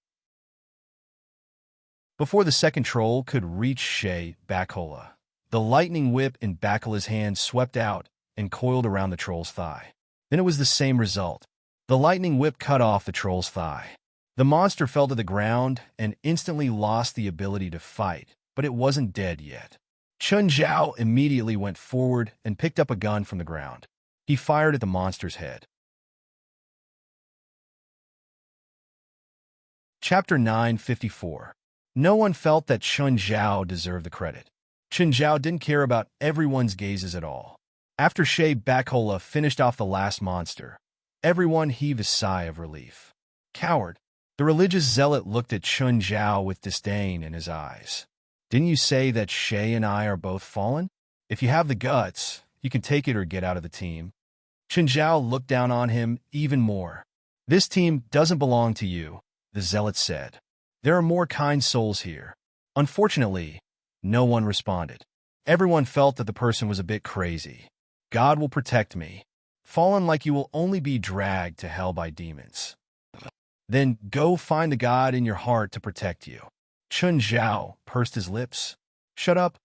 Before the second troll could reach Shay Bacola, the lightning whip in Bacola's hand swept out and coiled around the troll's thigh. Then it was the same result. The lightning whip cut off the troll's thigh. The monster fell to the ground and instantly lost the ability to fight, but it wasn't dead yet. Chun Zhao immediately went forward and picked up a gun from the ground. He fired at the monster's head. Chapter 954. No one felt that Chun Zhao deserved the credit. Chun Zhao didn't care about everyone's gazes at all. After Shay Bakola finished off the last monster, everyone heaved a sigh of relief. Coward. The religious zealot looked at Chun Zhao with disdain in his eyes. Didn't you say that Shay and I are both fallen? If you have the guts, you can take it or get out of the team. Chun Zhao looked down on him even more. This team doesn't belong to you, the zealot said. There are more kind souls here. Unfortunately, no one responded. Everyone felt that the person was a bit crazy. God will protect me. Fallen like you will only be dragged to hell by demons. Then go find the God in your heart to protect you. Chun Zhao pursed his lips. Shut up,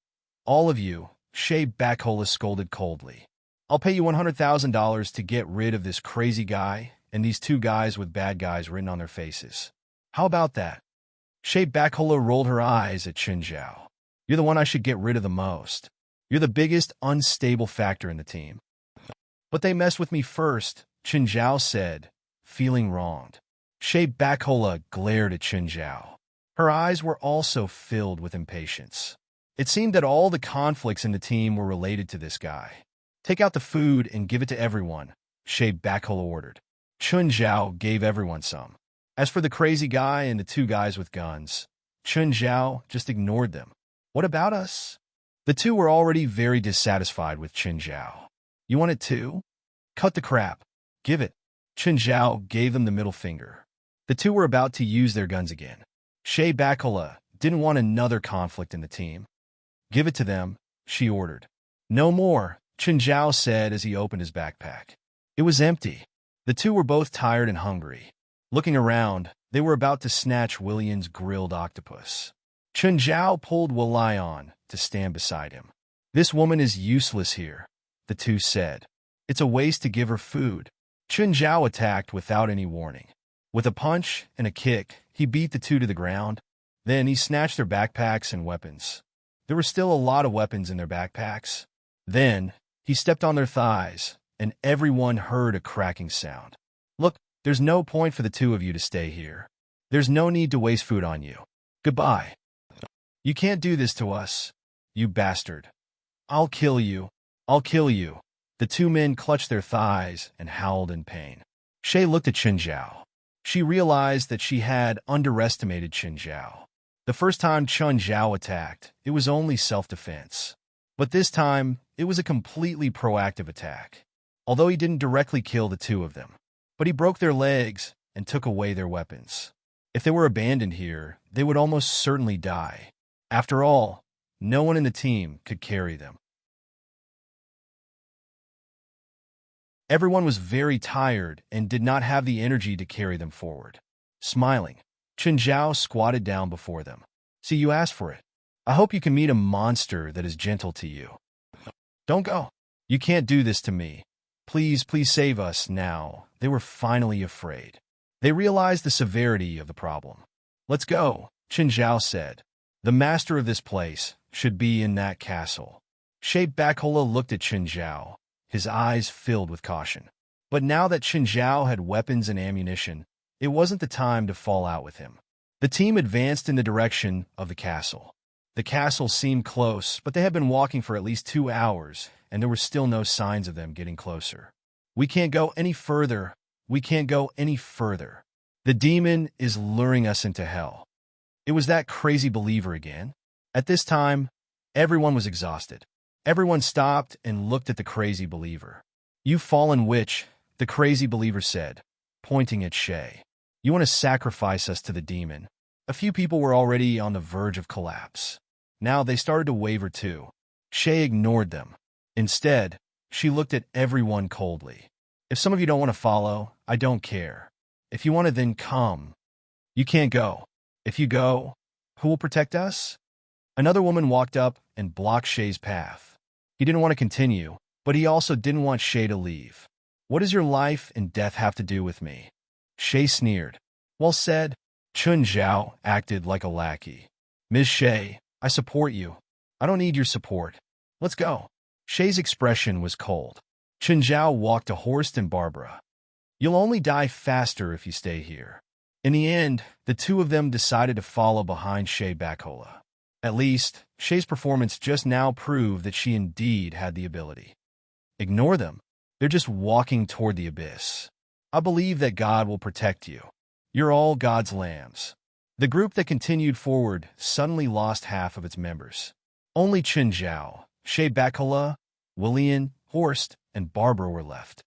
all of you, Shay Bakola scolded coldly. I'll pay you $100,000 to get rid of this crazy guy and these two guys with bad guys written on their faces. How about that? Shay Bakola rolled her eyes at Chun Zhao. You're the one I should get rid of the most. You're the biggest unstable factor in the team. But they messed with me first, Chun Zhao said, feeling wronged. Shay Bakola glared at Chun Zhao. Her eyes were also filled with impatience. It seemed that all the conflicts in the team were related to this guy. Take out the food and give it to everyone, Shay Bakola ordered. Chun Zhao gave everyone some. As for the crazy guy and the two guys with guns, Chun Zhao just ignored them. What about us? The two were already very dissatisfied with Chun Zhao. You want it too? Cut the crap. Give it. Chun Zhao gave them the middle finger. The two were about to use their guns again. Shay Bakola didn't want another conflict in the team. Give it to them, she ordered. No more, Chun Zhao said as he opened his backpack. It was empty. The two were both tired and hungry. Looking around, they were about to snatch William's grilled octopus. Chun Zhao pulled Wilai on to stand beside him. This woman is useless here, the two said. It's a waste to give her food. Chun Zhao attacked without any warning. With a punch and a kick, he beat the two to the ground. Then he snatched their backpacks and weapons. There were still a lot of weapons in their backpacks. Then he stepped on their thighs, and everyone heard a cracking sound. Look, there's no point for the two of you to stay here. There's no need to waste food on you. Goodbye. You can't do this to us, you bastard. I'll kill you. I'll kill you. The two men clutched their thighs and howled in pain. Shay looked at Chun Zhao. She realized that she had underestimated Chun Zhao. The first time Chun Zhao attacked, it was only self-defense. But this time, it was a completely proactive attack. Although he didn't directly kill the two of them, but he broke their legs and took away their weapons. If they were abandoned here, they would almost certainly die. After all, no one in the team could carry them. Everyone was very tired and did not have the energy to carry them forward. Smiling, Chun Zhao squatted down before them. See, you asked for it. I hope you can meet a monster that is gentle to you. Don't go. You can't do this to me. Please, please save us now. They were finally afraid. They realized the severity of the problem. Let's go, Chun Zhao said. The master of this place should be in that castle. Shay Bakola looked at Chun Zhao, his eyes filled with caution. But now that Chun Zhao had weapons and ammunition, it wasn't the time to fall out with him. The team advanced in the direction of the castle. The castle seemed close, but they had been walking for at least 2 hours, and there were still no signs of them getting closer. We can't go any further. We can't go any further. The demon is luring us into hell. It was that crazy believer again. At this time, everyone was exhausted. Everyone stopped and looked at the crazy believer. You fallen witch, the crazy believer said, pointing at Shay. You want to sacrifice us to the demon. A few people were already on the verge of collapse. Now they started to waver too. Shay ignored them. Instead, she looked at everyone coldly. If some of you don't want to follow, I don't care. If you want to, then come. You can't go. If you go, who will protect us? Another woman walked up and blocked Shay's path. He didn't want to continue, but he also didn't want Shay to leave. What does your life and death have to do with me? Shay sneered. Well said. Chun Zhao acted like a lackey. Ms. Shay, I support you. I don't need your support. Let's go. Shay's expression was cold. Chen Zhao walked to Horst and Barbara. You'll only die faster if you stay here. In the end, the two of them decided to follow behind Shay Bacola. At least, Shay's performance just now proved that she indeed had the ability. Ignore them. They're just walking toward the abyss. I believe that God will protect you. You're all God's lambs. The group that continued forward suddenly lost half of its members. Only Chen Zhao, Shay Bacola, Willian, Horst, and Barbara were left.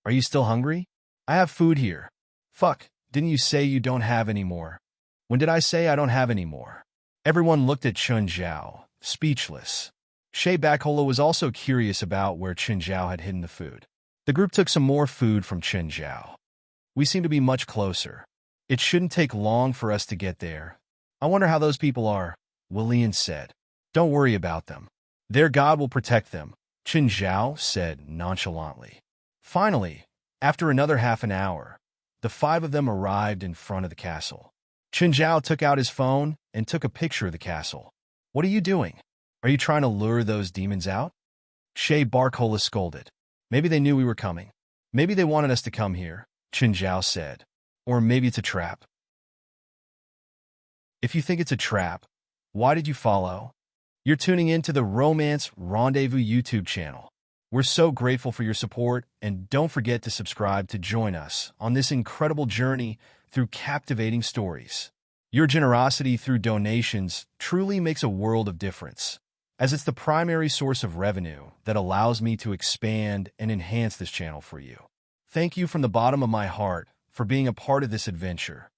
Are you still hungry? I have food here. Fuck, didn't you say you don't have any more? When did I say I don't have any more? Everyone looked at Chen Zhao, speechless. Shay Bacola was also curious about where Chen Zhao had hidden the food. The group took some more food from Chen Zhao. We seem to be much closer. It shouldn't take long for us to get there. I wonder how those people are, Willian said. Don't worry about them. Their God will protect them, Chen Zhao said nonchalantly. Finally, after another half an hour, the five of them arrived in front of the castle. Chen Zhao took out his phone and took a picture of the castle. What are you doing? Are you trying to lure those demons out? Shay Bacola scolded. Maybe they knew we were coming. Maybe they wanted us to come here, Chen Zhao said. Or maybe it's a trap. If you think it's a trap, why did you follow? You're tuning in to the Romance Rendezvous YouTube channel. We're so grateful for your support, and don't forget to subscribe to join us on this incredible journey through captivating stories. Your generosity through donations truly makes a world of difference, as it's the primary source of revenue that allows me to expand and enhance this channel for you. Thank you from the bottom of my heart for being a part of this adventure.